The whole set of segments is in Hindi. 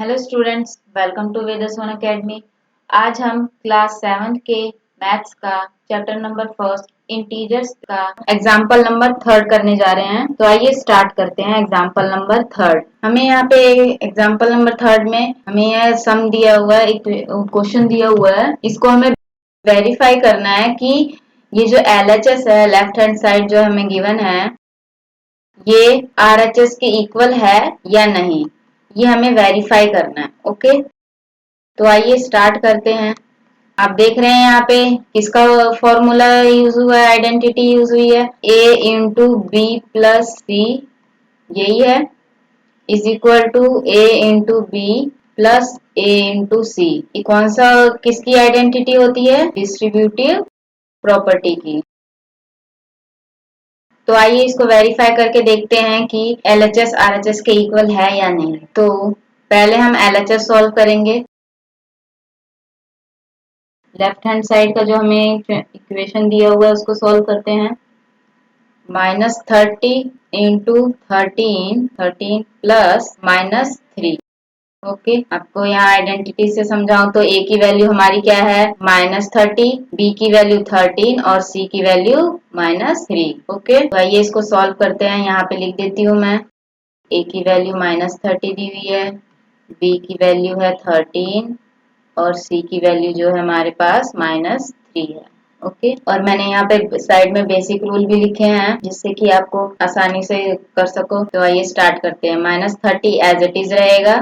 हेलो स्टूडेंट्स, वेलकम टू वेदासोन एकेडमी। आज हम क्लास 7 के मैथ्स का चैप्टर नंबर फर्स्ट इंटीजर्स का एग्जाम्पल नंबर थर्ड करने जा रहे हैं। तो आइए स्टार्ट करते हैं एग्जाम्पल नंबर थर्ड। हमें यहाँ पे एग्जाम्पल नंबर थर्ड में हमें यह सम दिया हुआ है, एक क्वेश्चन दिया हुआ है। इसको हमें वेरीफाई करना है कि ये जो LHS है, लेफ्ट हैंड साइड जो हमें गिवन है, ये RHS के इक्वल है या नहीं, ये हमें वेरीफाई करना है। ओके, तो आइए स्टार्ट करते हैं। आप देख रहे हैं यहाँ पे किसका फॉर्मूला यूज हुआ है, आइडेंटिटी यूज हुई है, A into B plus C, यही है, is equal to A into B plus A into C. ये कौन सा किसकी आइडेंटिटी होती है? डिस्ट्रीब्यूटिव प्रॉपर्टी की। तो आइए इसको वेरीफाई करके देखते हैं कि LHS RHS के इक्वल है या नहीं। तो पहले हम LHS सॉल्व करेंगे। लेफ्ट हैंड साइड का जो हमें इक्वेशन दिया हुआ है उसको सॉल्व करते हैं। -30 इंटू 13 प्लस -3। ओके, आपको यहाँ आइडेंटिटी से समझाऊं तो A की वैल्यू हमारी क्या है? -30, B की वैल्यू 13 और C की वैल्यू -3। ओके, तो आइए इसको सॉल्व करते हैं। यहाँ पे लिख देती हूँ मैं। A की वैल्यू -30 दी हुई है, B की वैल्यू है 13 और C की वैल्यू जो है हमारे पास -3 है। ओके, और मैंने यहाँ पे साइड में बेसिक रूल भी लिखे हैं जिससे कि आपको आसानी से कर सको। तो आइए स्टार्ट करते हैं। -30 एज इट इज रहेगा,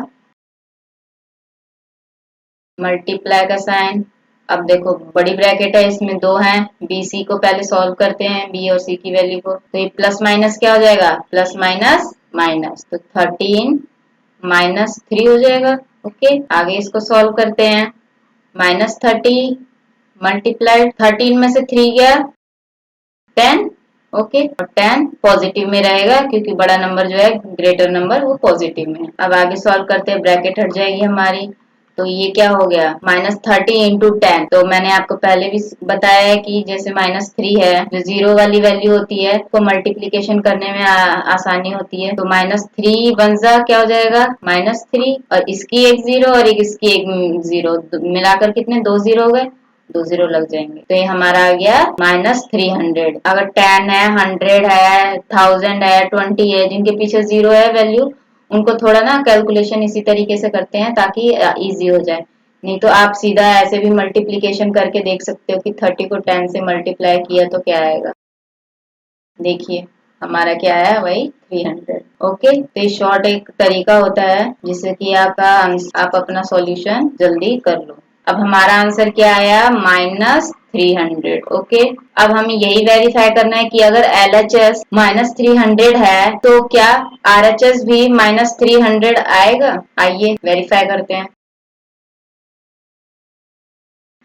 मल्टीप्लाई का साइन। अब देखो बड़ी ब्रैकेट है, इसमें दो हैं, बी सी को पहले सॉल्व करते हैं, बी और सी की वैल्यू को। तो ये प्लस माइनस क्या हो जाएगा? प्लस माइनस माइनस, तो 13 -3 हो जाएगा। ओके, आगे इसको सॉल्व करते हैं। -30 मल्टीप्लाइड 13 में से 3 गया 10। ओके, और 10 पॉजिटिव में रहेगा क्योंकि बड़ा नंबर जो है, ग्रेटर नंबर, वो पॉजिटिव में है। अब आगे सॉल्व करते हैं, ब्रैकेट हट जाएगी हमारी। तो ये क्या हो गया? -30 इंटू 10। तो मैंने आपको पहले भी बताया है कि जैसे -3 है, जो जीरो वाली वैल्यू होती है, तो मल्टीप्लीकेशन करने में आसानी होती है। तो -3 वन जा क्या हो जाएगा? -3, और इसकी एक जीरो और इसकी एक जीरो, मिलाकर कितने? 2 जीरो हो गए, 2 जीरो लग जाएंगे। तो ये हमारा आ गया -300। अगर 10 है, 100 है, 1000 है, 20 है, जिनके पीछे जीरो है वैल्यू, उनको थोड़ा ना कैलकुलेशन इसी तरीके से करते हैं ताकि इजी हो जाए। नहीं तो आप सीधा ऐसे भी मल्टीप्लिकेशन करके देख सकते हो कि 30 को 10 से मल्टीप्लाई किया तो क्या आएगा। देखिए हमारा क्या है, वही 300। ओके, तो ये शॉर्ट एक तरीका होता है जिससे कि आप अपना सॉल्यूशन जल्दी कर लो। अब हमारा आंसर क्या आया? -300। ओके, अब हमें यही वेरीफाई करना है कि अगर LHS -300 है तो क्या RHS भी -300 आएगा। आइए वेरीफाई करते हैं।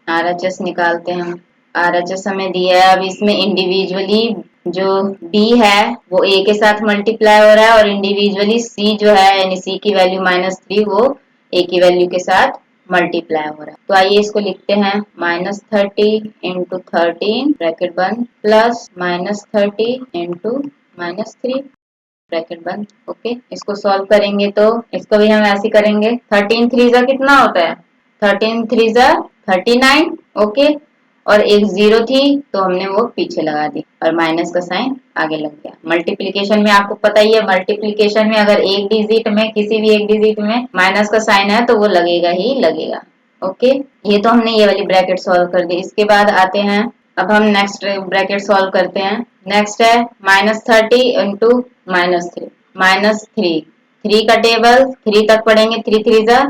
RHS निकालते हैं हम। RHS हमें दिया है, अब इसमें इंडिविजुअली जो B है वो A के साथ मल्टीप्लाई हो रहा है, और इंडिविजुअली C जो है, यानी C की वैल्यू -3, वो A की वैल्यू के साथ मल्टीप्लाई हो रहा है। तो आइए इसको लिखते हैं। -30 इंटू 13 ब्रैकेट बंद, प्लस -30 इंटू -3 ब्रैकेट बंद। ओके, इसको सॉल्व करेंगे तो इसको भी हम ऐसे करेंगे। 13 3 जा कितना होता है? 13 3 जा 39। ओके, और एक जीरो थी तो हमने वो पीछे लगा दी और माइनस का साइन आगे लग गया। मल्टीप्लिकेशन में आपको पता ही है, मल्टीप्लिकेशन में अगर एक डिजिट में, किसी भी एक डिजिट में माइनस का साइन है तो वो लगेगा ही लगेगा। ओके, ये तो हमने ये वाली ब्रैकेट सॉल्व कर दी। इसके बाद आते हैं, अब हम नेक्स्ट ब्रैकेट सॉल्व करते हैं। नेक्स्ट है -30 इंटू -3, -3, 3 का टेबल 3 तक पढ़ेंगे, 3 3 जा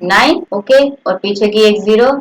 9। ओके, और पीछे की एक जीरो,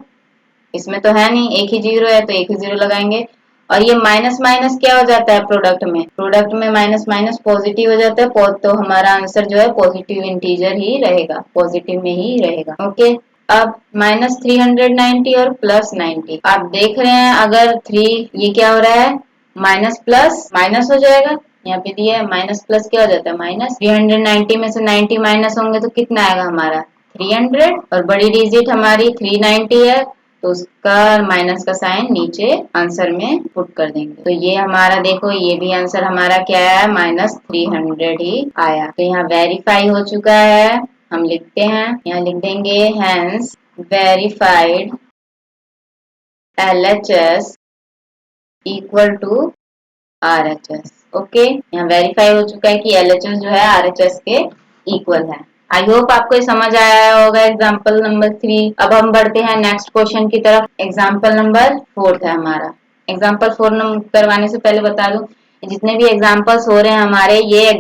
इसमें तो है नहीं, एक ही जीरो है तो एक ही जीरो लगाएंगे। और ये माइनस माइनस क्या हो जाता है? प्रोडक्ट में, प्रोडक्ट में माइनस माइनस पॉजिटिव हो जाता है, तो हमारा आंसर जो है पॉजिटिव इंटीजर ही रहेगा, पॉजिटिव में ही रहेगा। ओके, अब -390 और +90, आप देख रहे हैं अगर 3, ये क्या हो रहा है? माइनस प्लस माइनस हो जाएगा। यहाँ पे दिया है माइनस प्लस क्या हो जाता है? माइनस। 390 में से 90 माइनस होंगे तो कितना आएगा हमारा? 300, और बड़ी डिजिट हमारी 390 है तो उसका माइनस का साइन नीचे आंसर में पुट कर देंगे। तो ये हमारा देखो, ये भी आंसर हमारा क्या है? -300 ही आया। तो यहाँ वेरीफाई हो चुका है हम लिखते हैं, यहाँ लिख देंगे hence verified LHS equal to RHS। Okay, यहाँ वेरीफाई हो चुका है कि LHS जो है RHS के इक्वल है। आई होप आपको ये समझ आया होगा एग्जाम्पल नंबर 3। अब हम बढ़ते हैं नेक्स्ट क्वेश्चन की तरफ। एग्जाम्पल नंबर 4 है हमारा। एग्जाम्पल 4 करवाने से पहले बता दूं, जितने भी एग्जाम्पल्स हो रहे हैं हमारे, ये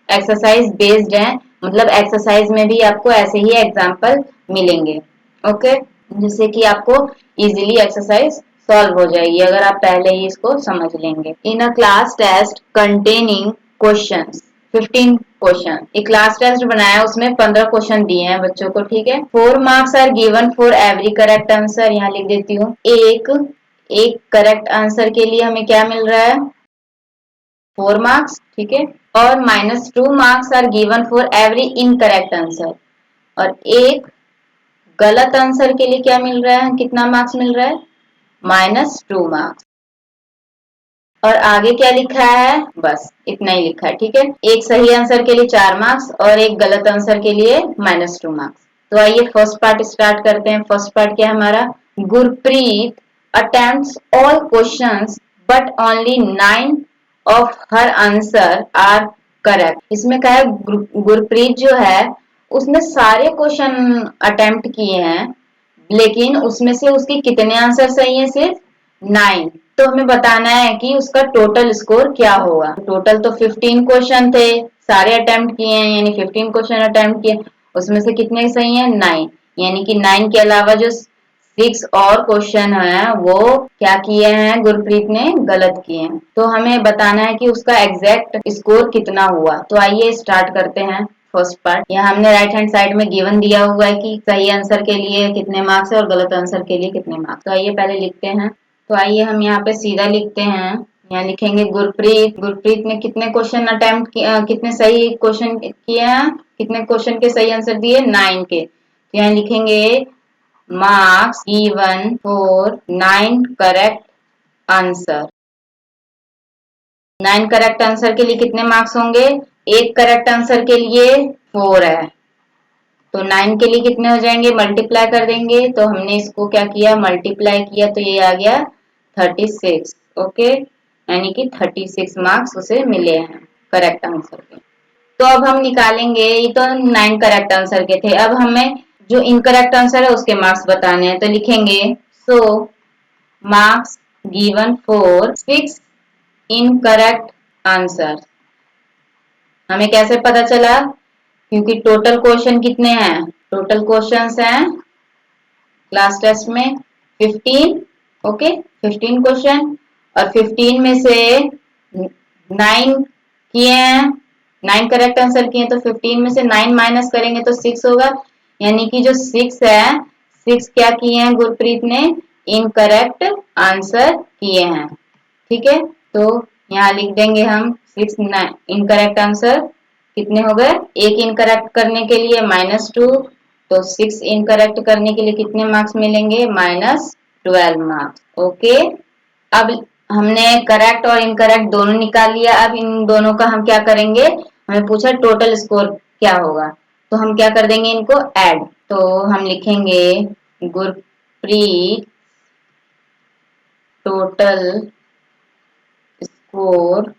एक्सरसाइज बेस्ड हैं, मतलब एक्सरसाइज में भी आपको ऐसे ही एग्जाम्पल मिलेंगे। ओके, जिससे कि आपको इजीली एक्सरसाइज सॉल्व हो जाएगी अगर आप पहले ही इसको समझ लेंगे। In a class test containing questions 15 question, एक क्लास टेस्ट बनाया, उसमें 15 क्वेश्चन दिए हैं बच्चों को, ठीक है। 4 marks are given for every correct answer. यहाँ लिख देती हूँ, एक करेक्ट आंसर के लिए हमें क्या मिल रहा है, 4 मार्क्स, ठीक है। और -2 marks are given for every incorrect answer, और एक गलत आंसर के लिए क्या मिल रहा है, कितना मार्क्स मिल रहा है, -2 मार्क्स। और आगे क्या लिखा है, बस इतना ही लिखा है, ठीक है। एक सही आंसर के लिए 4 मार्क्स और एक गलत आंसर के लिए -2 मार्क्स। तो आइए फर्स्ट पार्ट स्टार्ट करते हैं। फर्स्ट पार्ट क्या है हमारा, Gurpreet attempts all questions but only 9 of her answer are correct. इसमें क्या है, गुरप्रीत जो है उसने सारे क्वेश्चन अटेम्प्ट किए हैं, लेकिन उसमें से उसके कितने आंसर सही हैं, सिर्फ 9। तो हमें बताना है कि उसका टोटल स्कोर क्या होगा। टोटल तो 15 क्वेश्चन थे, सारे अटेम्प्ट किए हैं, यानी 15 क्वेश्चन अटेम्प्ट किए, उसमें से कितने सही हैं, 9। यानी कि 9 के अलावा जो 6 और क्वेश्चन है वो क्या किए हैं, गुरप्रीत ने गलत किए हैं। तो हमें बताना है कि उसका एग्जैक्ट स्कोर कितना हुआ। तो आइए स्टार्ट करते हैं फर्स्ट पार्ट। यहाँ हमने राइट हैंड साइड में गिवन दिया हुआ है कि सही आंसर के लिए कितने मार्क्स है और गलत आंसर के लिए कितने मार्क्स। तो आइए पहले लिखते हैं। तो आइए हम यहाँ पे सीधा लिखते हैं। यहाँ लिखेंगे गुरप्रीत ने कितने क्वेश्चन अटेम्प्ट किए, कितने सही क्वेश्चन किए हैं, कितने क्वेश्चन के सही आंसर दिए, 9 के। तो यहाँ लिखेंगे marks given for 9 correct answer. 9 correct answer के लिए कितने मार्क्स होंगे, एक करेक्ट आंसर के लिए 4 है, तो 9 के लिए कितने हो जाएंगे, मल्टीप्लाई कर देंगे। तो हमने इसको क्या किया, मल्टीप्लाई किया, तो ये आ गया 36। ओके, यानी कि 36 मार्क्स उसे मिले हैं करेक्ट आंसर के। तो अब हम निकालेंगे, ये तो 9 करेक्ट आंसर के थे, अब हमें जो इनकरेक्ट आंसर है उसके मार्क्स बताने हैं। तो लिखेंगे so marks given for 6 incorrect answer. हमें कैसे पता चला, क्योंकि टोटल क्वेश्चन कितने हैं, टोटल क्वेश्चंस हैं क्लास टेस्ट में 15। ओके, 15 क्वेश्चन, और 15 में से 9 किए हैं, 9 करेक्ट आंसर किए, तो 15 में से 9 माइनस करेंगे तो 6 होगा। यानी कि जो 6 है, 6 क्या किए हैं गुरप्रीत ने, इनकरेक्ट आंसर किए हैं, ठीक है। तो यहाँ लिख देंगे हम 6 इनकरेक्ट आंसर कितने हो गए, एक इनकरेक्ट करने के लिए -2, तो 6 इनकरेक्ट करने के लिए कितने मार्क्स मिलेंगे, -12 मार्क्स। ओके, अब हमने करेक्ट और इनकरेक्ट दोनों निकाल लिया। अब इन दोनों का हम क्या करेंगे, हमें पूछा टोटल स्कोर क्या होगा, तो हम क्या कर देंगे, इनको ऐड। तो हम लिखेंगे गुरप्रीत टोटल स्कोर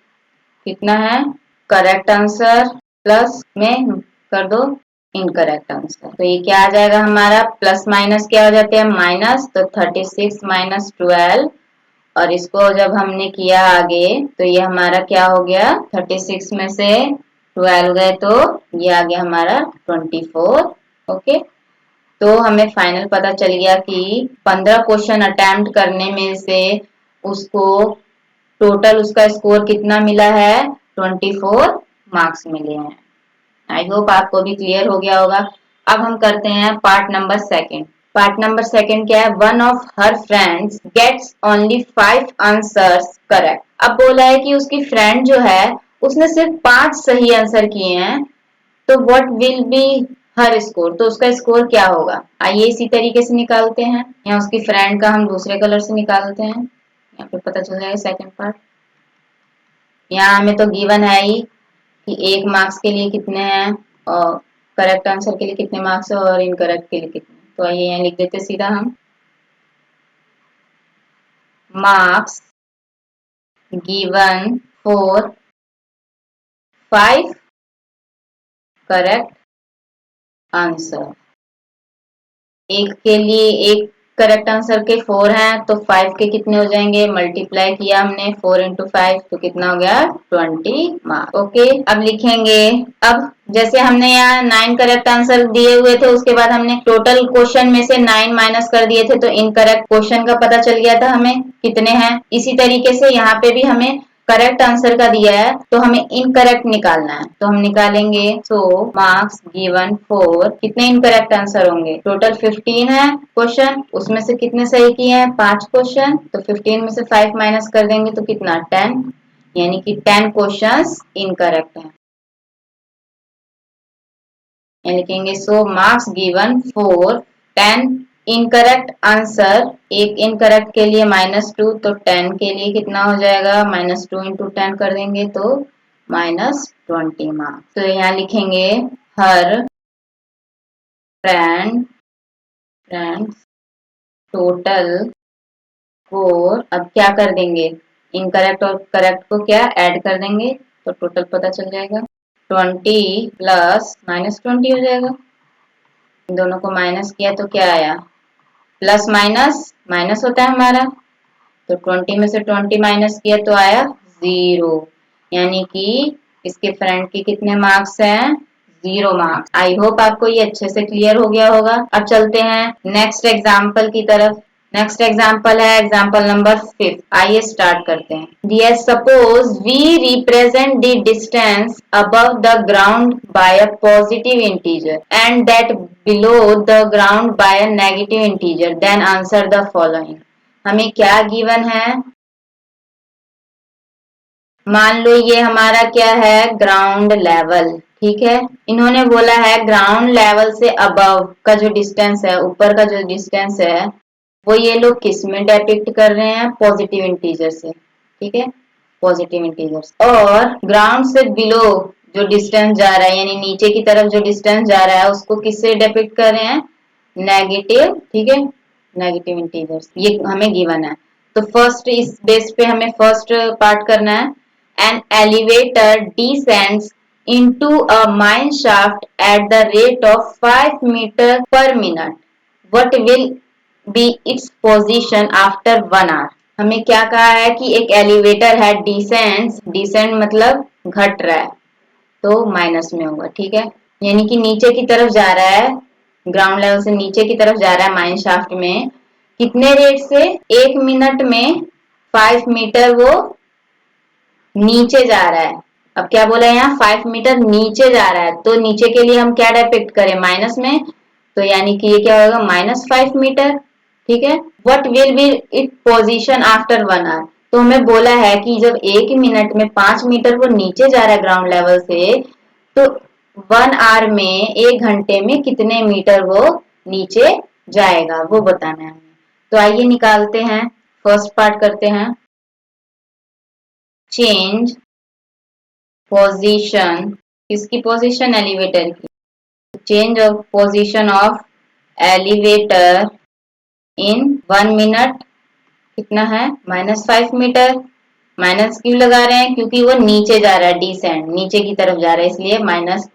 कितना है, करेक्ट आंसर प्लस में कर दो इनकरेक्ट आंसर, तो ये क्या आ जाएगा हमारा, प्लस माइनस क्या हो जाते हैं, माइनस, तो 36 -12, और इसको जब हमने किया आगे तो ये हमारा क्या हो गया, 36 में से 12 गए तो ये आ गया हमारा 24। ओके, तो हमें फाइनल पता चल गया कि 15 क्वेश्चन अटेम्प्ट करने में से उसको टोटल उसका स्कोर कितना मिला है, 24 मार्क्स मिले हैं। आई होप आपको भी क्लियर हो गया होगा। अब हम करते हैं part number second. Part number second क्या है, one of her friends gets only 5 answers correct. अब बोला है कि उसकी फ्रेंड जो है उसने सिर्फ 5 सही आंसर किए हैं, तो what will B her score, तो उसका स्कोर क्या होगा। आइए इसी तरीके से निकालते हैं। यहाँ उसकी फ्रेंड का हम दूसरे कलर से निकालते हैं, यहाँ पे पता चल जाएगा सेकंड पार्ट। यहाँ हमें तो गिवन है ही कि 1 मार्क्स के लिए कितने हैं, और करेक्ट आंसर के लिए कितने मार्क्स है और इनकरेक्ट के लिए कितने। तो आइए यहाँ लिख देते सीधा हम, marks given for 5 correct answer. एक के लिए एक करेक्ट आंसर के 4 हैं तो 5 के कितने हो जाएंगे, मल्टीप्लाई किया हमने 4 इंटू 5 तो कितना हो गया 20 मार्क्स। ओके, अब लिखेंगे, अब जैसे हमने यहाँ 9 करेक्ट आंसर दिए हुए थे, उसके बाद हमने टोटल क्वेश्चन में से 9 माइनस कर दिए थे तो इनकरेक्ट क्वेश्चन का पता चल गया था हमें कितने हैं। इसी तरीके से यहाँ पे भी हमें करेक्ट आंसर का दिया है तो हमें इनकरेक्ट निकालना है, तो हम निकालेंगे। सो मार्क्स गिवन फॉर, कितने इनकरेक्ट आंसर होंगे, टोटल 15 है क्वेश्चन, उसमें से कितने सही किए हैं 5 क्वेश्चन, तो 15 में से 5 माइनस कर देंगे तो कितना 10, यानी कि 10 क्वेश्चंस इनकरेक्ट हैं। लिखेंगे so marks given for 10 incorrect answer, एक इनकरेक्ट के लिए -2 तो 10 के लिए कितना हो जाएगा, -2 इंटू 10 कर देंगे तो -20 मार्क्स। तो यहाँ लिखेंगे हर फ्रेंड्स टोटल स्कोर, अब क्या कर देंगे, इनकरेक्ट और करेक्ट को क्या ऐड कर देंगे तो टोटल पता चल जाएगा, 20 प्लस -20 हो जाएगा। इन दोनों को माइनस किया तो क्या आया, प्लस माइनस माइनस होता है हमारा, तो 20 में से 20 माइनस किया तो आया 0, यानी कि इसके फ्रेंड के कितने मार्क्स हैं 0 मार्क्स। आई होप आपको ये अच्छे से क्लियर हो गया होगा। अब चलते हैं नेक्स्ट एग्जाम्पल की तरफ। नेक्स्ट एग्जाम्पल है एग्जाम्पल नंबर 5। आइए स्टार्ट करते हैं। Dear suppose we represent the distance above the ground by a positive integer and that below the ground by a negative integer, then answer the following. हमें क्या गिवन है, मान लो ये हमारा क्या है ग्राउंड लेवल, ठीक है। इन्होंने बोला है ग्राउंड लेवल से अबव का जो डिस्टेंस है, ऊपर का जो डिस्टेंस है वो ये लोग किस में डिपिक्ट कर रहे हैं, पॉजिटिव इंटीजर से, ठीक है, पॉजिटिव इंटीजर। और ग्राउंड से बिलो जो डिस्टेंस जा रहा है, यानी नीचे की तरफ जो डिस्टेंस जा रहा है उसको किससे डिपिक्ट कर रहे हैं, नेगेटिव, ठीक है, नेगेटिव इंटीजर्स, ये हमें गिवन है। तो फर्स्ट इस बेस पे हमें फर्स्ट पार्ट करना है। An elevator descends into a mine shaft at the rate of 5 meter per minute. What will be its position after 1 hour? हमें क्या कहा है कि एक एलिवेटर है, डिसेंड मतलब घट रहा है तो माइनस में होगा, ठीक है, यानी कि नीचे की तरफ जा रहा है, ग्राउंड लेवल से नीचे की तरफ जा रहा है माइन शाफ्ट में, कितने रेट से, 1 मिनट में 5 मीटर वो नीचे जा रहा है। अब क्या बोला है यहाँ 5 मीटर नीचे जा रहा है, तो नीचे के लिए हम क्या डिपिक्ट करें माइनस में, तो यानी कि ये क्या होगा -5 मीटर, ठीक है। What will be it position after 1 hour, तो हमें बोला है कि जब 1 मिनट में 5 मीटर वो नीचे जा रहा है ग्राउंड लेवल से, तो 1 आवर में 1 घंटे में कितने मीटर वो नीचे जाएगा वो बताना है हमें। तो आइए निकालते हैं, फर्स्ट पार्ट करते हैं। चेंज पोजीशन, किसकी पोजीशन, एलिवेटर की, change of position of elevator in 1 minute कितना है -5 मीटर। माइनस क्यों लगा रहे हैं, क्योंकि वो नीचे जा रहा है, डिसेंड नीचे की तरफ जा रहा है इसलिए माइनस,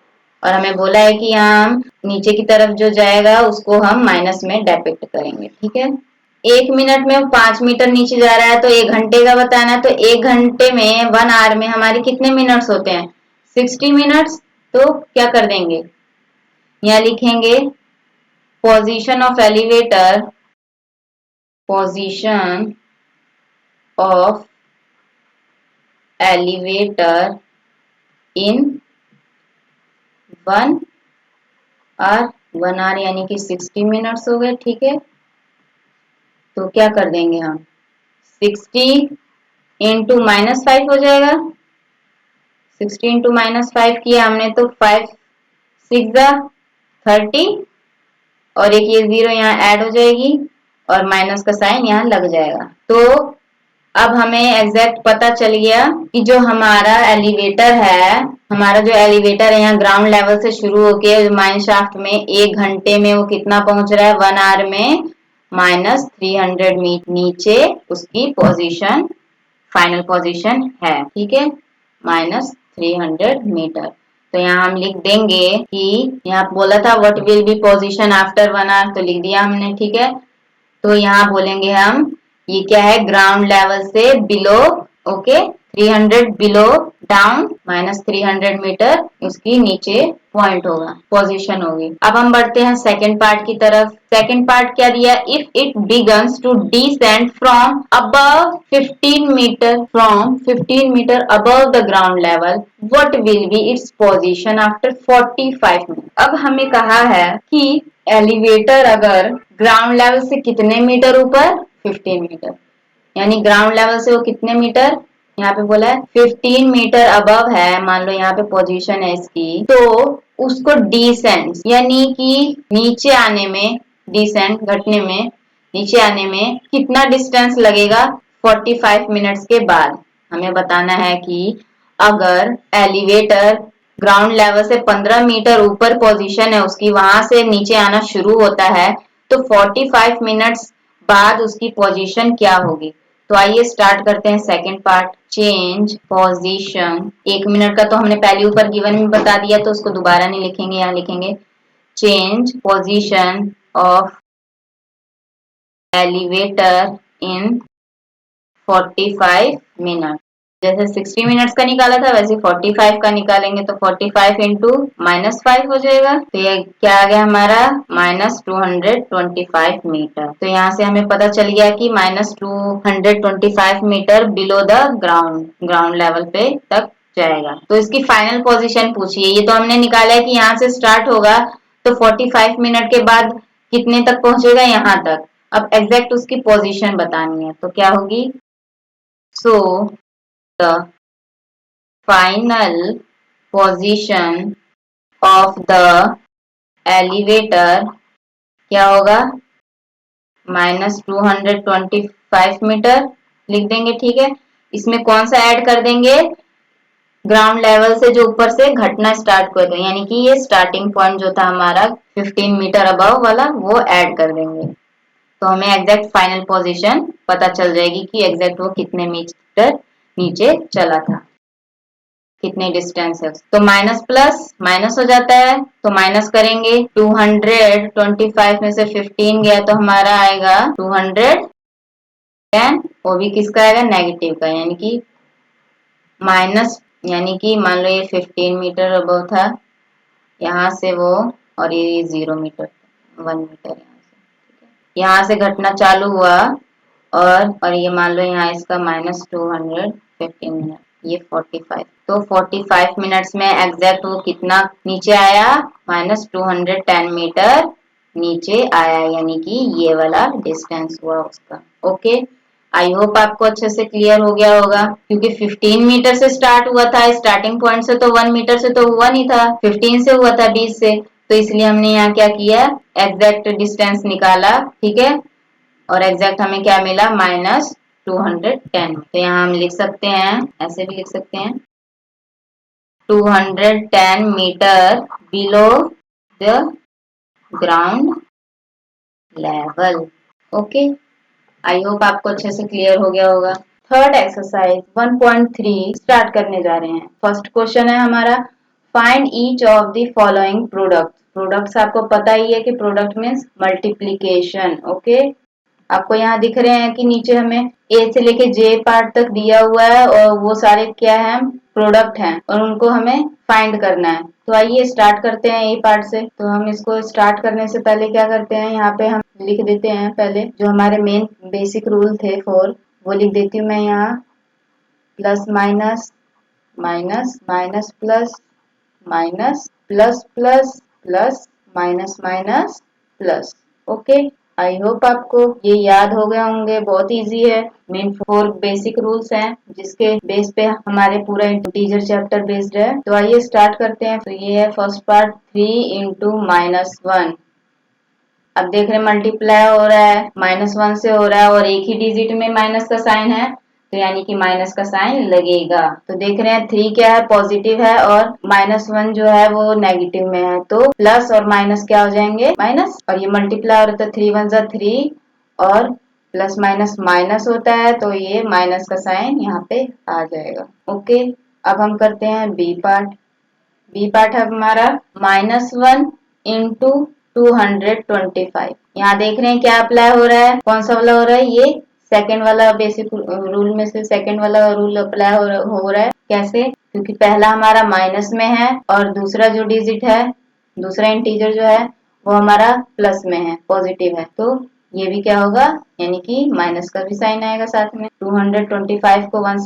और हमें बोला है कि यहाँ हम नीचे की तरफ जो जाएगा उसको हम माइनस में डिपिक्ट करेंगे, ठीक है। 1 मिनट में 5 मीटर नीचे जा रहा है तो 1 घंटे का बताना है, तो 1 घंटे में 1 आवर में हमारे कितने मिनट्स होते हैं 60 मिनट्स। तो क्या कर देंगे, यहाँ लिखेंगे position of elevator, position of elevator in 1 hour, 1 hour यानी कि 60 मिनट्स हो गए, ठीक है। तो क्या कर देंगे हम 60 इंटू -5 हो जाएगा, 60 इंटू -5 किया हमने तो 5 6 30, और एक ये 0 यहाँ ऐड हो जाएगी और माइनस का साइन यहाँ लग जाएगा। तो अब हमें एग्जैक्ट पता चल गया कि जो हमारा एलिवेटर है, हमारा जो एलिवेटर है यहाँ ग्राउंड लेवल से शुरू होके माइन शाफ्ट में 1 घंटे में वो कितना पहुंच रहा है, 1 आवर में -300 नीचे उसकी पोजीशन, फाइनल पोजीशन है, ठीक है, -300 मीटर। तो यहाँ हम लिख देंगे कि यहाँ बोला था what will be position after 1 hour, तो लिख दिया हमने, ठीक है। तो यहाँ बोलेंगे हम ये क्या है, ग्राउंड लेवल से below, okay, 300 below down -300 metre उसकी नीचे पॉइंट होगा, पोजीशन होगी। अब हम बढ़ते हैं सेकंड पार्ट की तरफ। सेकंड पार्ट क्या दिया, if it begins to descend from above 15 metre above the ground level, what will be its position after 45 minute. अब हमें कहा है कि एलिवेटर अगर ग्राउंड लेवल से कितने मीटर ऊपर, 15 मीटर, यानी ग्राउंड लेवल से वो कितने मीटर, यहाँ पे बोला है 15 मीटर अबव है, मान लो यहाँ पे पोजीशन है इसकी, तो उसको डिसेंड यानी कि नीचे आने में, डिसेंड घटने में, नीचे आने में कितना डिस्टेंस लगेगा 45 मिनट्स के बाद। हमें बताना है कि अगर एलिवेटर ग्राउंड लेवल से 15 मीटर ऊपर पोजीशन है उसकी, वहां से नीचे आना शुरू होता है, तो 45 मिनट्स बाद उसकी पोजीशन क्या होगी। तो आइए स्टार्ट करते हैं second part, change position. 1 minute का तो हमने पहले ऊपर गिवन में बता दिया, तो उसको दोबारा नहीं लिखेंगे, यहाँ लिखेंगे change position of elevator in 45 minute. जैसे 60 मिनट्स का निकाला था वैसे 45 का निकालेंगे, तो 45 इंटू -5 हो जाएगा, तो ये क्या आ गया हमारा -225 मीटर। तो यहाँ से हमें पता चल गया कि -225 metre below the ground level पे तक जाएगा। तो इसकी फाइनल पोजीशन पूछिए, ये तो हमने निकाला है कि यहाँ से स्टार्ट होगा तो 45 मिनट के बाद कितने तक पहुंचेगा, यहाँ तक। अब एग्जैक्ट उसकी पोजीशन बतानी है, तो क्या होगी, so the final position of the elevator क्या होगा, -225 मीटर लिख देंगे, ठीक है। इसमें कौन सा ऐड कर देंगे, ग्राउंड लेवल से जो ऊपर से घटना स्टार्ट कर दो, यानी कि ये स्टार्टिंग पॉइंट जो था हमारा 15 मीटर अबव वाला, वो ऐड कर देंगे, तो हमें एग्जैक्ट फाइनल पोजीशन पता चल जाएगी कि एग्जैक्ट वो कितने मीटर नीचे चला था, कितने डिस्टेंस है। तो माइनस प्लस माइनस हो जाता है, तो माइनस करेंगे, 225 में से 15 गया तो हमारा आएगा 210, वो भी किसका आएगा, नेगेटिव का, यानी कि माइनस, यानी कि मान लो ये 15 मीटर अबव था यहाँ से वो, और ये 0 मीटर, 1 मीटर यहाँ से घटना चालू हुआ, और ये मान लो यहाँ इसका -215 मिनट, ये 45, तो 45 मिनट्स में एग्जैक्ट वो कितना नीचे आया, -210 मीटर नीचे आया, यानी कि ये वाला डिस्टेंस हुआ उसका। ओके, आई होप आपको अच्छे से क्लियर हो गया होगा, क्योंकि 15 मीटर से स्टार्ट हुआ था, स्टार्टिंग पॉइंट से तो 1 मीटर से तो हुआ नहीं था, 15 से हुआ था, 20 से, तो इसलिए हमने यहाँ क्या किया, एग्जैक्ट डिस्टेंस निकाला, ठीक है, और एग्जैक्ट हमें क्या मिला, -210। तो यहाँ हम लिख सकते हैं, ऐसे भी लिख सकते हैं, 210 metre below the ground level. Okay, I hope आपको अच्छे से क्लियर हो गया होगा। थर्ड एक्सरसाइज 1.3 स्टार्ट करने जा रहे हैं। फर्स्ट क्वेश्चन है हमारा, find each of the following product. Products आपको पता ही है कि प्रोडक्ट मीन्स मल्टीप्लीकेशन। ओके, आपको यहाँ दिख रहे हैं कि नीचे हमें ए से लेके जे पार्ट तक दिया हुआ है, और वो सारे क्या हैं, प्रोडक्ट हैं, और उनको हमें फाइंड करना है। तो आइए स्टार्ट करते हैं ए पार्ट से। तो हम इसको स्टार्ट करने से पहले क्या करते हैं, यहाँ पे हम लिख देते हैं पहले जो हमारे मेन बेसिक रूल थे 4, वो लिख देती हूँ मैं यहाँ, plus minus minus minus plus minus plus plus plus minus minus plus. Okay, I hope आपको ये याद हो गए होंगे, बहुत इजी है। मेन 4 बेसिक रूल्स हैं जिसके बेस पे हमारे पूरा इंटीजर चैप्टर बेस्ड है। तो आइए स्टार्ट करते हैं। तो ये है फर्स्ट पार्ट, 3 इंटू -1। अब देख रहे हैं मल्टीप्लाई हो रहा है, -1 से हो रहा है, और एक ही डिजिट में माइनस का साइन है, तो यानी कि माइनस का साइन लगेगा। तो देख रहे हैं 3 क्या है, पॉजिटिव है, और -1 जो है वो नेगेटिव में है, तो प्लस और माइनस क्या हो जाएंगे, माइनस, और ये मल्टीप्लाई हो रहा था 3 1 3 और प्लस माइनस माइनस होता है, तो ये माइनस का साइन यहाँ पे आ जाएगा। ओके, अब हम करते हैं बी पार्ट। बी पार्ट है हमारा -1 इंटू 225। यहाँ देख रहे हैं क्या अप्लाई हो रहा है, कौन सा वाला हो रहा है, ये सेकंड वाला बेसिक रूल में से सेकंड वाला रूल अप्लाई हो रहा है। कैसे, क्योंकि पहला हमारा माइनस में है और दूसरा जो डिजिट है, दूसरा इंटीजर जो है वो हमारा प्लस में है, पॉजिटिव है, तो ये भी क्या होगा, यानी कि माइनस का भी साइन आएगा साथ में। 225 को 1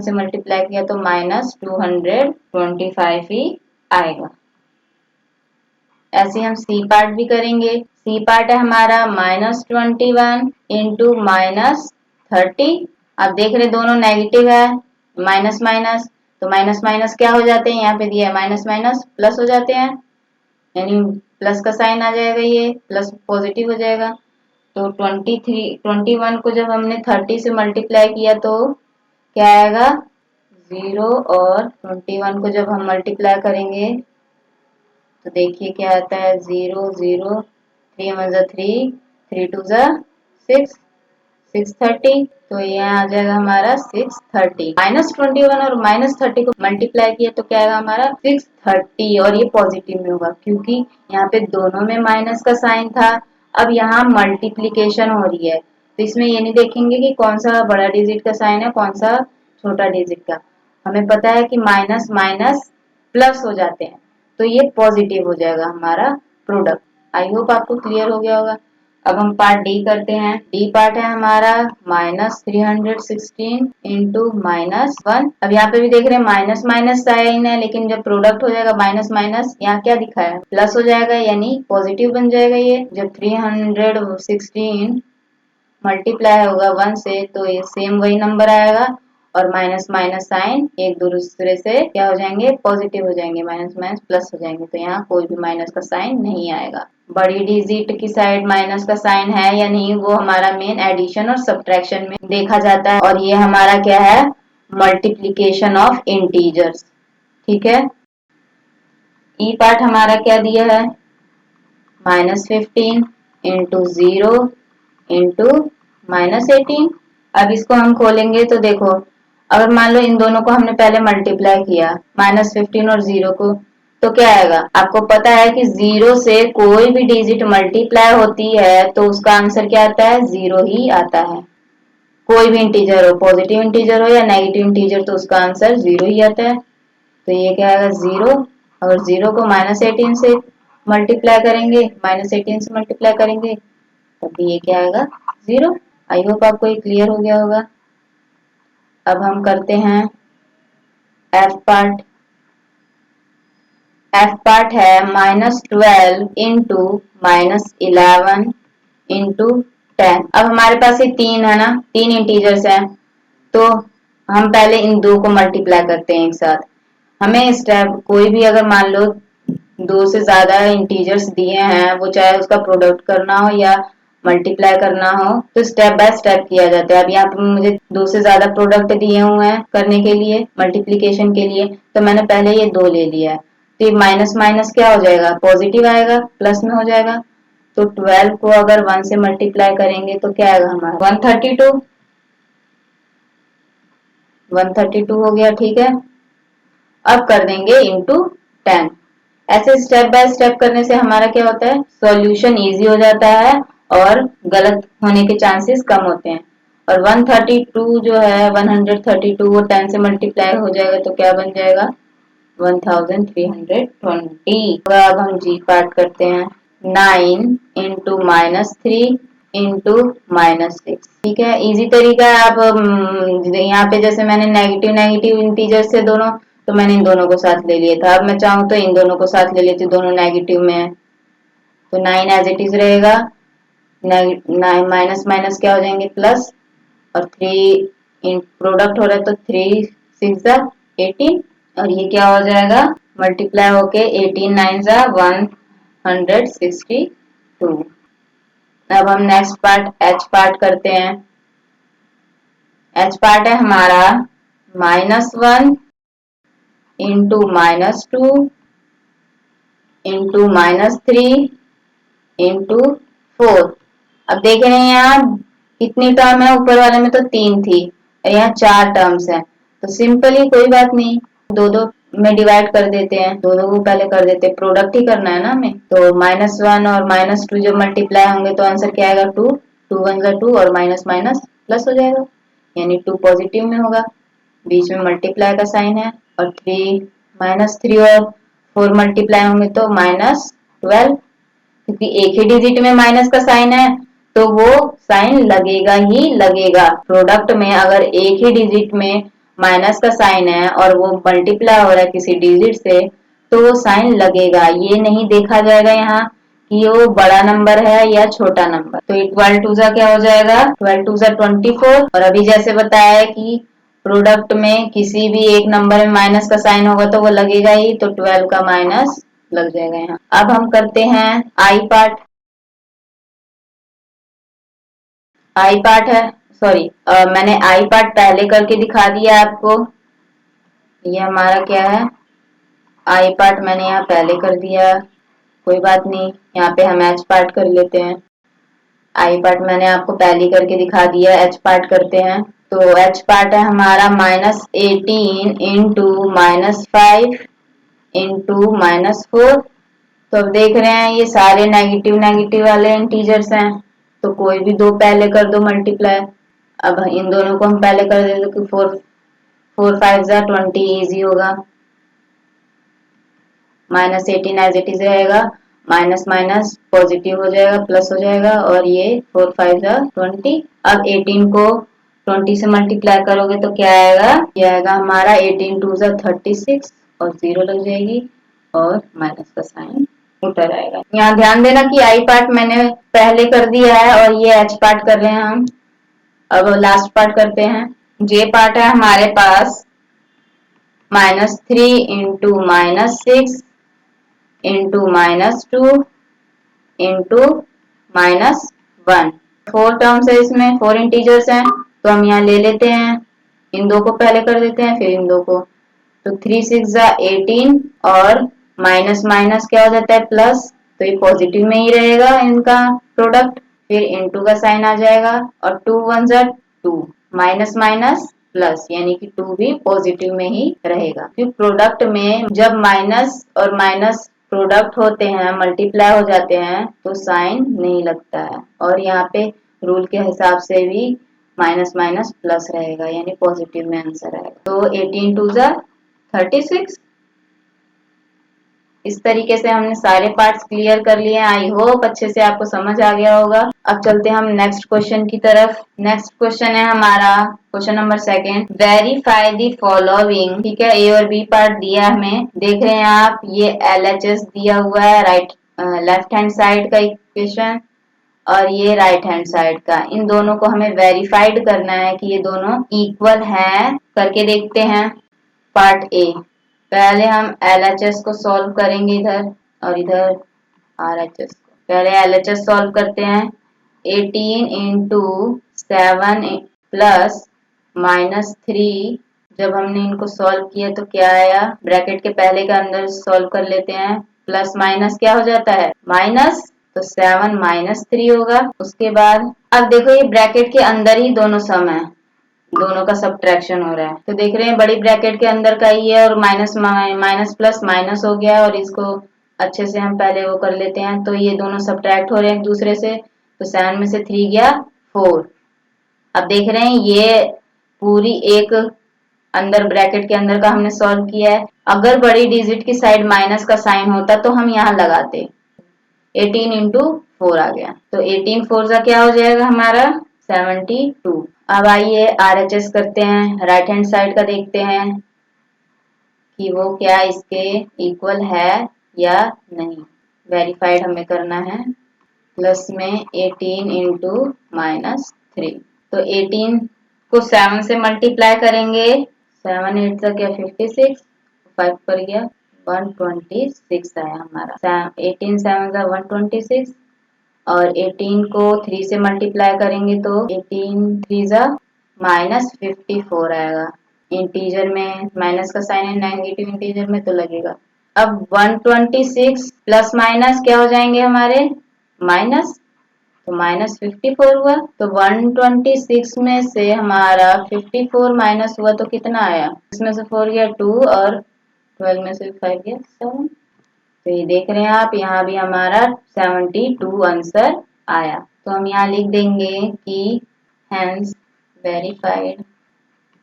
से मल्टीप्लाई किया तो -225 ही आएगा। ऐसे हम सी पार्ट भी करेंगे। सी पार्ट है हमारा -21 इंटू -30। अब देख रहे दोनों नेगेटिव है, माइनस माइनस, तो माइनस माइनस क्या हो जाते हैं, यहाँ पे दिया है माइनस माइनस प्लस हो जाते हैं, यानी प्लस का साइन आ जाएगा, ये प्लस पॉजिटिव हो जाएगा। तो 21 को जब हमने 30 से मल्टीप्लाई किया तो क्या आएगा, 0, और 21 को जब हम मल्टीप्लाई करेंगे तो देखिए क्या आता है, 0 0, 3 1 3, 3 2 6, 630, तो यहाँ आ जाएगा हमारा 630। -21 और -30 को मल्टीप्लाई किया तो क्या आएगा हमारा 630, और ये पॉजिटिव में होगा क्योंकि यहाँ पे दोनों में माइनस का साइन था। अब यहाँ मल्टीप्लीकेशन हो रही है, तो इसमें ये नहीं देखेंगे कि कौन सा बड़ा डिजिट का साइन है, कौन सा छोटा डिजिट का। हमें पता है कि माइनस माइनस प्लस हो जाते हैं, तो ये पॉजिटिव हो जाएगा हमारा प्रोडक्ट। आई होप आपको क्लियर हो गया होगा। अब हम पार्ट डी करते हैं। डी पार्ट है हमारा -316 इंटू -1। अब यहाँ पे भी देख रहे हैं माइनस माइनस साइन है, लेकिन जब प्रोडक्ट हो जाएगा माइनस माइनस, यहाँ क्या दिखा है, प्लस हो जाएगा, यानी पॉजिटिव बन जाएगा। ये जब 316 मल्टीप्लाई होगा 1 से तो ये सेम वही नंबर आएगा, और माइनस माइनस साइन एक दूसरे से क्या हो जाएंगे, पॉजिटिव हो जाएंगे, माइनस माइनस प्लस हो जाएंगे, तो यहाँ कोई भी माइनस का साइन नहीं आएगा। बड़ी डिजिट की साइड माइनस का साइन है या नहीं, वो हमारा मेन एडिशन और सब्ट्रैक्शन में देखा जाता है, और ये हमारा क्या है, मल्टीप्लीकेशन ऑफ इंटीजर्स। ठीक है, ई पार्ट हमारा क्या दिया है, -15 इंटू 0 इंटू -18। अब इसको हम खोलेंगे तो देखो, अगर मान लो इन दोनों को हमने पहले मल्टीप्लाई किया, -15 और 0 को, तो क्या आएगा, आपको पता है कि 0 से कोई भी डिजिट मल्टीप्लाई होती है तो उसका आंसर क्या आता है, 0 ही आता है। कोई भी इंटीजर हो, पॉजिटिव इंटीजर हो या नेगेटिव इंटीजर, तो उसका आंसर 0 ही आता है। तो ये क्या आएगा, 0, और 0 को -18 से मल्टीप्लाई करेंगे, -18 से मल्टीप्लाई करेंगे तब ये क्या आएगा, 0। आई होप आपको ये क्लियर हो गया होगा। अब हम करते हैं एफ पार्ट। एफ पार्ट है -12 इंटू -11 इंटू 10। अब हमारे पास ये तीन है ना, तीन इंटीजर्स हैं, तो हम पहले इन दो को मल्टीप्लाई करते हैं एक साथ। हमें स्टेप कोई भी अगर मान लो दो से ज्यादा इंटीजर्स दिए हैं, वो चाहे उसका प्रोडक्ट करना हो या मल्टीप्लाई करना हो, तो स्टेप बाय स्टेप किया जाता है। अब यहाँ पे मुझे दो से ज्यादा प्रोडक्ट दिए हुए हैं करने के लिए, मल्टीप्लीकेशन के लिए, तो मैंने पहले ये दो ले लिया है, तो ये माइनस माइनस क्या हो जाएगा, पॉजिटिव आएगा, प्लस में हो जाएगा। तो 12 को अगर 1 से मल्टीप्लाई करेंगे तो क्या आएगा हमारा 132, 132 हो गया। ठीक है, अब कर देंगे इंटू 10। ऐसे स्टेप बाय स्टेप करने से हमारा क्या होता है, सॉल्यूशन इजी हो जाता है और गलत होने के चांसेस कम होते हैं। और 132 जो है, 132 वो 10 से मल्टीप्लाई हो जाएगा तो क्या बन जाएगा, 1320। अब हम जी पार्ट करते हैं, 9 इंटू -3 इंटू -6। ठीक है, इजी तरीका है। आप यहाँ पे जैसे मैंने नेगेटिव नेगेटिव इंटीजर से दोनों, तो मैंने इन दोनों को साथ ले लिया था। अब मैं चाहूँ तो इन दोनों को साथ ले लेती हूँ, दोनों नेगेटिव में है, तो 9 एज इट इज रहेगा, माइनस माइनस क्या हो जाएंगे, प्लस, और 3 इन प्रोडक्ट हो रहा है तो 3 6 18, और ये क्या हो जाएगा, मल्टीप्लाई होके 18 9 162। अब हम नेक्स्ट पार्ट एच पार्ट करते हैं। एच पार्ट है हमारा -1 इंटू -2 इंटू -3 इंटू 4। अब देख रहे हैं यहाँ कितनी टर्म है, ऊपर वाले में तो 3 थी और यहाँ 4 टर्म्स है, तो सिंपली कोई बात नहीं, दो दो में डिवाइड कर देते हैं, दो दो को पहले कर देते हैं, प्रोडक्ट ही करना है ना हमें। तो -1 और -2 जब मल्टीप्लाई होंगे तो आंसर क्या आएगा 2, 2 1 जा 2 और माइनस माइनस प्लस हो जाएगा, यानी 2 पॉजिटिव में होगा, बीच में मल्टीप्लाई का साइन है, और -3 और 4 मल्टीप्लाई होंगे तो -12, क्योंकि एक ही डिजिट में माइनस का साइन है तो वो साइन लगेगा ही लगेगा। प्रोडक्ट में अगर एक ही डिजिट में माइनस का साइन है और वो मल्टीप्लाई हो रहा है किसी डिजिट से तो वो साइन लगेगा, ये नहीं देखा जाएगा यहाँ कि वो बड़ा नंबर है या छोटा नंबर। तो 12 टू जा क्या हो जाएगा, 12 टू जा 24, और अभी जैसे बताया है कि प्रोडक्ट में किसी भी एक नंबर में माइनस का साइन होगा तो वो लगेगा ही, तो 12 का माइनस लग जाएगा यहाँ। अब हम करते हैं आई पार्ट। आई पार्ट है, सॉरी मैंने आई पार्ट पहले करके दिखा दिया आपको, ये हमारा क्या है आई पार्ट मैंने यहाँ पहले कर दिया, कोई बात नहीं, यहाँ पे हम एच पार्ट कर लेते हैं। आई पार्ट मैंने आपको पहले करके दिखा दिया, एच पार्ट करते हैं। तो एच पार्ट है हमारा -18 इंटू -5 इंटू -4। तो अब देख रहे हैं ये सारे नेगेटिव नेगेटिव वाले इंटीजर्स हैं, तो कोई भी दो पहले कर दो मल्टीप्लाई। अब इन दोनों को हम पहले कर देते कि 4 5 जा 20 इजी होगा, -18 एज इट इज रहेगा, माइनस माइनस पॉजिटिव हो जाएगा, प्लस हो जाएगा, और ये 4 5 जा 20। अब 18 को 20 से मल्टीप्लाई करोगे तो क्या आएगा, ये आएगा हमारा 18 2 जा 36 और 0 लग जाएगी और माइनस का साइन उतर आएगा। यहाँ ध्यान देना कि आई पार्ट मैंने पहले कर दिया है और ये एच पार्ट कर रहे हैं हम। अब लास्ट पार्ट करते हैं। जे पार्ट है हमारे पास -3 इंटू -6 इंटू -2 इंटू -1। 4 टर्म्स है इसमें, 4 इंटीजर्स हैं, तो हम यहाँ ले लेते हैं, इन दो को पहले कर देते हैं फिर इन दो को। तो 3 6 जा 18 और माइनस माइनस क्या हो जाता है प्लस, तो ये पॉजिटिव में ही रहेगा इनका प्रोडक्ट, फिर इनटू का साइन आ जाएगा, और 2 1 जा 2, माइनस माइनस प्लस, यानी कि 2 भी पॉजिटिव में ही रहेगा। क्योंकि प्रोडक्ट में जब माइनस और माइनस प्रोडक्ट होते हैं, मल्टीप्लाई हो जाते हैं, तो साइन नहीं लगता है, और यहाँ पे रूल के हिसाब से भी माइनस माइनस प्लस रहेगा, यानी पॉजिटिव में आंसर आएगा। तो 18 2 जा 36। इस तरीके से हमने सारे पार्ट्स क्लियर कर लिए। आई होप अच्छे से आपको समझ आ गया होगा। अब चलते हैं हम नेक्स्ट क्वेश्चन की तरफ। नेक्स्ट क्वेश्चन है हमारा question number 2, verify the following. ठीक है, ए और बी पार्ट दिया हमें, देख रहे हैं आप, ये LHS दिया हुआ है, राइट लेफ्ट हैंड साइड का इक्वेशन और ये राइट हैंड साइड का, इन दोनों को हमें वेरीफाइड करना है कि ये दोनों इक्वल हैं। करके देखते हैं। पार्ट ए, पहले हम LHS को सॉल्व करेंगे इधर, और इधर RHS को। पहले LHS सॉल्व करते हैं। 18 इंटू 7 प्लस -3, जब हमने इनको सॉल्व किया तो क्या आया, ब्रैकेट के पहले का अंदर सॉल्व कर लेते हैं, प्लस माइनस क्या हो जाता है माइनस, तो 7 -3 होगा। उसके बाद अब देखो ये ब्रैकेट के अंदर ही दोनों सम है, दोनों का सब्ट्रैक्शन हो रहा है, तो देख रहे हैं बड़ी ब्रैकेट के अंदर का ही है, और माइनस माइनस प्लस माइनस हो गया, और इसको अच्छे से हम पहले वो कर लेते हैं। तो ये दोनों सब्ट्रैक्ट हो रहे हैं एक दूसरे से, तो 7 में से 3 गया 4। अब देख रहे हैं ये पूरी एक अंदर ब्रैकेट के अंदर का हमने सॉल्व किया है। अगर बड़ी डिजिट की साइड माइनस का साइन होता तो हम यहाँ लगाते, 18 इंटू 4 आ गया, तो 18 4 का क्या हो जाएगा हमारा 72। अब आइए RHS करते हैं, राइट हैंड साइड का देखते हैं कि वो क्या इसके इक्वल है या नहीं। वेरीफाइड हमें करना है। प्लस में 18 इंटू -3, तो 18 को 7 से मल्टीप्लाई करेंगे, 7 8 का क्या 56, 5 पर गया 126 आया हमारा। 18 7 का 126, और 18 को 3 से मल्टीप्लाई करेंगे तो 18 3 जा -54 आएगा। इंटीजर में माइनस का साइन है, नेगेटिव इंटीजर में तो लगेगा। अब 126 प्लस माइनस क्या हो जाएंगे हमारे माइनस, तो -54 हुआ। तो 126 में से हमारा 54 माइनस हुआ तो कितना आया, इसमें से 4 गया 2 और 12 में से 5 गया 7। तो ये देख रहे हैं आप, यहाँ भी हमारा 72 आंसर आया। तो हम यहाँ लिख देंगे कि hence verified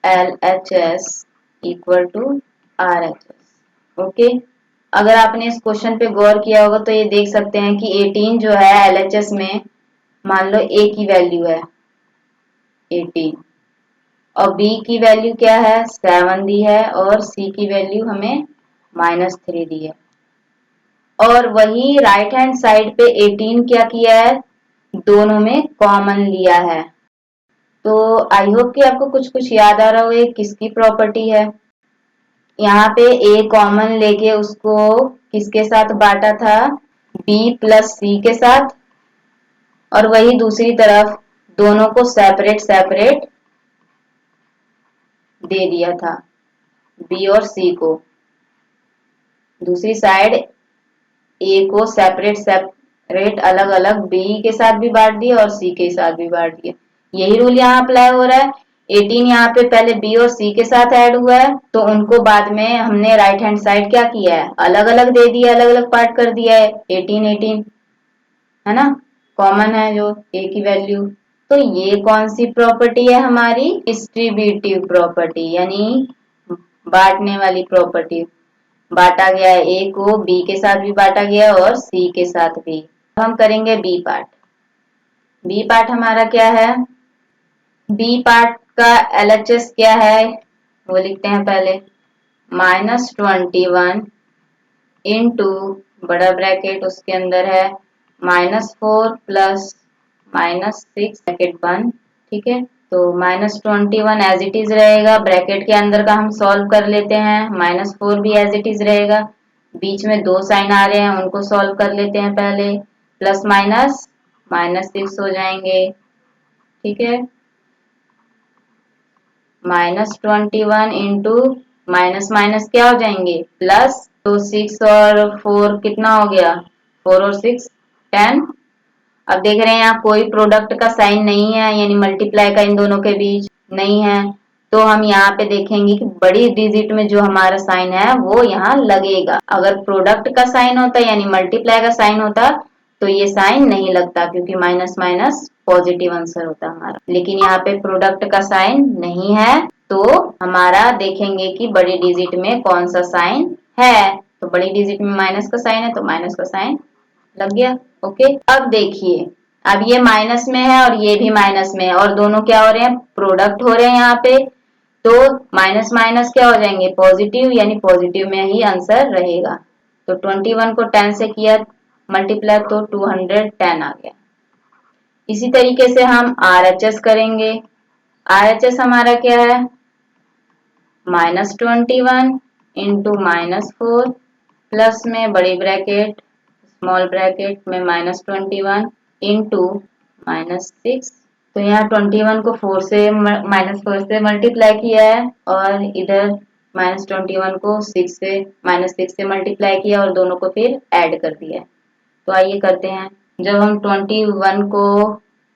LHS equal to RHS। Okay, अगर आपने इस क्वेश्चन पे गौर किया होगा तो ये देख सकते हैं कि 18 जो है LHS में, मान लो A की वैल्यू है 18 और B की वैल्यू क्या है 7 दी है और C की वैल्यू हमें -3 दी है। और वही राइट हैंड साइड पे 18 क्या किया है, दोनों में कॉमन लिया है। तो आई होप कि आपको कुछ कुछ याद आ रहा हो किसकी प्रॉपर्टी है। यहाँ पे A कॉमन लेके उसको किसके साथ बांटा था, B प्लस C के साथ, और वही दूसरी तरफ दोनों को सेपरेट सेपरेट दे दिया था, B और C को। दूसरी साइड A को सेपरेट सेपरेट अलग अलग B के साथ भी बांट दिया और C के साथ भी बांट दिया। यही रूल यहाँ अप्लाई हो रहा है। 18 यहाँ पे पहले B और C के साथ ऐड हुआ है, तो उनको बाद में हमने राइट हैंड साइड क्या किया है, अलग अलग दे दिया, अलग अलग पार्ट कर दिया है। 18 है ना, कॉमन है जो A की वैल्यू। तो ये कौन सी प्रॉपर्टी है हमारी, डिस्ट्रीब्यूटिव प्रॉपर्टी, यानी बांटने वाली प्रॉपर्टी। बांटा गया है A को, B के साथ भी बांटा गया और C के साथ भी। अब हम करेंगे B पार्ट। B पार्ट हमारा क्या है, B पार्ट का LHS क्या है, वो लिखते हैं पहले, -21 इंटू बड़ा ब्रैकेट उसके अंदर है -4 प्लस -6 ब्रैकेट बंद। ठीक है, तो -21 एज इट इज रहेगा, ब्रैकेट के अंदर का हम सॉल्व कर लेते हैं। -4 भी एज इट इज रहेगा, बीच में दो साइन आ रहे हैं उनको सॉल्व कर लेते हैं पहले, प्लस माइनस -6 हो जाएंगे। ठीक है, -21 इंटू माइनस माइनस क्या हो जाएंगे प्लस, तो 6 और 4 कितना हो गया, 4 और 6 10। अब देख रहे हैं यहाँ कोई प्रोडक्ट का साइन नहीं है, यानी मल्टीप्लाई का इन दोनों के बीच नहीं है, तो हम यहाँ पे देखेंगे कि बड़ी डिजिट में जो हमारा साइन है वो यहाँ लगेगा। अगर प्रोडक्ट का साइन होता यानी मल्टीप्लाई का साइन होता तो ये साइन नहीं लगता, क्योंकि माइनस माइनस पॉजिटिव आंसर होता हमारा। लेकिन यहाँ पे प्रोडक्ट का साइन नहीं है, तो हमारा देखेंगे कि बड़ी डिजिट में कौन सा साइन है। तो बड़ी डिजिट में माइनस का साइन है तो माइनस का साइन लग गया। ओके, अब देखिए, अब ये माइनस में है और ये भी माइनस में है और दोनों क्या हो रहे हैं, प्रोडक्ट हो रहे हैं यहाँ पे, तो माइनस माइनस क्या हो जाएंगे पॉजिटिव, यानी पॉजिटिव में ही आंसर रहेगा। तो 21 को 10 से किया मल्टीप्लाई तो 210 आ गया। इसी तरीके से हम RHS करेंगे। RHS हमारा क्या है, -21 इंटू -4 प्लस में बड़ी ब्रैकेट स्मॉल ब्रैकेट में -21 इंटू -6। तो यहाँ 21 को 4 से -4 से मल्टीप्लाई किया है और इधर -21 को 6 से -6 से मल्टीप्लाई किया और दोनों को फिर ऐड कर दिया है। तो आइए करते हैं, जब हम 21 को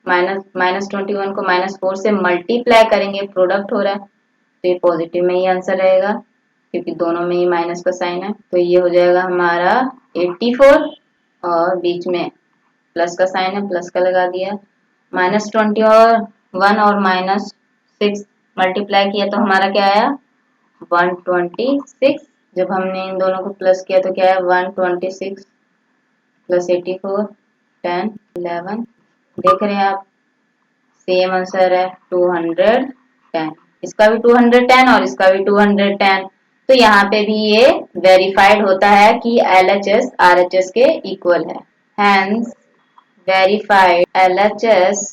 -21 को -4 से मल्टीप्लाई करेंगे, प्रोडक्ट हो रहा है तो ये पॉजिटिव में ही आंसर रहेगा, क्योंकि दोनों में ही माइनस का साइन है। तो ये हो जाएगा हमारा 84 और बीच में प्लस का साइन है, प्लस का लगा दिया। -21 और -6 मल्टीप्लाई किया तो हमारा क्या आया 126। जब हमने इन दोनों को प्लस किया तो क्या है 126 प्लस 84 10 11। देख रहे हैं आप, सेम आंसर है 210। इसका भी 210 और इसका भी 210। तो यहाँ पे भी ये वेरीफाइड होता है कि LHS RHS के इक्वल है। Hence verified LHS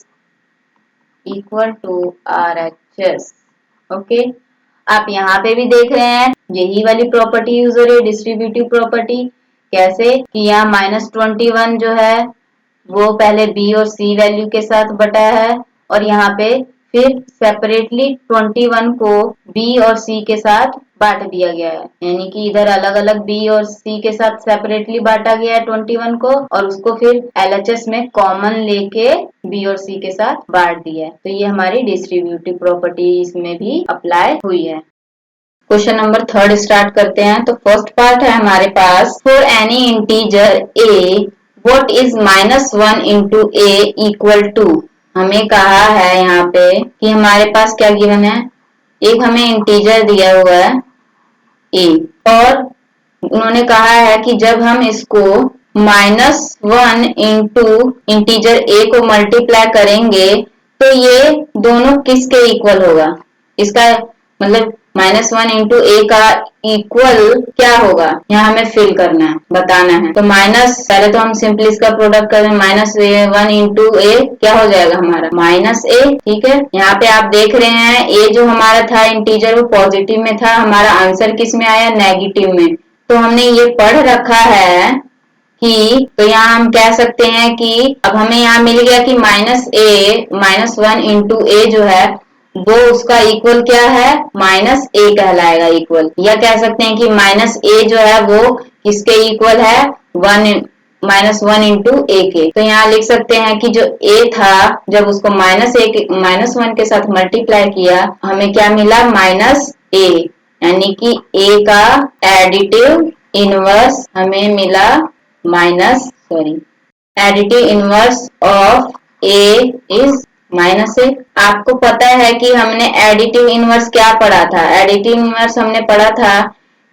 equal to RHS। Okay, आप यहाँ पे भी देख रहे हैं यही वाली प्रॉपर्टी यूज हो रही है, डिस्ट्रीब्यूटिव प्रॉपर्टी। कैसे कि यहाँ -21 जो है वो पहले B और C वैल्यू के साथ बटा है और यहाँ पे फिर सेपरेटली 21 को B और C के साथ बांट दिया गया है, यानी कि इधर अलग अलग B और C के साथ सेपरेटली बांटा गया है 21 को, और उसको फिर LHS में कॉमन लेके B और C के साथ बांट दिया है। तो ये हमारी डिस्ट्रीब्यूटिव प्रॉपर्टी इसमें भी अप्लाई हुई है। क्वेश्चन नंबर 3 स्टार्ट करते हैं। तो फर्स्ट पार्ट है हमारे पास, for any integer a what is -1 into a equal to. हमें कहा है यहाँ पे कि हमारे पास क्या गिवन है, एक हमें इंटीजर दिया हुआ है a, और उन्होंने कहा है कि जब हम इसको -1 इंटू इंटीजर a को मल्टीप्लाई करेंगे तो ये दोनों किसके इक्वल होगा। इसका मतलब -1 इंटू ए का इक्वल क्या होगा, यहाँ हमें फिल करना है, बताना है। तो पहले तो हम सिंपली इसका प्रोडक्ट कर दें, -1 इंटू ए क्या हो जाएगा हमारा -a, ठीक है। यहाँ पे आप देख रहे हैं ए जो हमारा था इंटीजर वो पॉजिटिव में था, हमारा आंसर किस में आया, नेगेटिव में। तो हमने ये पढ़ रखा है कि, तो यहाँ हम कह सकते हैं कि अब हमें यहाँ मिल गया कि -1 इंटू ए जो है वो उसका इक्वल क्या है, -a कहलाएगा इक्वल, या कह सकते हैं कि -a जो है वो किसके इक्वल है, -1 इंटू a के। तो यहाँ लिख सकते हैं कि जो a था जब उसको -1 के साथ मल्टीप्लाई किया हमें क्या मिला, -a, यानी कि a का एडिटिव इनवर्स हमें मिला additive inverse of a is -a। आपको पता है कि हमने एडिटिव इनवर्स क्या पढ़ा था, एडिटिव इनवर्स हमने पढ़ा था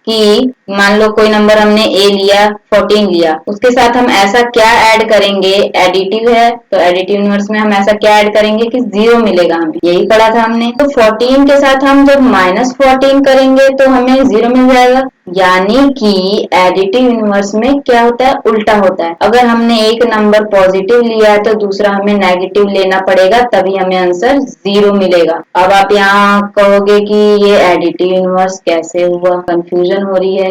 कि मान लो कोई नंबर हमने a लिया, 14 लिया, उसके साथ हम ऐसा क्या ऐड करेंगे, एडिटिव है तो एडिटिव इनवर्स में हम ऐसा क्या ऐड करेंगे कि 0 मिलेगा, हमें यही पढ़ा था हमने। तो 14 के साथ हम जब -14 करेंगे तो हमें 0 मिल जाएगा, यानी कि एडिटिव इनवर्स में क्या होता है, उल्टा होता है। अगर हमने एक नंबर पॉजिटिव लिया है तो दूसरा हमें नेगेटिव लेना पड़ेगा, तभी हमें आंसर 0 मिलेगा। अब आप यहाँ कहोगे कि ये एडिटिव इनवर्स कैसे हुआ, कंफ्यूजन हो रही है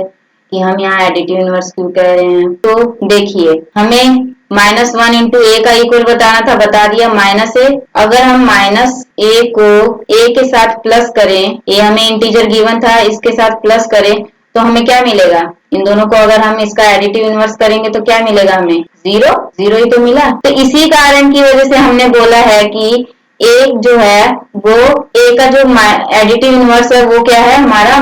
कि हम यहाँ एडिटिव इनवर्स क्यों कह रहे हैं। तो देखिए, हमें -1 इंटू ए का इक्वल बताना था, बता दिया -a। अगर हम -a को a के साथ प्लस करें, a हमें इंटीजर गिवन था, इसके साथ प्लस करें तो हमें क्या मिलेगा, इन दोनों को अगर हम इसका एडिटिव इनवर्स करेंगे तो क्या मिलेगा, हमें 0 ही तो मिला। तो इसी कारण की वजह से हमने बोला है कि एक जो है वो a का जो एडिटिव इनवर्स है वो क्या है हमारा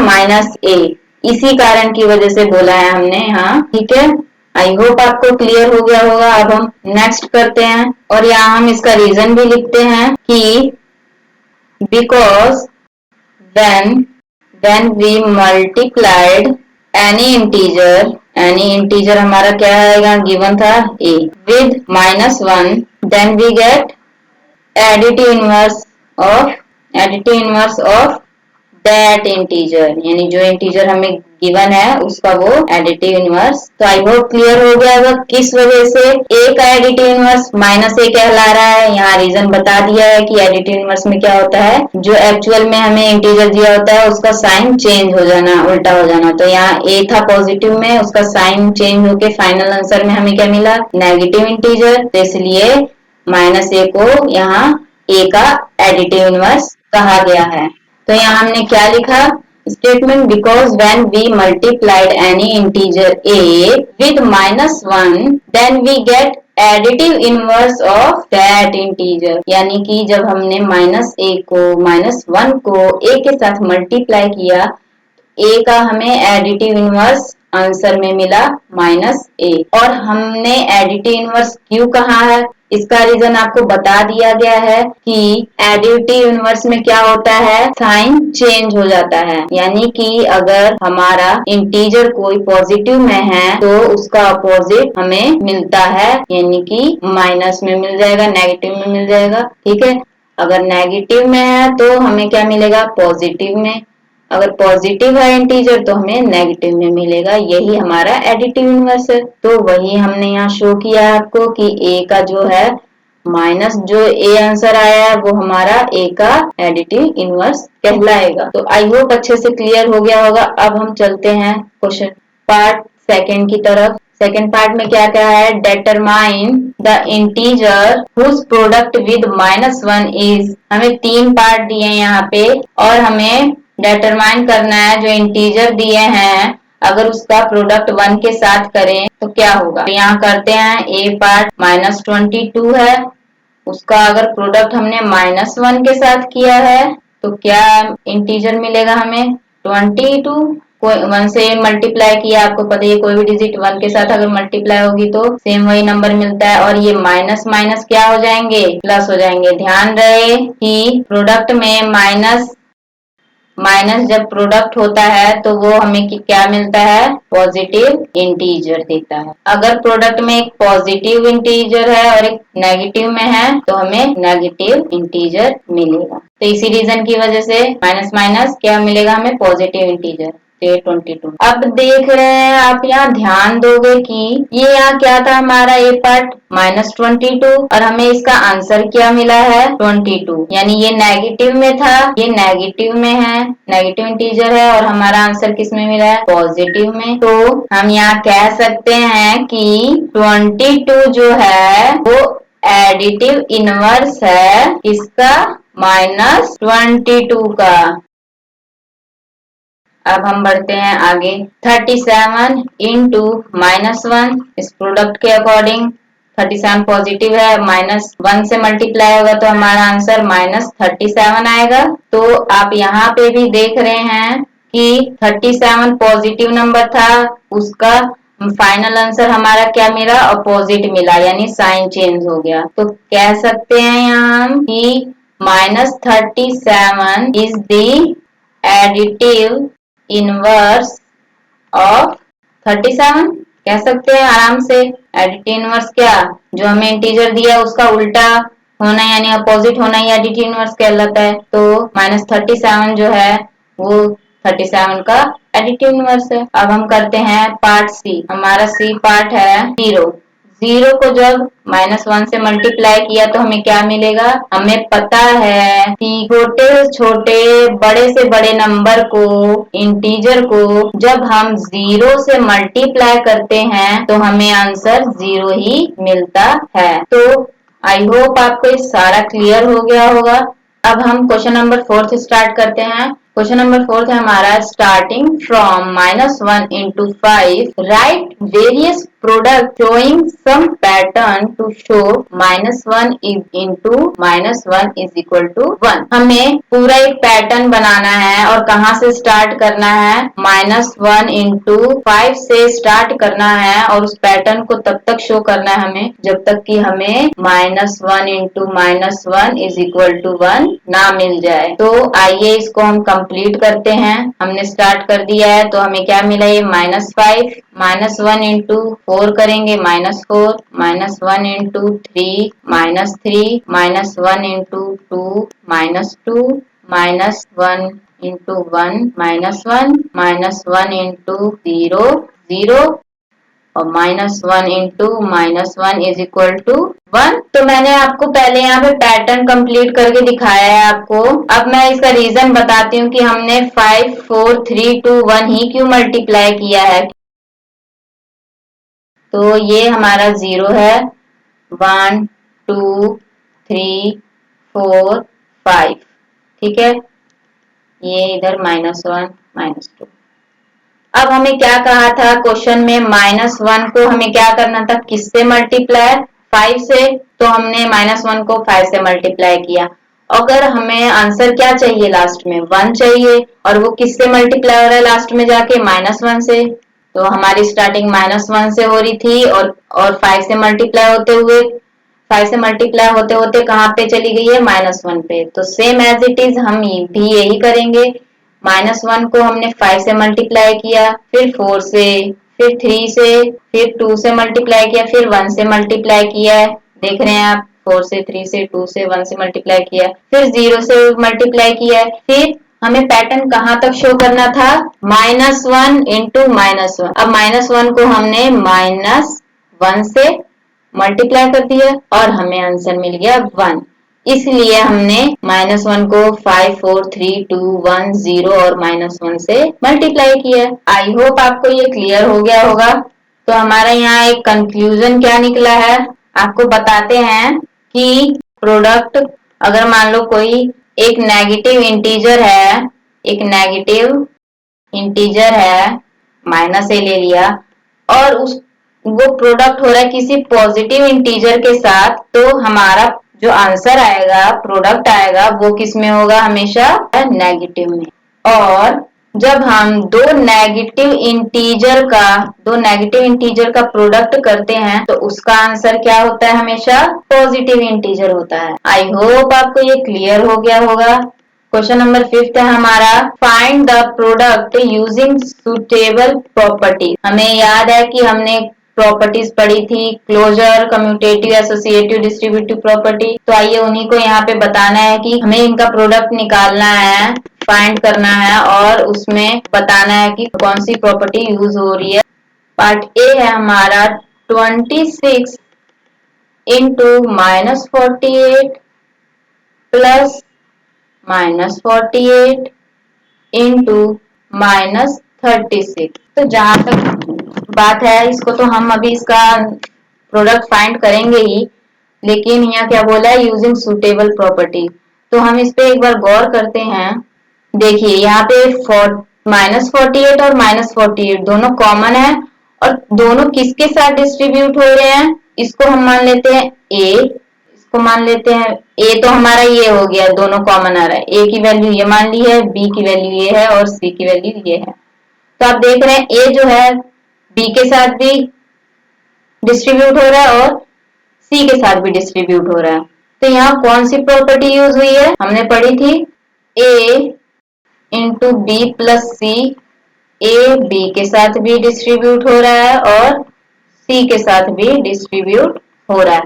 -a, इसी कारण की वजह से बोला है हमने यहाँ, ठीक है। आई होप आपको क्लियर हो गया होगा। अब हम नेक्स्ट करते हैं और यहाँ हम इसका रीजन भी लिखते हैं कि because when we multiplied any integer हमारा क्या आएगा, गिवन था a, with -1 then we get additive inverse of that integer, यानी जो इंटीजर हमें गिवन है उसका वो एडिटिव इनवर्स। तो आई होप क्लियर हो गया होगा किस वजह से a का एडिटिव इनवर्स -a कहला रहा है। यहाँ रीजन बता दिया है कि एडिटिव इनवर्स में क्या होता है, जो एक्चुअल में हमें इंटीजर दिया होता है उसका साइन चेंज हो जाना, उल्टा हो जाना। तो यहाँ a था पॉजिटिव में, उसका साइन चेंज होके फाइनल आंसर में हमें क्या मिला, नेगेटिव इंटीजर। तो इसलिए -a को यहाँ a का एडिटिव इनवर्स कहा गया है। तो यहाँ हमने क्या लिखा, statement because when we multiplied any integer a with -1 then we get additive inverse of that integer, यानी कि जब हमने -1 को a के साथ मल्टीप्लाई किया, a का हमें एडिटिव इनवर्स आंसर में मिला -a। और हमने एडिटिव इनवर्स क्यों कहा है, इसका रीजन आपको बता दिया गया है कि एडिटिव इनवर्स में क्या होता है, साइन चेंज हो जाता है। यानी कि अगर हमारा इंटीजर कोई पॉजिटिव में है तो उसका अपोजिट हमें मिलता है, यानी कि माइनस में मिल जाएगा, नेगेटिव में मिल जाएगा, ठीक है। अगर नेगेटिव में है तो हमें क्या मिलेगा, पॉजिटिव में। अगर पॉजिटिव है इंटीजर तो हमें नेगेटिव में मिलेगा, यही हमारा एडिटिव इनवर्स है। तो वही हमने यहाँ शो किया है आपको कि a का जो है माइनस जो a आंसर आया है वो हमारा a का एडिटिव इनवर्स कहलाएगा। तो आई होप अच्छे से क्लियर हो गया होगा। अब हम चलते हैं क्वेश्चन पार्ट सेकंड की तरफ। सेकेंड पार्ट में क्या क्या है, determine the integer whose product with -1 is, हमें 3 पार्ट दिए हैं यहाँ पे और हमें determine करना है जो इंटीजर दिए हैं अगर उसका प्रोडक्ट 1 के साथ करें तो क्या होगा। तो यहाँ करते हैं, ए पार्ट -22 है, उसका अगर प्रोडक्ट हमने -1 के साथ किया है तो क्या इंटीजर मिलेगा हमें, 22। कोई 1 से मल्टीप्लाई किया, आपको पता है कोई भी डिजिट 1 के साथ अगर मल्टीप्लाई होगी तो सेम वही नंबर मिलता है और ये माइनस माइनस क्या हो जाएंगे, प्लस हो जाएंगे। ध्यान रहे कि प्रोडक्ट में माइनस माइनस जब प्रोडक्ट होता है तो वो हमें क्या मिलता है, पॉजिटिव इंटीजर देता है। अगर प्रोडक्ट में एक पॉजिटिव इंटीजर है और एक नेगेटिव में है तो हमें नेगेटिव इंटीजर मिलेगा। तो इसी रीजन की वजह से माइनस माइनस क्या मिलेगा हमें, पॉजिटिव इंटीजर 22। अब देख रहे हैं आप, यहाँ ध्यान दोगे कि ये यहाँ क्या था हमारा ए पार्ट -22 और हमें इसका आंसर क्या मिला है 22, यानी ये नेगेटिव में था, ये नेगेटिव में है, नेगेटिव इंटीजर है और हमारा आंसर किस में मिला है, पॉजिटिव में। तो हम यहाँ कह सकते हैं कि 22 जो है वो एडिटिव इनवर्स है इसका -22 का। अब हम बढ़ते हैं आगे, 37 इंटू -1, इस प्रोडक्ट के अकॉर्डिंग 37 पॉजिटिव है, -1 से मल्टीप्लाई होगा तो हमारा आंसर -37 आएगा। तो आप यहाँ पे भी देख रहे हैं कि 37 पॉजिटिव नंबर था, उसका फाइनल आंसर हमारा क्या मिला, अपोजिट मिला, यानी साइन चेंज हो गया। तो कह सकते हैं यहाँ हम कि -37 is the additive inverse of 37, कह सकते हैं आराम से। एडिटिव इनवर्स क्या, जो हमें इंटीजर दिया उसका उल्टा होना यानी अपोजिट होना ही एडिटिव इनवर्स कहलाता है। तो -37 जो है वो 37 का एडिटिव इनवर्स है। अब हम करते हैं पार्ट सी, हमारा सी पार्ट है 0। 0 को जब -1 से मल्टीप्लाई किया तो हमें क्या मिलेगा, हमें पता है कि छोटे से छोटे बड़े से बड़े नंबर को, इंटीजर को जब हम 0 से मल्टीप्लाई करते हैं तो हमें आंसर 0 ही मिलता है। तो आई होप आपको ये सारा क्लियर हो गया होगा। अब हम क्वेश्चन नंबर 4 स्टार्ट करते हैं। क्वेश्चन नंबर 4 है हमारा, starting from -1 into 5 right various product showing some pattern to show -1 into -1 is equal to 1। हमें पूरा एक पैटर्न बनाना है और कहाँ से स्टार्ट करना है, -1 into 5 से स्टार्ट करना है और उस पैटर्न को तब तक शो करना है हमें जब तक कि हमें -1 into -1 is equal to 1 ना मिल जाए। तो आइए इसको हम कंप्लीट करते हैं। हमने स्टार्ट कर दिया है तो हमें क्या मिला, ये -5, -1 into 4 करेंगे -4, -1 into 3 -3, -1 into 2 -2, -1 into 1 -1, -1 into 0 0 और -1 into -1 is equal to 1। तो मैंने आपको पहले यहाँ पे पैटर्न कंप्लीट करके दिखाया है आपको। अब मैं इसका रीजन बताती हूँ कि हमने 5 4 3 2 1 ही क्यों मल्टीप्लाई किया है। तो ये हमारा 0 है, 1 2 3 4 5, ठीक है, ये इधर -1 -2। अब हमें क्या कहा था क्वेश्चन में, -1 को हमें क्या करना था, किससे मल्टीप्लाई, 5 से। तो हमने -1 को 5 से मल्टीप्लाई किया। अगर हमें आंसर क्या चाहिए, लास्ट में 1 चाहिए और वो किससे मल्टीप्लाई हो रहा है लास्ट में जाके, -1 से। तो हमारी स्टार्टिंग -1 से हो रही थी और 5 से मल्टीप्लाई होते होते कहाँ पे चली गई है, -1 पे। तो सेम एज इट इज हम भी यही करेंगे। -1 को हमने 5 से मल्टीप्लाई किया, फिर 4 से, फिर 3 से, फिर 2 से मल्टीप्लाई किया, फिर 1 से मल्टीप्लाई किया है। देख रहे हैं आप, 4 से, 3 से, 2 से, 1 से मल्टीप्लाई किया, फिर 0 से मल्टीप्लाई किया है। फिर हमें पैटर्न कहाँ तक शो करना था, -1 into -1। अब -1 को हमने -1 से मल्टीप्लाई कर दिया और हमें आंसर मिल गया 1। इसलिए हमने -1 को 5 4 3 2 1 0 और -1 से मल्टीप्लाई किया। आई होप आपको ये क्लियर हो गया होगा। तो हमारा यहाँ एक कंक्लूजन क्या निकला है, आपको बताते हैं कि प्रोडक्ट, अगर मान लो कोई एक नेगेटिव इंटीजर है, एक नेगेटिव इंटीजर है, माइनस ए ले लिया, और उस वो प्रोडक्ट हो रहा है किसी पॉजिटिव इंटीजर के साथ, तो हमारा जो आंसर आएगा, प्रोडक्ट आएगा, वो किस में होगा, हमेशा नेगेटिव में। और जब हम दो नेगेटिव इंटीजर का प्रोडक्ट करते हैं तो उसका आंसर क्या होता है, हमेशा पॉजिटिव इंटीजर होता है। आई होप आपको ये क्लियर हो गया होगा। क्वेश्चन नंबर 5 है हमारा, find the product using suitable property. हमें याद है कि हमने प्रॉपर्टीज पढ़ी थी, closure, commutative, associative, distributive property. तो आइए उन्हीं को यहाँ पे बताना है कि हमें इनका प्रोडक्ट निकालना है, फाइंड करना है, और उसमें बताना है कि कौन सी प्रॉपर्टी यूज हो रही है। पार्ट ए है हमारा 26 इंटू -48 प्लस -48 इंटू -36। तो जहां तक बात है, इसको तो हम अभी इसका प्रोडक्ट फाइंड करेंगे ही, लेकिन यहाँ क्या बोला है, यूजिंग सुटेबल प्रॉपर्टी। तो हम इस पे एक बार गौर करते हैं। देखिए यहाँ पे -48 और -48 दोनों कॉमन है, और दोनों किसके साथ डिस्ट्रीब्यूट हो रहे हैं, इसको हम मान लेते हैं ए, इसको मान लेते हैं ए, तो हमारा ये हो गया, दोनों कॉमन आ रहा है। ए की वैल्यू ये मान ली है, बी की वैल्यू ये है, और सी की वैल्यू ये है। तो आप देख रहे हैं ए जो है बी के साथ भी डिस्ट्रीब्यूट हो रहा है और सी के साथ भी डिस्ट्रीब्यूट हो रहा है। तो यहाँ कौन सी प्रॉपर्टी यूज हुई है, हमने पढ़ी थी A into B plus C. A B के साथ भी डिस्ट्रीब्यूट हो रहा है और सी के साथ भी डिस्ट्रीब्यूट हो रहा है,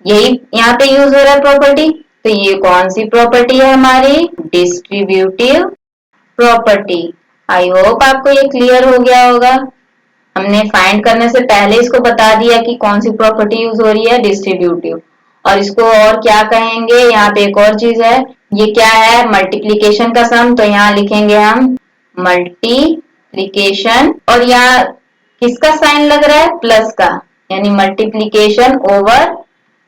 यही यहाँ पे यूज हो रहा है प्रॉपर्टी। तो ये कौन सी प्रॉपर्टी है हमारी, डिस्ट्रीब्यूटिव प्रॉपर्टी। आई होप आपको ये क्लियर हो गया होगा। हमने फाइंड करने से पहले इसको बता दिया कि कौन सी प्रॉपर्टी यूज हो रही है, डिस्ट्रीब्यूटिव। और इसको और क्या कहेंगे, यहाँ पे एक और चीज है, ये क्या है, मल्टीप्लीकेशन का सम। तो यहाँ लिखेंगे हम मल्टीप्लीकेशन, और यहाँ किसका साइन लग रहा है, प्लस का, यानी मल्टीप्लीकेशन ओवर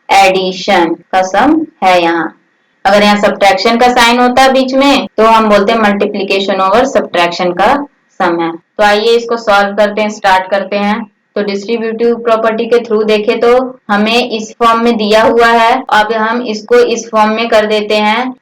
एडिशन का सम है यहाँ। अगर यहाँ सब्ट्रैक्शन का साइन होता है बीच में तो हम बोलते हैं मल्टीप्लीकेशन ओवर सब्ट्रैक्शन का सम है। तो आइए इसको सॉल्व करते हैं, स्टार्ट करते हैं। तो डिस्ट्रीब्यूटिव प्रॉपर्टी के थ्रू देखे तो हमें इस फॉर्म में दिया हुआ है, अब हम इसको इस फॉर्म में कर देते हैं।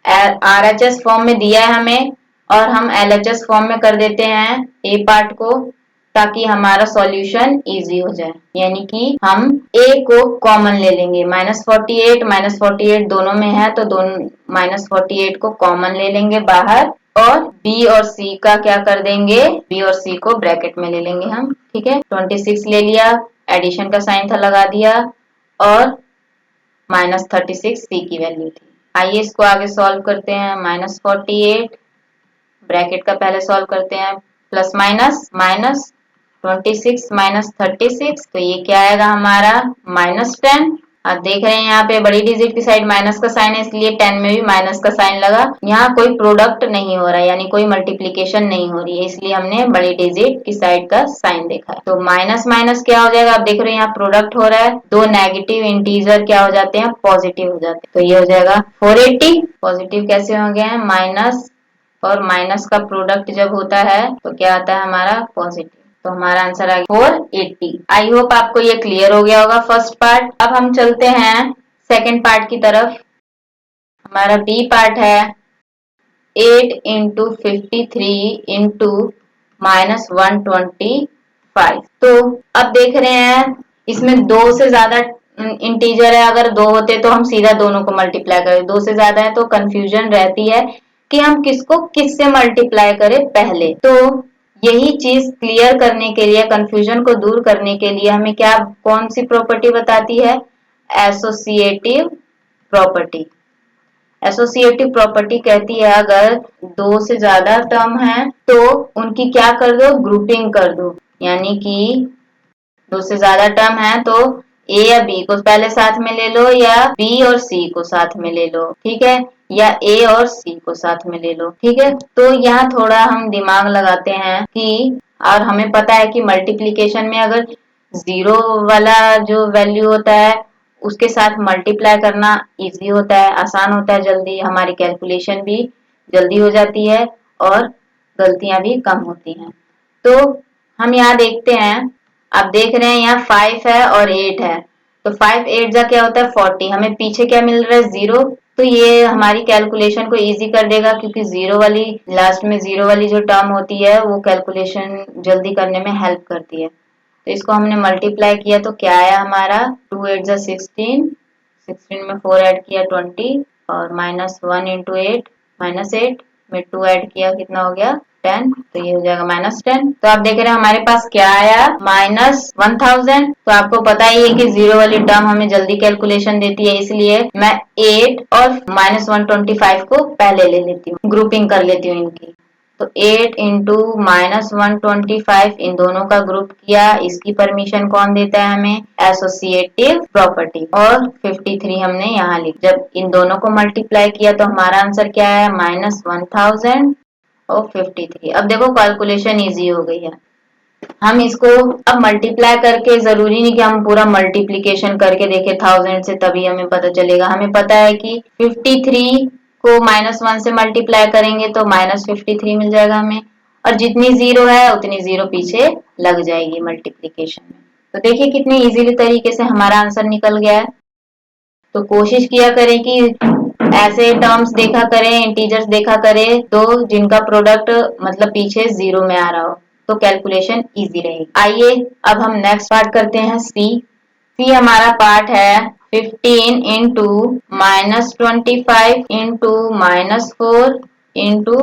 RHS फॉर्म में दिया है हमें, और हम LHS फॉर्म में कर देते हैं ए पार्ट को, ताकि हमारा सॉल्यूशन इजी हो जाए। यानी कि हम a को कॉमन ले लेंगे, -48 दोनों में है, तो दोनों -48 को कॉमन ले लेंगे बाहर, और b और c का क्या कर देंगे, b और c को ब्रैकेट में ले लेंगे हम। ठीक है, 26 ले लिया, एडिशन का साइन था लगा दिया, और -36 c की वैल्यू थी। आइए इसको आगे सॉल्व करते हैं। -48 ब्रैकेट का पहले सॉल्व करते हैं, प्लस माइनस माइनस 26 -36, तो ये क्या आएगा हमारा, -10। आप देख रहे हैं यहाँ पे बड़ी डिजिट की साइड माइनस का साइन है, इसलिए 10 में भी माइनस का साइन लगा। यहाँ कोई प्रोडक्ट नहीं हो रहा है, यानी कोई मल्टीप्लीकेशन नहीं हो रही है, इसलिए हमने बड़ी डिजिट की साइड का साइन देखा है। तो माइनस माइनस क्या हो जाएगा, आप देख रहे हैं यहाँ प्रोडक्ट हो रहा है, दो नेगेटिव इंटीजर क्या हो जाते हैं, पॉजिटिव हो जाते हैं। तो ये हो जाएगा 480। पॉजिटिव कैसे हो गए हैं, माइनस और माइनस का प्रोडक्ट जब होता है तो क्या आता है हमारा, पॉजिटिव। तो हमारा आंसर आ गया 480। आई होप आपको ये क्लियर हो गया होगा फर्स्ट पार्ट। अब हम चलते हैं सेकंड पार्ट की तरफ। हमारा बी पार्ट है 8 इंटू 53 इंटू -125। तो अब देख रहे हैं इसमें दो से ज्यादा इंटीजर है, अगर दो होते तो हम सीधा दोनों को मल्टीप्लाई करें, दो से ज्यादा है तो कंफ्यूजन रहती है कि हम किसको किससे मल्टीप्लाई करें पहले। तो यही चीज क्लियर करने के लिए, कंफ्यूजन को दूर करने के लिए हमें क्या, कौन सी प्रॉपर्टी बताती है, एसोसिएटिव प्रॉपर्टी। एसोसिएटिव प्रॉपर्टी कहती है अगर दो से ज्यादा टर्म है तो उनकी क्या कर दो, ग्रुपिंग कर दो। यानी कि दो से ज्यादा टर्म है तो ए या बी को पहले साथ में ले लो, या बी और सी को साथ में ले लो, ठीक है, या ए और सी को साथ में ले लो। ठीक है, तो यहाँ थोड़ा हम दिमाग लगाते हैं कि, और हमें पता है कि मल्टीप्लीकेशन में अगर जीरो वाला जो वैल्यू होता है उसके साथ मल्टीप्लाई करना इजी होता है, आसान होता है, जल्दी हमारी कैलकुलेशन भी जल्दी हो जाती है और गलतियां भी कम होती हैं। तो हम यहाँ देखते हैं, आप देख रहे हैं यहाँ 5 है और 8 है, तो 5 8 जा क्या होता है 40, हमें पीछे क्या मिल रहा है 0, तो ये हमारी कैलकुलेशन को इजी कर देगा क्योंकि जीरो वाली लास्ट में जीरो वाली जो टर्म होती है वो कैलकुलेशन जल्दी करने में हेल्प करती है। तो इसको हमने मल्टीप्लाई किया तो क्या आया हमारा 2 8 जा 16, 16 में 4 ऐड किया 20 और -1 इंटू 8 -8 में 2 ऐड किया कितना हो गया 10, तो ये हो जाएगा -10। तो आप देख रहे हैं हमारे पास क्या आया -1000। तो आपको पता ही है कि जीरो वाली टर्म हमें जल्दी कैलकुलेशन देती है, इसलिए मैं 8 और -125 को पहले ले लेती हूँ, ग्रुपिंग कर लेती हूँ इनकी। तो 8 इंटू -125 इन दोनों का ग्रुप किया, इसकी परमिशन कौन देता है हमें, एसोसिएटिव प्रॉपर्टी, और 53 हमने यहाँ लिख। जब इन दोनों को मल्टीप्लाई किया तो हमारा आंसर क्या है -1000 और 53। अब देखो कैलकुलेशन इजी हो गई है। हम इसको अब मल्टीप्लाई करके, जरूरी नहीं कि हम पूरा मल्टीप्लीकेशन करके देखें 1000 से तभी हमें पता चलेगा। हमें पता है कि 53 को -1 से मल्टीप्लाई करेंगे तो -53 मिल जाएगा हमें, और जितनी जीरो है उतनी जीरो पीछे लग जाएगी मल्टीप्लीकेशन में। तो देखिए कितनी इजीली तरीके से हमारा आंसर निकल गया है। तो कोशिश किया करें कि ऐसे टर्म्स देखा करें, इंटीजर्स देखा करें तो जिनका प्रोडक्ट मतलब पीछे जीरो में आ रहा हो, तो कैलकुलेशन इजी रहेगी। आइए अब हम नेक्स्ट पार्ट करते हैं, सी। सी हमारा पार्ट है 15 इंटू -25 इंटू -4 इंटू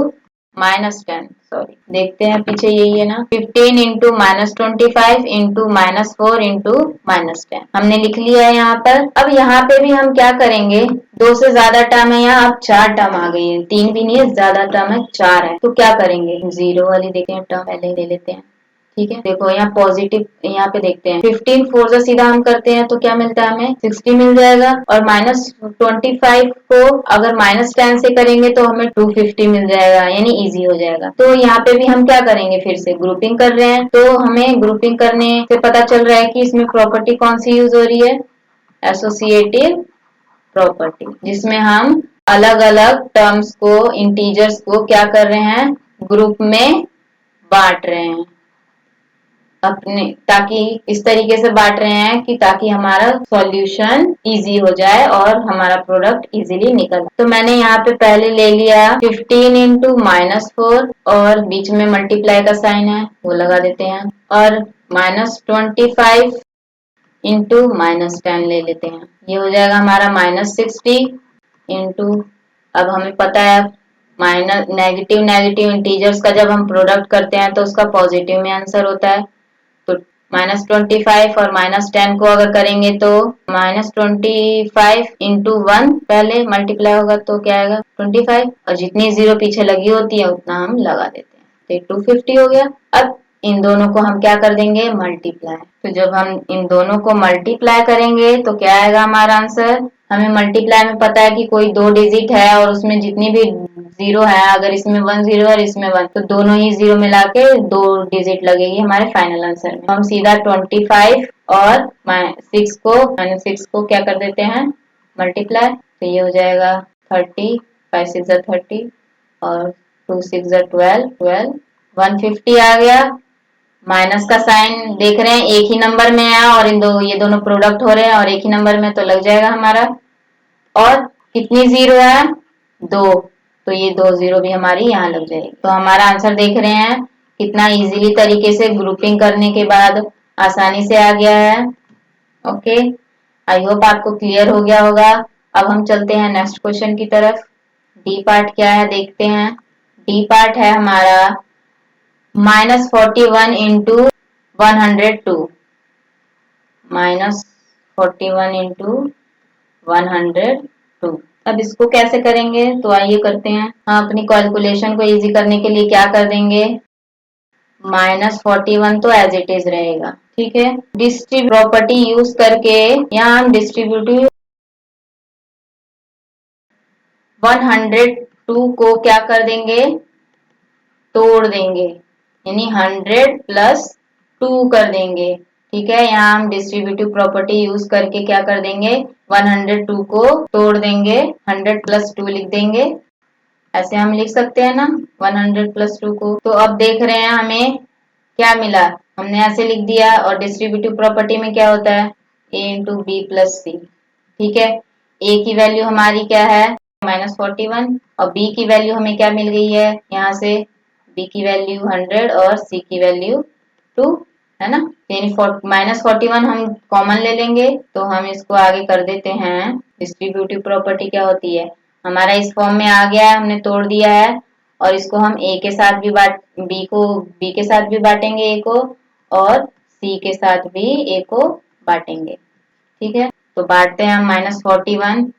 -10, सॉरी देखते हैं पीछे यही है ना, 15 इंटू -25 इंटू -4 इंटू -10 हमने लिख लिया है यहाँ पर। अब यहाँ पे भी हम क्या करेंगे, दो से ज्यादा टर्म है यहाँ, अब 4 टर्म आ गई है, 3 भी नहीं है, ज्यादा टर्म है 4 है, तो क्या करेंगे, जीरो वाली देखते हैं टर्म पहले ले लेते हैं। ठीक है, देखो यहाँ पॉजिटिव, यहाँ पे देखते हैं 15 4 से सीधा हम करते हैं तो क्या मिलता है हमें 60 मिल जाएगा, और -25 को अगर -10 से करेंगे तो हमें 250 मिल जाएगा, यानी इजी हो जाएगा। तो यहाँ पे भी हम क्या करेंगे, फिर से ग्रुपिंग कर रहे हैं, तो हमें ग्रुपिंग करने से पता चल रहा है कि इसमें प्रॉपर्टी कौन सी यूज हो रही है, एसोसिएटिव प्रॉपर्टी, जिसमें हम अलग अलग टर्म्स को, इंटीजर्स को क्या कर रहे हैं, ग्रुप में बांट रहे हैं अपने, ताकि इस तरीके से बांट रहे हैं कि ताकि हमारा सॉल्यूशन इजी हो जाए और हमारा प्रोडक्ट इजीली निकल। तो मैंने यहाँ पे पहले ले लिया 15 इंटू -4 और बीच में मल्टीप्लाई का साइन है वो लगा देते हैं, और -25 इंटू -10 ले लेते हैं, ये हो जाएगा हमारा -60 इंटू, अब हमें पता है माइनस नेगेटिव नेगेटिव इंटीजर्स का जब हम प्रोडक्ट करते हैं तो उसका पॉजिटिव में आंसर होता है। तो -25 और -10 को अगर करेंगे तो -25 इंटू 1 पहले मल्टीप्लाई होगा तो क्या आएगा 25, और जितनी जीरो पीछे लगी होती है उतना हम लगा देते हैं, तो 250 हो गया। अब इन दोनों को हम क्या कर देंगे, मल्टीप्लाई। तो जब हम इन दोनों को मल्टीप्लाई करेंगे तो क्या आएगा हमारा आंसर, हमें मल्टीप्लाई में पता है कि कोई दो डिजिट है और उसमें जितनी भी जीरो है, अगर इसमें 1 जीरो और इसमें 1 तो दोनों ही जीरो मिला के दो डिजिट लगेगी हमारे फाइनल आंसर में। हम सीधा 25 और 6 को क्या कर देते हैं मल्टीप्लाई, तो ये हो जाएगा 30, 5 6 30 और 2 6 12, 150 आ गया। माइनस का साइन देख रहे हैं एक ही नंबर में है और ये दोनों प्रोडक्ट हो रहे हैं और एक ही नंबर में, तो लग जाएगा हमारा। और कितनी जीरो है, 2, तो ये 2 जीरो भी हमारी यहाँ लग जाएगी। तो हमारा आंसर देख रहे हैं कितना इजीली तरीके से ग्रुपिंग करने के बाद आसानी से आ गया है। ओके, आई होप आपको क्लियर हो गया होगा। अब हम चलते हैं नेक्स्ट क्वेश्चन की तरफ। डी पार्ट क्या है देखते हैं। डी पार्ट है हमारा -41 इंटू 102, -41 इंटू 102। अब इसको कैसे करेंगे, तो आइए करते हैं। हम अपनी कैलकुलेशन को इजी करने के लिए क्या कर देंगे, -41 तो एज इट इज रहेगा, ठीक है। डिस्ट्रीब्यूटिव प्रॉपर्टी यूज करके यहाँ हम डिस्ट्रीब्यूटिव 102 को क्या कर देंगे, तोड़ देंगे, यानी 100 प्लस 2 कर देंगे, ठीक है, यहाँ हम डिस्ट्रीब्यूटिव प्रॉपर्टी यूज करके क्या कर देंगे, 102 को तोड़ देंगे, 100 प्लस 2 लिख देंगे, ऐसे हम लिख सकते हैं ना 100 प्लस 2 को। तो अब देख रहे हैं हमें क्या मिला, हमने ऐसे लिख दिया, और डिस्ट्रीब्यूटिव प्रॉपर्टी में क्या होता है, a इंटू बी प्लस सी। ठीक है, a की वैल्यू हमारी क्या है, -41, और b की वैल्यू हमें क्या मिल गई है यहाँ से, b की वैल्यू 100 और c की वैल्यू 2, है ना। यानी -41 हम कॉमन ले लेंगे, तो हम इसको आगे कर देते हैं। डिस्ट्रीब्यूटिव प्रॉपर्टी क्या होती है, हमारा इस फॉर्म में आ गया है, हमने तोड़ दिया है, और इसको हम a के साथ भी b के साथ भी बांटेंगे a को, और c के साथ भी a को बांटेंगे। ठीक है, तो बांटते हैं हम, -41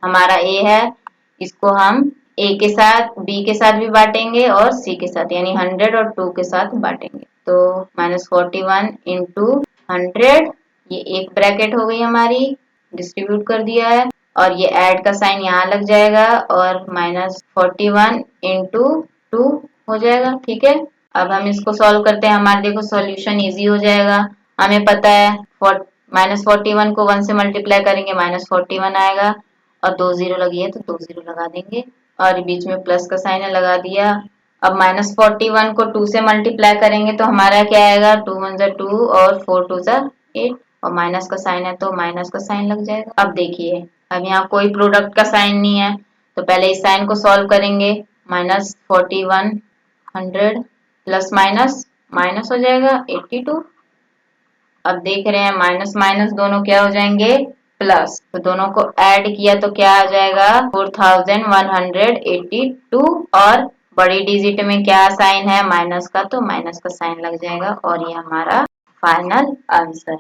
हमारा a है, इसको हम a के साथ b के साथ भी बांटेंगे और c के साथ, यानी 100 और 2 के साथ बांटेंगे। तो -41 इंटू 100, ये एक ब्रैकेट हो गई हमारी, डिस्ट्रीब्यूट कर दिया है, और ये ऐड का साइन यहाँ लग जाएगा, और -41 इंटू 2 हो जाएगा। ठीक है, अब हम इसको सॉल्व करते हैं, हमारे देखो सॉल्यूशन इजी हो जाएगा। हमें पता है -41 को 1 से मल्टीप्लाई करेंगे -41 आएगा, और 2 जीरो लगी है तो 2 जीरो लगा देंगे, और बीच में प्लस का साइन है लगा दिया। अब -41 को 2 से मल्टीप्लाई करेंगे तो हमारा क्या आएगा, 2 1 जा 2 और 4 2 जा 8, और माइनस का साइन है तो माइनस का साइन लग जाएगा। अब देखिए, अब यहाँ कोई प्रोडक्ट का साइन नहीं है, तो पहले इस साइन को सॉल्व करेंगे, -41 100 प्लस माइनस माइनस हो जाएगा 82। अब देख रहे हैं माइनस माइनस दोनों क्या हो जाएंगे, प्लस, तो दोनों को ऐड किया तो क्या आ जाएगा, 4182, और बड़ी डिजिट में क्या साइन है, माइनस का, तो माइनस का साइन लग जाएगा, और ये हमारा फाइनल आंसर।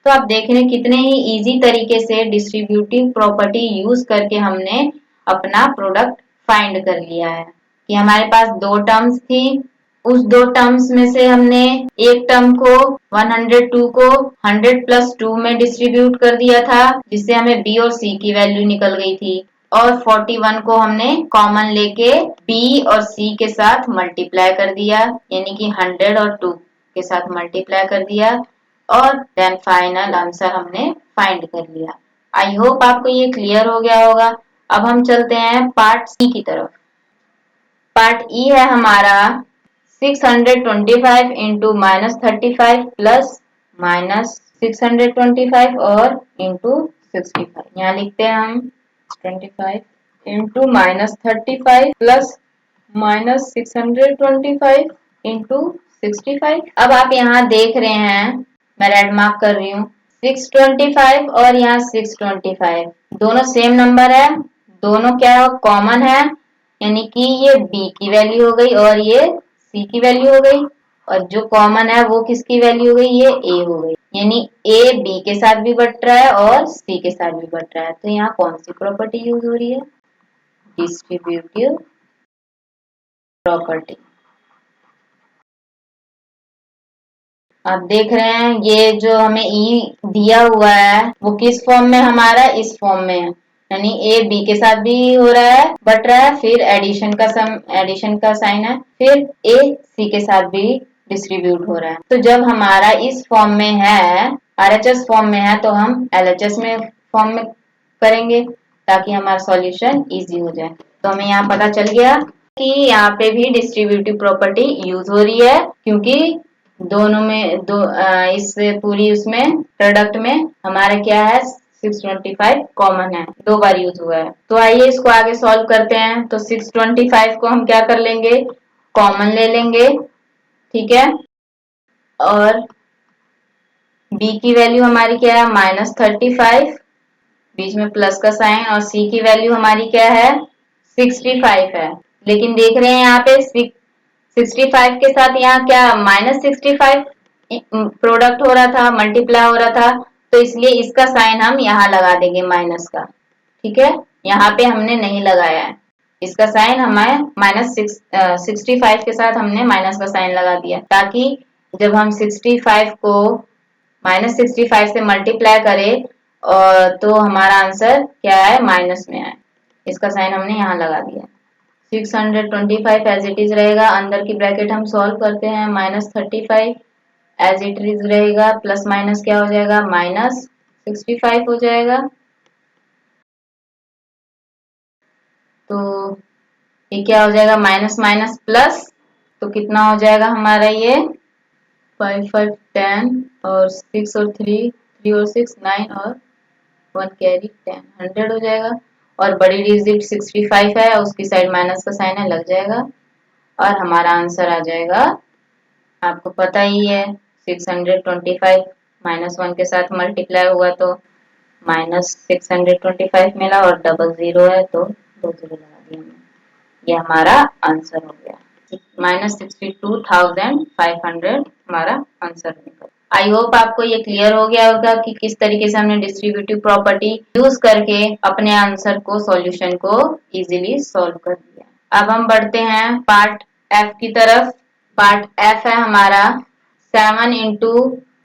तो आप देख रहे हैं कितने ही इजी तरीके से डिस्ट्रीब्यूटिव प्रॉपर्टी यूज करके हमने अपना प्रोडक्ट फाइंड कर लिया है। कि हमारे पास दो टर्म्स थी, उस दो टर्म्स में से हमने एक टर्म को 102 को 100 प्लस 2 में डिस्ट्रीब्यूट कर दिया था, जिससे हमें b और c की वैल्यू निकल गई थी, और 41 को हमने कॉमन लेके b और c के साथ मल्टीप्लाई कर दिया, यानी कि 100 और 2 के साथ मल्टीप्लाई कर दिया, और देन फाइनल आंसर हमने फाइंड कर लिया। आई होप आपको ये क्लियर हो गया होगा। अब हम चलते हैं पार्ट सी की तरफ। पार्ट ई है हमारा 625 इंटू -35 प्लस -625 और इंटू 65। यहाँ लिखते हैं हम 25 इंटू -35 प्लस -625 इंटू 65। अब आप यहाँ देख रहे हैं, मैं रेड मार्क कर रही हूँ, 625 और यहाँ 625 दोनों सेम नंबर है, दोनों क्या कॉमन है, यानी कि ये b की वैल्यू हो गई और ये c की वैल्यू हो गई, और जो कॉमन है वो किसकी वैल्यू हो गई, ये a हो गई, यानी a b के साथ भी बट रहा है और c के साथ भी बट रहा है। तो यहाँ कौन सी प्रॉपर्टी यूज हो रही है, डिस्ट्रीब्यूटिव प्रॉपर्टी। आप देख रहे हैं ये जो हमें e दिया हुआ है वो किस फॉर्म में, हमारा इस फॉर्म में है, यानी a b के साथ भी हो रहा है, बट रहा है, फिर एडिशन का साइन है, फिर a c के साथ भी डिस्ट्रीब्यूट हो रहा है। तो जब हमारा इस फॉर्म में है, RHS फॉर्म में है, तो हम LHS में फॉर्म में करेंगे ताकि हमारा सॉल्यूशन इजी हो जाए। तो हमें यहाँ पता चल गया कि यहाँ पे भी डिस्ट्रीब्यूटिव प्रॉपर्टी यूज हो रही है, क्योंकि दोनों में इस पूरी उसमें प्रोडक्ट में हमारा क्या है, 625 कॉमन है, दो बार यूज हुआ है। तो आइए इसको आगे सॉल्व करते हैं। तो 625 को हम क्या कर लेंगे, कॉमन ले लेंगे, ठीक है, और b की वैल्यू हमारी क्या है, -35, बीच में प्लस का साइन, और c की वैल्यू हमारी क्या है, 65 है। लेकिन देख रहे हैं यहाँ पे 65 के साथ यहाँ क्या -65 प्रोडक्ट हो रहा था, मल्टीप्लाई हो रहा था, तो इसलिए इसका साइन हम यहाँ लगा देंगे माइनस का। ठीक है, यहाँ पे हमने नहीं लगाया है, इसका साइन हमारे -65 के साथ हमने माइनस का साइन लगा दिया, ताकि जब हम 65 को -65 से मल्टीप्लाई करें और तो हमारा आंसर क्या है, माइनस में आए। इसका साइन हमने यहाँ लगा दिया। 625 एज इट इज रहेगा, अंदर की ब्रैकेट हम सॉल्व करते हैं, -35 एज इट इज रहेगा, प्लस माइनस क्या हो जाएगा, -65 हो जाएगा। तो ये क्या हो जाएगा, माइनस माइनस प्लस, तो कितना हो जाएगा हमारा ये 5 5 10 और 6 और 3 3 और 6 9 और 1 कैरी 10 100 हो जाएगा। और बड़ी डिजिट 65 है, उसकी साइड माइनस का साइन है, लग जाएगा। और हमारा आंसर आ जाएगा, आपको पता ही है 625 -1 के साथ मल्टीप्लाई हुआ तो -625 मिला, और डबल जीरो है तो 2 जीरो लगा दिया हमने। ये हमारा आंसर हो गया, -62,500 हमारा आंसर निकला। आई होप आपको ये क्लियर हो गया होगा कि किस तरीके से हमने डिस्ट्रीब्यूटिव प्रॉपर्टी यूज करके अपने आंसर को, सॉल्यूशन को इजीली सॉल्व कर दिया। अब हम बढ़ते हैं पार्ट एफ की तरफ। पार्ट एफ है हमारा 7 इंटू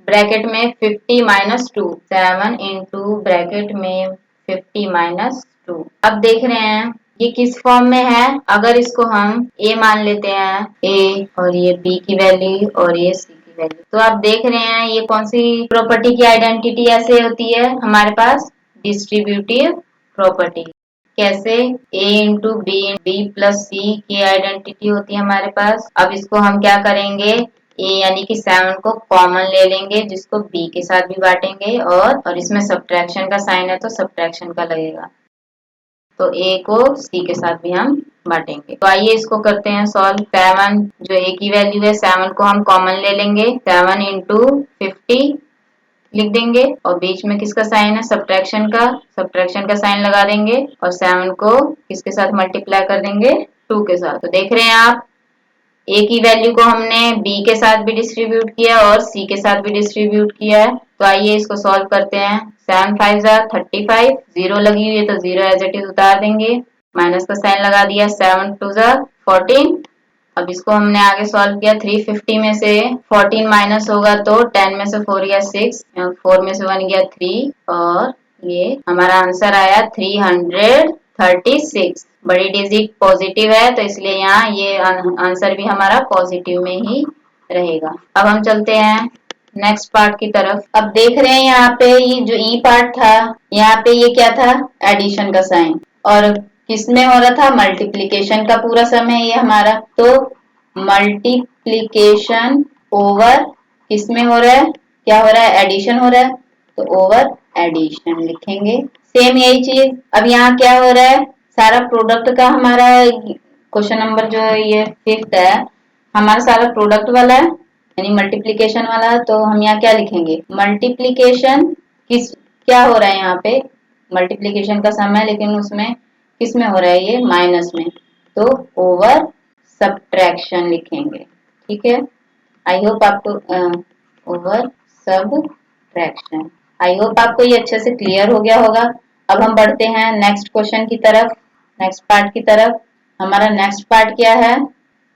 ब्रैकेट में 50 -2, 7 इंटू ब्रैकेट में 50 -2। अब देख रहे हैं ये किस फॉर्म में है। अगर इसको हम a मान लेते हैं, a और ये b की वैल्यू और ये c की वैल्यू, तो आप देख रहे हैं ये कौन सी प्रॉपर्टी की आइडेंटिटी ऐसे होती है हमारे पास, डिस्ट्रीब्यूटिव प्रॉपर्टी। कैसे, a इंटू बी प्लस सी की आइडेंटिटी होती है हमारे पास। अब इसको हम क्या करेंगे, a यानी कि 7 को कॉमन ले लेंगे, जिसको b के साथ भी बांटेंगे, और इसमें सब्ट्रैक्शन का साइन है तो सब्ट्रैक्शन का लगेगा, तो a को c के साथ भी हम बांटेंगे। तो आइए इसको करते हैं सॉल्व। 7 जो a की वैल्यू है, 7 को हम कॉमन ले लेंगे, 7 इंटू 50 लिख देंगे, और बीच में किसका साइन है, सब्ट्रैक्शन का साइन लगा देंगे, और 7 को किसके साथ मल्टीप्लाई कर देंगे, 2 के साथ। तो देख रहे हैं आप, a की वैल्यू को हमने b के साथ भी डिस्ट्रीब्यूट किया और c के साथ भी डिस्ट्रीब्यूट किया है। तो आइए इसको सॉल्व करते हैं। 7 5 35, जीरो लगी हुई है तो जीरो एज इट इज उतार देंगे, माइनस का साइन लगा दिया, 7 2 14। अब इसको हमने आगे सॉल्व किया, 350 में से 14 माइनस होगा तो 10 में से 4 गया 6, 4 में से 1 गया 3, और ये हमारा आंसर आया 336। बड़ी डिजिट पॉजिटिव है तो इसलिए यहाँ ये आंसर भी हमारा पॉजिटिव में ही रहेगा। अब हम चलते हैं नेक्स्ट पार्ट की तरफ। अब देख रहे हैं यहाँ पे ये जो ई पार्ट था, यहाँ पे ये क्या था, एडिशन का साइन, और किसमें हो रहा था, मल्टीप्लीकेशन का पूरा समय ये हमारा। तो मल्टीप्लीकेशन ओवर किसमें हो रहा है, क्या हो रहा है, एडिशन हो रहा है, तो ओवर एडिशन लिखेंगे। सेम यही चीज अब यहाँ क्या हो रहा है, सारा प्रोडक्ट का हमारा क्वेश्चन नंबर जो है ये 5th है, हमारा सारा प्रोडक्ट वाला है यानी मल्टीप्लीकेशन वाला है। तो हम यहाँ क्या लिखेंगे, मल्टीप्लीकेशन किस, क्या हो रहा है यहाँ पे, मल्टीप्लीकेशन का समय, लेकिन उसमें किस में हो रहा है, ये माइनस में, तो ओवर सब्ट्रैक्शन लिखेंगे। ठीक है, आई होप आपको ओवर सब्ट्रैक्शन, आई होप आपको ये अच्छे से क्लियर हो गया होगा। अब हम बढ़ते हैं नेक्स्ट क्वेश्चन की तरफ, नेक्स्ट पार्ट की तरफ। हमारा नेक्स्ट पार्ट क्या है,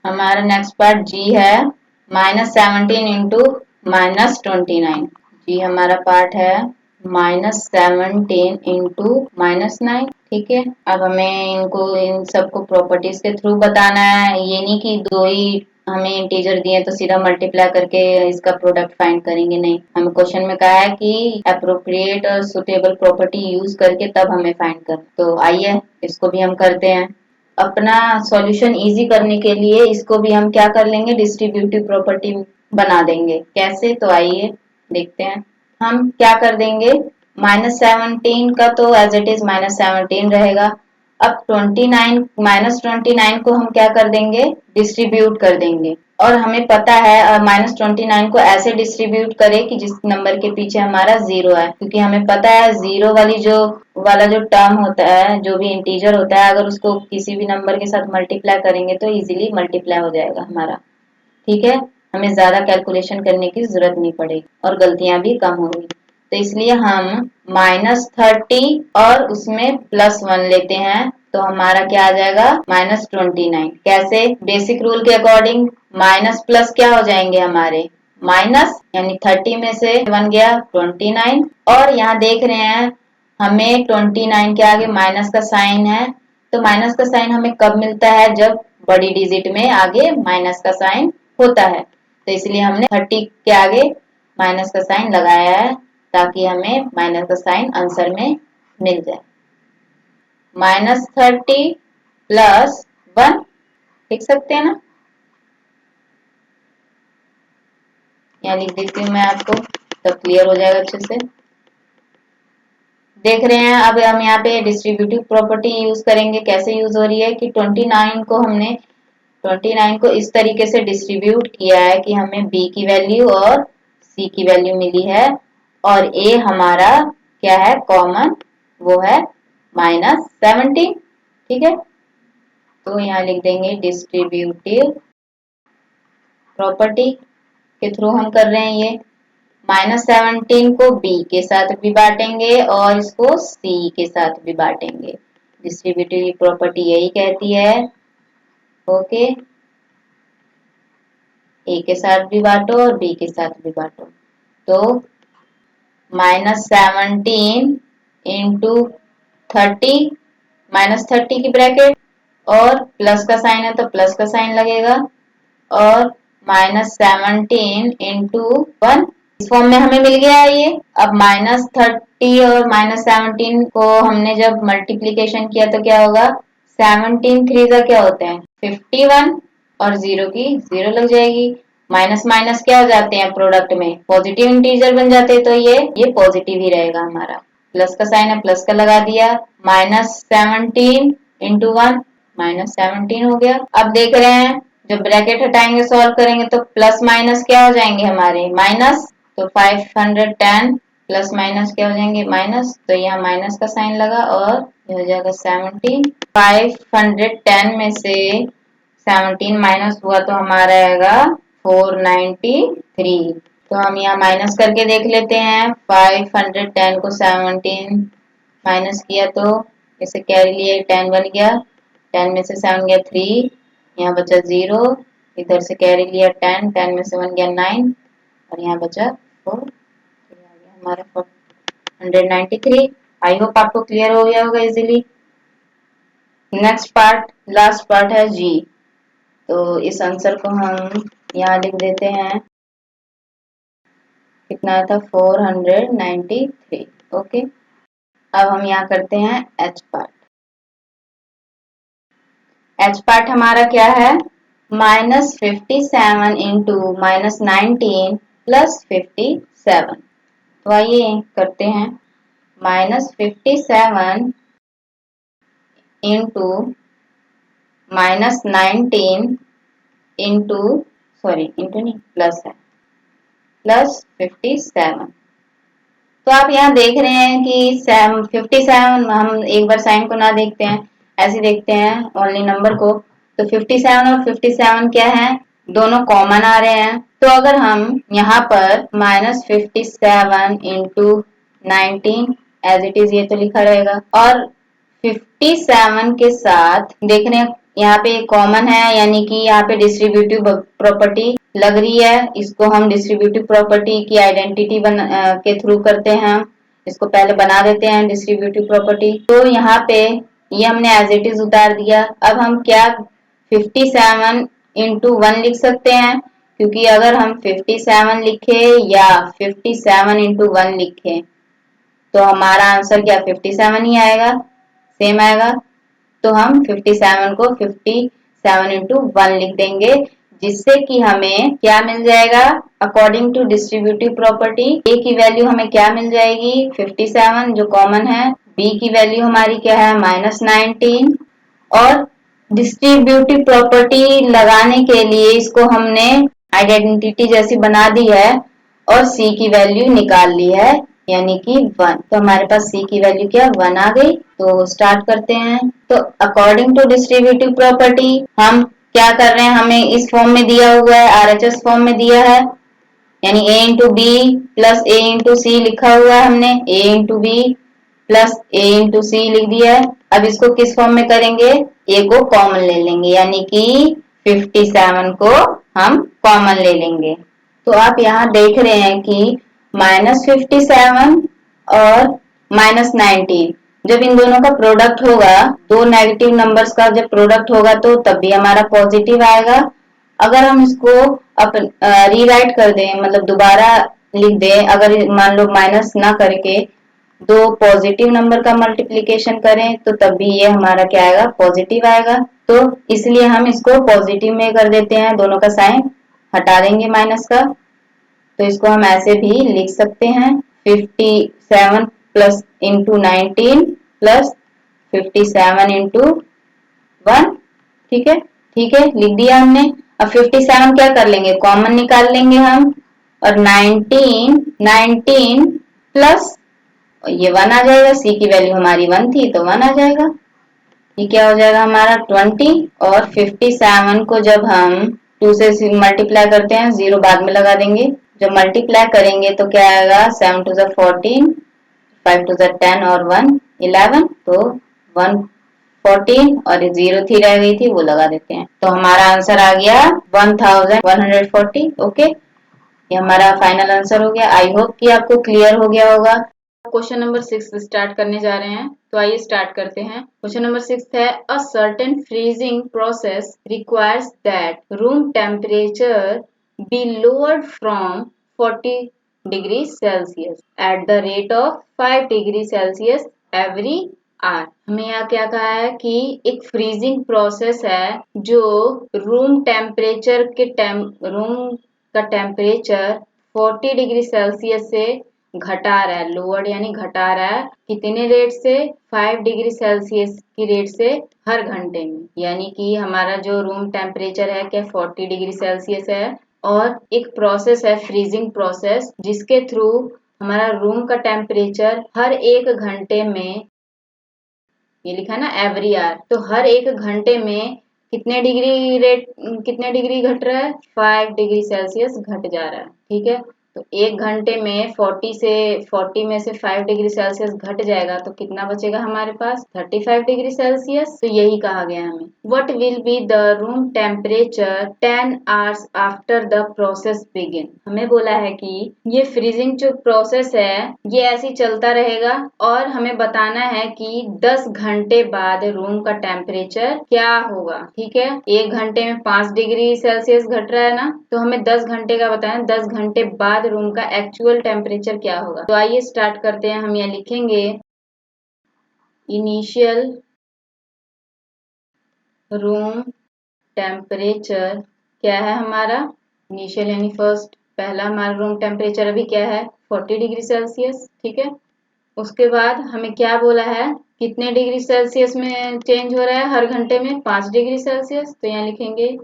हमारा नेक्स्ट पार्ट जी है, -17 इंटू -29। जी हमारा पार्ट है -17 इंटू -9। ठीक है, अब हमें इनको, इन सबको प्रॉपर्टीज के थ्रू बताना है। ये नहीं कि दो ही हमें इंटीजर दिए तो सीधा मल्टीप्लाई करके इसका प्रोडक्ट फाइंड करेंगे, नहीं। हमें क्वेश्चन में कहा है कि अप्रोप्रिएट और सुटेबल प्रॉपर्टी यूज करके तब हमें फाइंड कर। तो आइए इसको भी हम करते हैं। अपना सॉल्यूशन इजी करने के लिए इसको भी हम क्या कर लेंगे, डिस्ट्रीब्यूटिव प्रॉपर्टी बना देंगे। कैसे, तो आइए देखते हैं। हम क्या कर देंगे, -17 का तो एज इट इज -17 रहेगा। अब 29 -29 को हम क्या कर देंगे, डिस्ट्रीब्यूट कर देंगे, और हमें पता है -29 को ऐसे डिस्ट्रीब्यूट करें कि जिस नंबर के पीछे हमारा जीरो है, क्योंकि हमें पता है जीरो वाला जो टर्म होता है, जो भी इंटीजर होता है, अगर उसको किसी भी नंबर के साथ मल्टीप्लाई करेंगे तो इजीली मल्टीप्लाई हो जाएगा हमारा। ठीक है, हमें ज्यादा कैलकुलेशन करने की जरूरत नहीं पड़ेगी और गलतियां भी कम होंगी। तो इसलिए हम -30 और उसमें +1 लेते हैं, तो हमारा क्या आ जाएगा, -29। कैसे, बेसिक रूल के अकॉर्डिंग माइनस प्लस क्या हो जाएंगे हमारे, माइनस, यानी 30 में से 1 गया 29, और यहाँ देख रहे हैं हमें 29 के आगे माइनस का साइन है। तो माइनस का साइन हमें कब मिलता है, जब बड़ी डिजिट में आगे माइनस का साइन होता है। तो इसलिए हमने 30 के आगे माइनस का साइन लगाया है ताकि हमें माइनस का साइन आंसर में मिल जाए। -30 प्लस 1 लिख सकते हैं ना, यहाँ लिख देती हूँ मैं आपको, तो क्लियर हो जाएगा अच्छे से। देख रहे हैं अब हम यहाँ पे डिस्ट्रीब्यूटिव प्रॉपर्टी यूज करेंगे। कैसे यूज हो रही है कि 29 को इस तरीके से डिस्ट्रीब्यूट किया है कि हमें b की वैल्यू और c की वैल्यू मिली है और a हमारा क्या है कॉमन, वो है -17। ठीक है, तो यहाँ लिख देंगे डिस्ट्रीब्यूटिव प्रॉपर्टी के थ्रू हम कर रहे हैं ये। -17 को b के साथ भी बांटेंगे और इसको c के साथ भी बांटेंगे। डिस्ट्रीब्यूटिव प्रॉपर्टी यही कहती है, ओके, a के साथ भी बांटो और b के साथ भी बांटो। तो -17 इंटू 30, -30 की ब्रैकेट और प्लस का साइन है तो प्लस का साइन लगेगा और -17 इंटू 1, इस फॉर्म में हमें मिल गया है ये। अब -30 और -17 को हमने जब मल्टीप्लीकेशन किया तो क्या होगा, 17 3 का क्या होते हैं 51 और 0 की 0 लग जाएगी। माइनस माइनस क्या हो जाते हैं प्रोडक्ट में, पॉजिटिव इंटीजर बन जाते हैं, तो ये पॉजिटिव ही रहेगा हमारा। प्लस का साइन है प्लस का लगा दिया, -17 इंटू 1 -17 हो गया। अब देख रहे हैं जब ब्रैकेट हटाएंगे सॉल्व करेंगे तो प्लस माइनस क्या हो जाएंगे हमारे माइनस, तो 510 प्लस माइनस क्या हो जाएंगे माइनस, तो यहाँ माइनस का साइन लगा और ये हो जाएगा 17। 510 में से 17 माइनस हुआ तो हमारा आएगा 493। तो हम यहाँ माइनस करके देख लेते हैं। 510 को 17 माइनस किया तो इसे कैरी लिया 10 बन गया, 10 में से 7 गया 3, यहाँ बचा 0, इधर से कैरी लिया 10, 10 में से 1 गया 9 और यहाँ बचा 4, तो आ गया हमारा 193। आई होप आपको क्लियर हो गया होगा easily. Next part, last part है जी। तो इस आंसर को हम यहाँ लिख देते हैं, कितना था 493। ओके, अब हम यहाँ करते हैं एच पार्ट। एच पार्ट हमारा क्या है, -57 इंटू -19 प्लस 57। तो आइए करते हैं, -57 इंटू -19 इंटू, सॉरी इंटू नहीं प्लस है, प्लस 57। तो आप यहाँ देख रहे हैं कि 57, हम एक बार साइन को ना देखते हैं, ऐसे देखते हैं ओनली नंबर को। तो 57 और 57 क्या है, दोनों कॉमन आ रहे हैं। तो अगर हम यहाँ पर -57 इंटू 19 एज इट इज, ये तो लिखा रहेगा, और 57 के साथ देख रहे हैं यहाँ पे कॉमन है, यानी कि यहाँ पे डिस्ट्रीब्यूटिव प्रॉपर्टी लग रही है। इसको हम डिस्ट्रीब्यूटिव प्रॉपर्टी की आइडेंटिटी के थ्रू करते हैं। इसको पहले बना देते हैं डिस्ट्रीब्यूटिव प्रॉपर्टी। तो यहाँ पे ये हमने एज इट इज उतार दिया। अब हम क्या 57 इंटू 1 लिख सकते हैं, क्योंकि अगर हम 57 लिखे या 57 इंटू 1 लिखे तो हमारा आंसर क्या 57 ही आएगा, सेम आएगा। तो हम 57 को 57 इंटू 1 लिख देंगे, जिससे कि हमें क्या मिल जाएगा, according to distributive property a की वैल्यू हमें क्या मिल जाएगी 57 जो कॉमन है, b की वैल्यू हमारी क्या है -19, और डिस्ट्रीब्यूटिव प्रॉपर्टी लगाने के लिए इसको हमने आइडेंटिटी जैसी बना दी है और c की वैल्यू निकाल ली है, यानी कि 1। तो हमारे पास c की वैल्यू क्या 1 आ गई। तो स्टार्ट करते हैं। तो अकॉर्डिंग टू डिस्ट्रीब्यूटिव प्रॉपर्टी हम क्या कर रहे हैं, हमें इस फॉर्म में दिया हुआ है, आरएचएस फॉर्म में दिया है, यानी a into B plus a into C लिखा हुआ है हमने, a into B plus a into C लिख दिया है। अब इसको किस फॉर्म में करेंगे, a को कॉमन ले लेंगे, यानी कि 57 को हम कॉमन ले लेंगे। तो आप यहाँ देख रहे हैं कि -57 और -19 जब इन दोनों का प्रोडक्ट होगा, दो नेगेटिव नंबर्स का जब प्रोडक्ट होगा तो तब भी हमारा पॉजिटिव आएगा। अगर हम इसको अपन रीराइट कर दें, मतलब दोबारा लिख दें, अगर मान लो माइनस ना करके दो पॉजिटिव नंबर का मल्टीप्लिकेशन करें तो तब भी ये हमारा क्या आएगा, पॉजिटिव आएगा। तो इसलिए हम इसको पॉजिटिव में कर देते हैं, दोनों का साइन हटा देंगे माइनस का। तो इसको हम ऐसे भी लिख सकते हैं 57 प्लस इंटू 19 प्लस 57 इंटू 1। ठीक है, ठीक है, लिख दिया हमने। अब 57 क्या कर लेंगे, कॉमन निकाल लेंगे हम, और 19 प्लस ये 1 आ जाएगा, सी की वैल्यू हमारी 1 थी तो 1 आ जाएगा। ये क्या हो जाएगा हमारा 20, और 57 को जब हम 2 से मल्टीप्लाई करते हैं, 0 बाद में लगा देंगे, जब मल्टीप्लाई करेंगे तो क्या आएगा, 7 टू ज़ 14, 5 टू ज़ 10 और 1 11, तो 114 और 0 थी रह गई थी वो लगा देते हैं, तो हमारा आंसर आ गया 1140। ओके, ये हमारा फाइनल आंसर हो गया। आई होप कि आपको क्लियर हो गया होगा। क्वेश्चन नंबर 6 स्टार्ट करने जा रहे हैं, तो आइए स्टार्ट करते हैं। क्वेश्चन नंबर 6 है, a certain freezing process requires that room temperature be lowered from 40 degree Celsius at the rate of 5 degree Celsius every hour. हमें यहाँ क्या कहा है कि एक फ्रीजिंग प्रोसेस है जो रूम टेम्परेचर के रूम का टेम्परेचर 40 डिग्री सेल्सियस से घटा रहा है, लोअर यानी घटा रहा है, कितने रेट से, 5 डिग्री सेल्सियस की रेट से हर घंटे में। यानी कि हमारा जो रूम टेम्परेचर है क्या 40 डिग्री सेल्सियस है, और एक प्रोसेस है फ्रीजिंग प्रोसेस जिसके थ्रू हमारा रूम का टेम्परेचर हर एक घंटे में, ये लिखा है ना एवरी आवर, तो हर एक घंटे में कितने डिग्री घट रहा है, 5 डिग्री सेल्सियस घट जा रहा है। ठीक है, तो एक घंटे में 40 में से 5 डिग्री सेल्सियस घट जाएगा तो कितना बचेगा हमारे पास, 35 डिग्री सेल्सियस। तो यही कहा गया हमें, what will be the room temperature 10 hours after the process begin. हमें बोला है कि ये फ्रीजिंग जो प्रोसेस है ये ऐसे चलता रहेगा, और हमें बताना है कि 10 घंटे बाद रूम का टेम्परेचर क्या होगा। ठीक है, एक घंटे में 5 डिग्री सेल्सियस घट रहा है ना, तो हमें 10 घंटे का बताना, 10 घंटे बाद रूम का एक्चुअल टेम्परेचर क्या होगा। तो आइए स्टार्ट करते हैं। हम यहाँ लिखेंगे इनिशियल रूम टेम्परेचर क्या है हमारा, इनिशियल यानी फर्स्ट, पहला हमारा रूम टेम्परेचर अभी क्या है 40 डिग्री सेल्सियस। ठीक है, उसके बाद हमें क्या बोला है, कितने डिग्री सेल्सियस में चेंज हो रहा है हर घंटे में, 5 डिग्री सेल्सियस। तो यहाँ लिखेंगे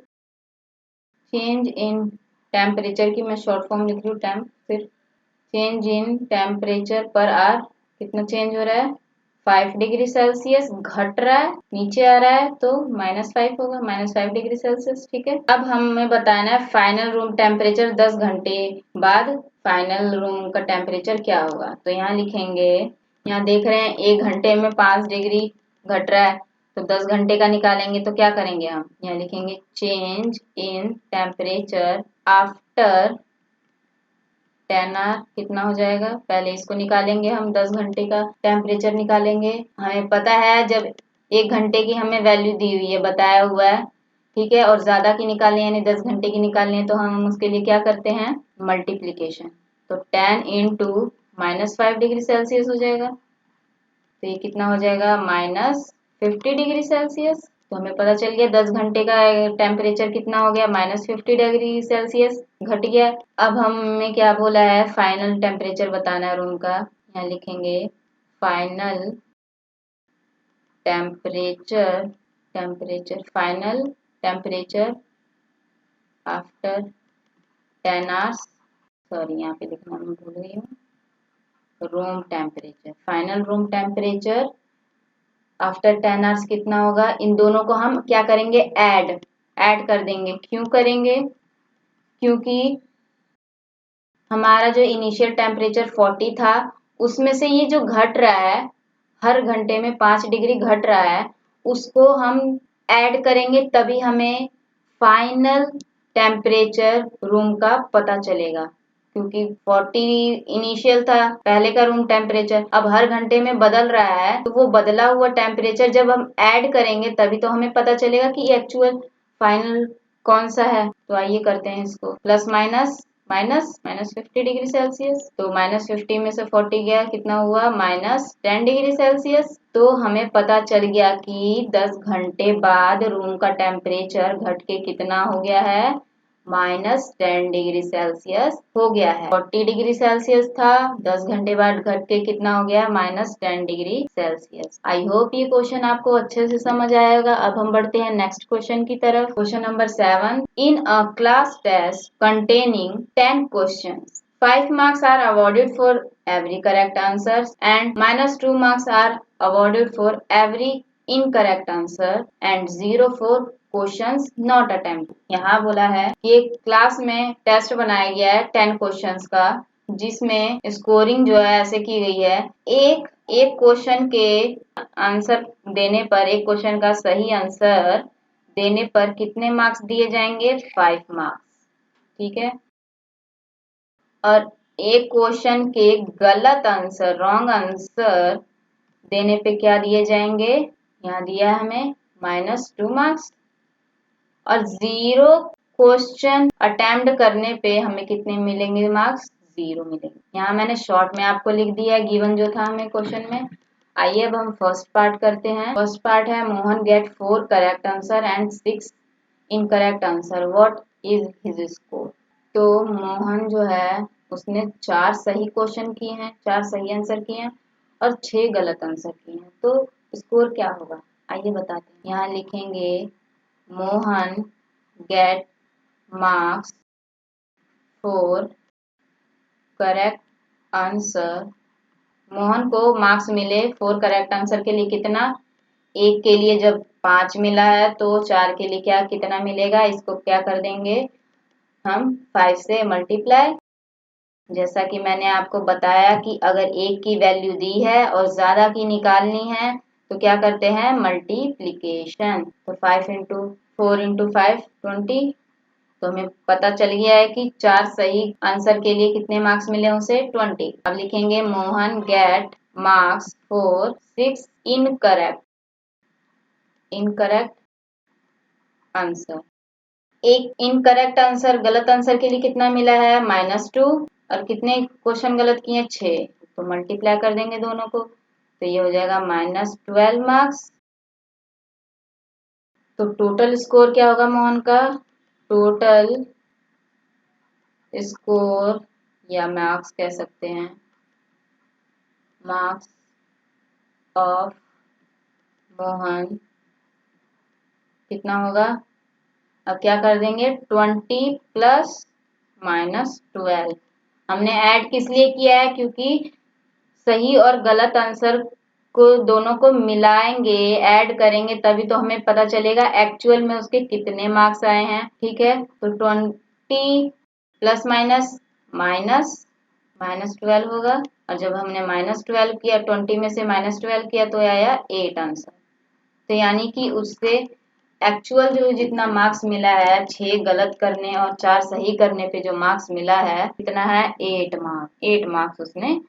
चेंज इन टेम्परेचर की मैं शॉर्ट फॉर्म लिख रही हूँ, टेम्प, फिर change in temperature per hour, कितना चेंज हो रहा है, 5 डिग्री सेल्सियस घट रहा है, नीचे आ रहा है तो -5 होगा, -5 डिग्री सेल्सियस। ठीक है, अब हमें बताना है फाइनल रूम टेम्परेचर 10 घंटे बाद फाइनल रूम का टेम्परेचर क्या होगा। तो यहाँ लिखेंगे, यहाँ देख रहे हैं एक घंटे में 5 डिग्री घट रहा है, तो 10 घंटे का निकालेंगे तो क्या करेंगे हम, यहाँ लिखेंगे change in temperature after 10 hour, कितना हो जाएगा, पहले इसको निकालेंगे हम, 10 घंटे का टेम्परेचर निकालेंगे। हमें पता है जब एक घंटे की हमें वैल्यू दी हुई है, बताया हुआ है, ठीक है, और ज्यादा की निकालनी है यानी 10 घंटे की निकालनी है, तो हम उसके लिए क्या करते हैं, मल्टीप्लीकेशन। तो 10 इंटू -5 डिग्री सेल्सियस हो जाएगा, तो ये कितना हो जाएगा, -50 डिग्री सेल्सियस। तो हमें पता चल गया 10 घंटे का टेम्परेचर कितना हो गया, -50 डिग्री सेल्सियस घट गया। अब हमें क्या बोला है, फाइनल टेम्परेचर बताना है रूम का, यहाँ लिखेंगे final final temperature after 10 hours, sorry यहाँ पे लिखना मैं भूल गई हूँ, room temperature, final room temperature after 10 hours कितना होगा। इन दोनों को हम क्या करेंगे, ऐड कर देंगे। क्यों करेंगे, क्योंकि हमारा जो इनिशियल टेम्परेचर 40 था उसमें से ये जो घट रहा है हर घंटे में 5 डिग्री घट रहा है, उसको हम ऐड करेंगे तभी हमें फाइनल टेम्परेचर रूम का पता चलेगा। क्योंकि 40 इनिशियल था पहले का रूम टेम्परेचर, अब हर घंटे में बदल रहा है, तो वो बदला हुआ टेम्परेचर जब हम ऐड करेंगे तभी तो हमें पता चलेगा कि एक्चुअल फाइनल कौन सा है, तो आइए करते हैं इसको। Plus minus minus minus 50 degree Celsius, तो माइनस 50 में से 40 गया, कितना हुआ माइनस 10 डिग्री सेल्सियस। तो हमें पता चल गया कि 10 घंटे बाद रूम का टेम्परेचर घट के कितना हो गया है, माइनस 10 डिग्री सेल्सियस हो गया है। 40 डिग्री सेल्सियस था, 10 घंटे बाद घट के कितना हो गया, minus 10 degree Celsius. I hope ये क्वेश्चन आपको अच्छे से समझ आएगा। अब हम बढ़ते हैं नेक्स्ट क्वेश्चन की तरफ। Question number 7, in a class test containing 10 questions, 5 marks are awarded for every correct answer and minus 2 marks are awarded for every incorrect answer and 0 for questions not attempt. यहाँ बोला है कि एक क्लास में टेस्ट बनाया गया है 10 क्वेश्चंस का, जिसमें स्कोरिंग जो है ऐसे की गई है, एक एक क्वेश्चन के आंसर देने पर, एक क्वेश्चन का सही आंसर देने पर कितने मार्क्स दिए जाएंगे, 5 मार्क्स, ठीक है। और एक क्वेश्चन के गलत आंसर, रॉन्ग आंसर देने पे क्या दिए जाएंगे, यहाँ दिया है हमें माइनस 2 मार्क्स। और 0 क्वेश्चन अटेम्प्ट करने पे हमें कितने मिलेंगे मार्क्स, 0 मिलेंगे। यहाँ मैंने शॉर्ट में आपको लिख दिया है गिवन जो था हमें क्वेश्चन में। आइए अब हम फर्स्ट पार्ट करते हैं। फर्स्ट पार्ट है Mohan get 4 correct answer and 6 incorrect answer, what is his score. तो मोहन जो है उसने 4 सही क्वेश्चन किए हैं, 4 सही आंसर किए हैं और 6 गलत आंसर किए हैं, तो स्कोर क्या होगा, आइए बताते हैं। यहाँ लिखेंगे Mohan gate marks for correct answer. Mohan को मार्क्स मिले 4 करेक्ट आंसर के लिए, कितना, एक के लिए जब 5 मिला है तो 4 के लिए क्या कितना मिलेगा, इसको क्या कर देंगे हम 5 से मल्टीप्लाई। जैसा कि मैंने आपको बताया कि अगर एक की वैल्यू दी है और ज्यादा की निकालनी है तो क्या करते हैं, मल्टीप्लीकेशन। तो 5 इंटू 4 इंटू 5 20। तो हमें पता चल गया है कि 4 सही आंसर के लिए कितने मार्क्स मिले उसे, 20। अब लिखेंगे Mohan gate marks for 6 incorrect answer. एक इनकरेक्ट आंसर, गलत आंसर के लिए कितना मिला है, -2। और कितने क्वेश्चन गलत किए, 6। तो मल्टीप्लाई कर देंगे दोनों को, तो ये हो जाएगा -12 मार्क्स। तो टोटल स्कोर क्या होगा मोहन का, टोटल स्कोर या मार्क्स कह सकते हैं, मार्क्स ऑफ मोहन कितना होगा। अब क्या कर देंगे, 20 प्लस -12। हमने ऐड किस लिए किया है, क्योंकि सही और गलत आंसर को दोनों को मिलाएंगे, ऐड करेंगे, तभी तो हमें पता चलेगा एक्चुअल में उसके कितने मार्क्स आए हैं, ठीक है। तो 20 प्लस माइनस माइनस -12 होगा। और जब हमने -12 किया, 20 में से -12 किया तो आया 8 आंसर। तो यानी कि उससे एक्चुअल जो जितना मार्क्स मिला है, 6 गलत करने और 4 सही करने पे जो मार्क्स मिला है कितना है, 8 मार्क्स। 8 मार्क्स उसने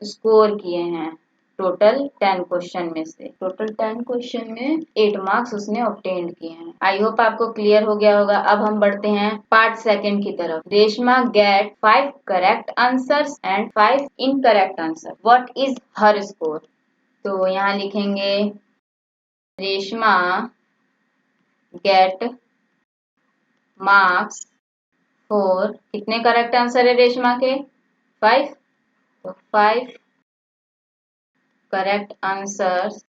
स्कोर किए हैं टोटल 10 क्वेश्चन में से। टोटल 10 क्वेश्चन में 8 मार्क्स उसने ऑब्टेन किए हैं। आई होप आपको क्लियर हो गया होगा। अब हम बढ़ते हैं पार्ट सेकंड की तरफ। Reshma get 5 correct answers and 5 incorrect answer, what is her score. तो यहाँ लिखेंगे रेशमा गेट मार्क्स फॉर, कितने करेक्ट आंसर है रेशमा के, 5। तो 5 करेक्ट आंसर्स,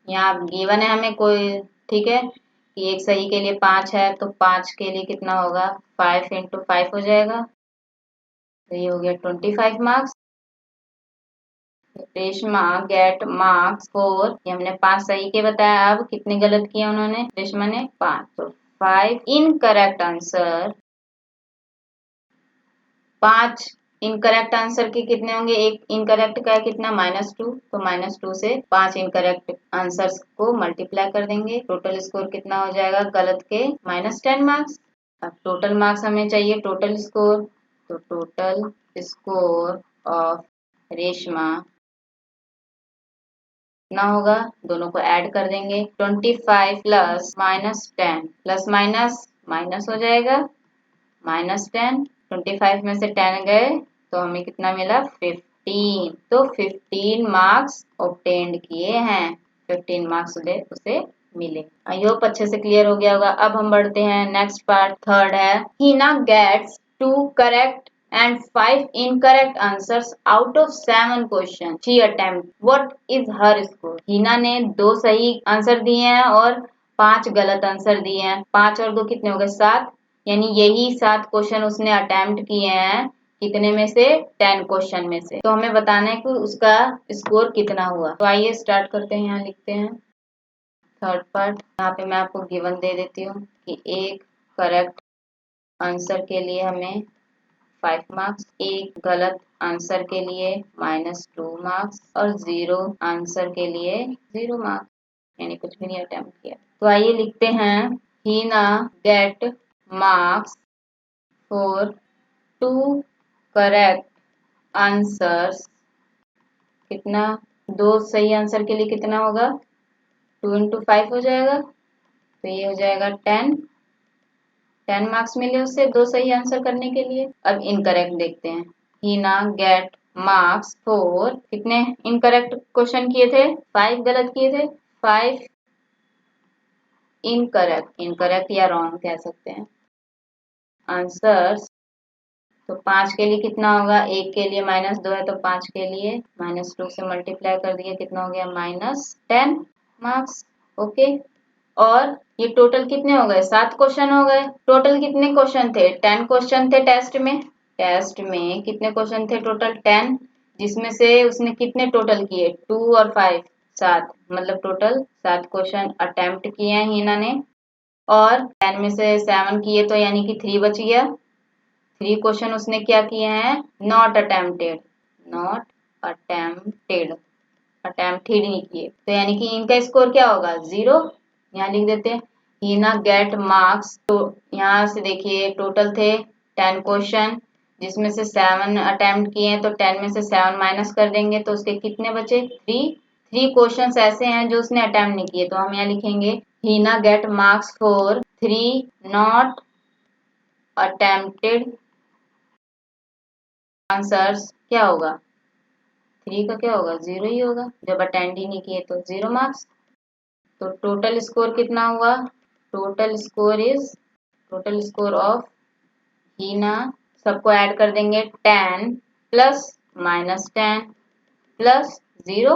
यहाँ गिवन है हमें कोई, ठीक है, कि एक सही के लिए 5 है, तो 5 के लिए कितना होगा, 5 इंटू 5 हो जाएगा। तो ये हो गया 25 marks. Reshma get marks for, ये हमने 5 सही के बताया, अब कितने गलत किए उन्होंने, रेशमा ने 5। तो 5 इनकरेक्ट आंसर, 5 इनकरेक्ट आंसर के कितने होंगे, एक इनकरेक्ट का है कितना, -2। तो -2 से 5 इनकरेक्ट आंसर्स को मल्टीप्लाई कर देंगे। टोटल स्कोर कितना हो जाएगा गलत के, -10 मार्क्स। अब टोटल मार्क्स हमें चाहिए, टोटल स्कोर। तो टोटल स्कोर ऑफ रेशमा ना होगा, दोनों को ऐड कर देंगे। 25 प्लस -10 प्लस माइनस माइनस हो जाएगा, -10। 25 में से 10 गए तो हमें कितना मिला, 15। तो 15 मार्क्स ऑब्टेन्ड किए हैं, 15 मार्क्स उसे मिले। आई होप अच्छे से क्लियर हो गया होगा। अब हम बढ़ते हैं नेक्स्ट पार्ट, थर्ड है, हीना gets 2 correct and 5 incorrect answers out of 7 questions she attempt. What is her score? हीना ने 2 सही आंसर दिए हैं और 5 गलत आंसर दिए हैं। 5 और 2 कितने हो गए, 7। यानी यही 7 क्वेश्चन उसने अटेम्प्ट किए हैं, कितने में से, 10 क्वेश्चन में से। तो हमें बताना है कि उसका स्कोर कितना हुआ। तो आइए स्टार्ट करते हैं। यहाँ लिखते हैं थर्ड पार्ट। यहाँ पे मैं आपको गिवन दे देती हूँ कि एक करेक्ट आंसर के लिए हमें 5 मार्क्स, एक गलत आंसर के लिए -2 मार्क्स और 0 आंसर के लिए 0 मार्क्स, यानी कुछ भी नहीं अटेम्प्ट किया। तो आइए लिखते हैं, Heena get marks for 2 correct answers. कितना, 2 सही आंसर के लिए कितना होगा, 2 into 5 हो जाएगा, तो ये हो जाएगा 10 मार्क्स मिले उससे 2 सही आंसर करने के लिए। अब इनकरेक्ट देखते हैं, हीना गेट मार्क्स फॉर, कितने इनकरेक्ट क्वेश्चन किए थे, 5 गलत किए थे, 5 इनकरेक्ट या रॉन्ग कह सकते हैं आंसर्स। तो 5 के लिए कितना होगा, 1 के लिए -2 है तो 5 के लिए -2 से मल्टीप्लाई कर दिया, कितना हो गया, -10 मार्क्स। ओके, और ये टोटल कितने हो गए, 7 क्वेश्चन हो गए। टोटल कितने क्वेश्चन थे, 10 क्वेश्चन थे टेस्ट में। टेस्ट में कितने क्वेश्चन थे, टोटल 10, जिसमें से उसने कितने टोटल किए, 2 और 5, 7, मतलब टोटल 7 क्वेश्चन अटेम्प्ट किए हैं हीना ने। और 10 में से 7 किए तो यानी कि 3 बच गया। 3 क्वेश्चन उसने क्या किए हैं, नॉट अटेम्प्टेड नहीं किए, तो यानी कि इनका स्कोर क्या होगा, 0। यहाँ लिख देते हैं, हीना गेट मार्क्स। तो यहाँ से देखिए टोटल थे 10 क्वेश्चन, जिसमें से 7 अटेम्प्ट किए हैं, तो 10 में से 7 माइनस कर देंगे तो उसके कितने बचे, 3 क्वेश्चंस ऐसे हैं जो उसने अटेम्प्ट नहीं किए, तो हम यहाँ लिखेंगे, Heena get marks for 3 not attempted answers. क्या होगा, 3 का क्या होगा, 0 ही होगा, जब अटेंड ही नहीं किए तो 0 मार्क्स। तो टोटल स्कोर कितना हुआ, टोटल स्कोर ऑफ हीना, सबको ऐड कर देंगे, 10 प्लस -10 प्लस 0,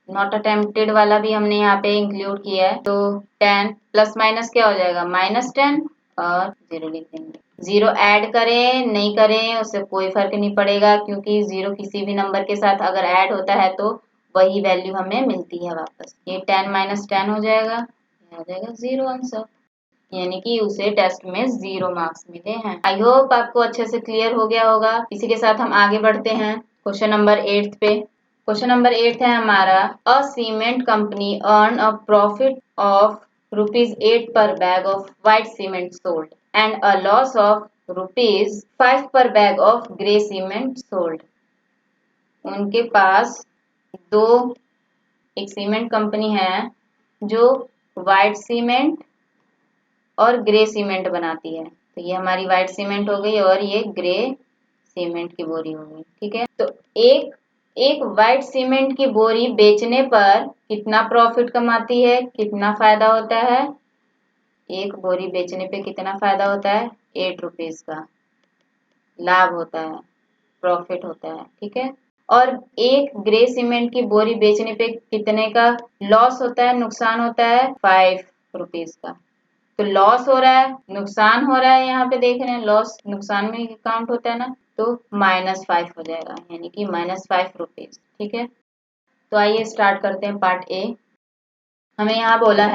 नॉट अटेम्प्टेड वाला भी हमने यहाँ पे इंक्लूड किया है, तो 10 प्लस माइनस क्या हो जाएगा, -10 और 0 लिख देंगे। 0 ऐड करें नहीं करें उससे कोई फर्क नहीं पड़ेगा, क्योंकि 0 किसी भी नंबर के साथ अगर ऐड होता है तो वही वैल्यू हमें मिलती है वापस। ये 10 - 10 हो जाएगा, हो जाएगा 0 आंसर, यानी कि उसे टेस्ट में 0 मार्क्स मिले हैं। आई होप आपको अच्छे से क्लियर हो गया होगा। इसी के साथ हम आगे बढ़ते हैं क्वेश्चन नंबर 8 पे। क्वेश्चन नंबर 8 है हमारा, a cement company earn a profit of ₹8 per bag of white cement sold and a loss of ₹5 per bag of grey cement sold. उनके पास दो, एक सीमेंट कंपनी है जो व्हाइट सीमेंट और ग्रे सीमेंट बनाती है। तो ये हमारी व्हाइट सीमेंट हो गई और ये ग्रे सीमेंट की बोरी हो गई, ठीक है। तो एक व्हाइट सीमेंट की बोरी बेचने पर कितना प्रॉफिट कमाती है, कितना फायदा होता है, एक बोरी बेचने पे कितना फायदा होता है, ₹8 का लाभ होता है, प्रॉफिट होता है, ठीक है। और एक ग्रे सीमेंट की बोरी बेचने पे कितने का लॉस होता है, नुकसान होता है, ₹5 का। तो लॉस हो रहा है, नुकसान हो रहा है, यहाँ पे देख रहे हैं लॉस नुकसान में काउंट होता है ना, तो -5 हो जाएगा, यानी कि -5 रुपीज, ठीक है। तो आइए स्टार्ट करते हैं पार्ट ए। हमें यहाँ बोला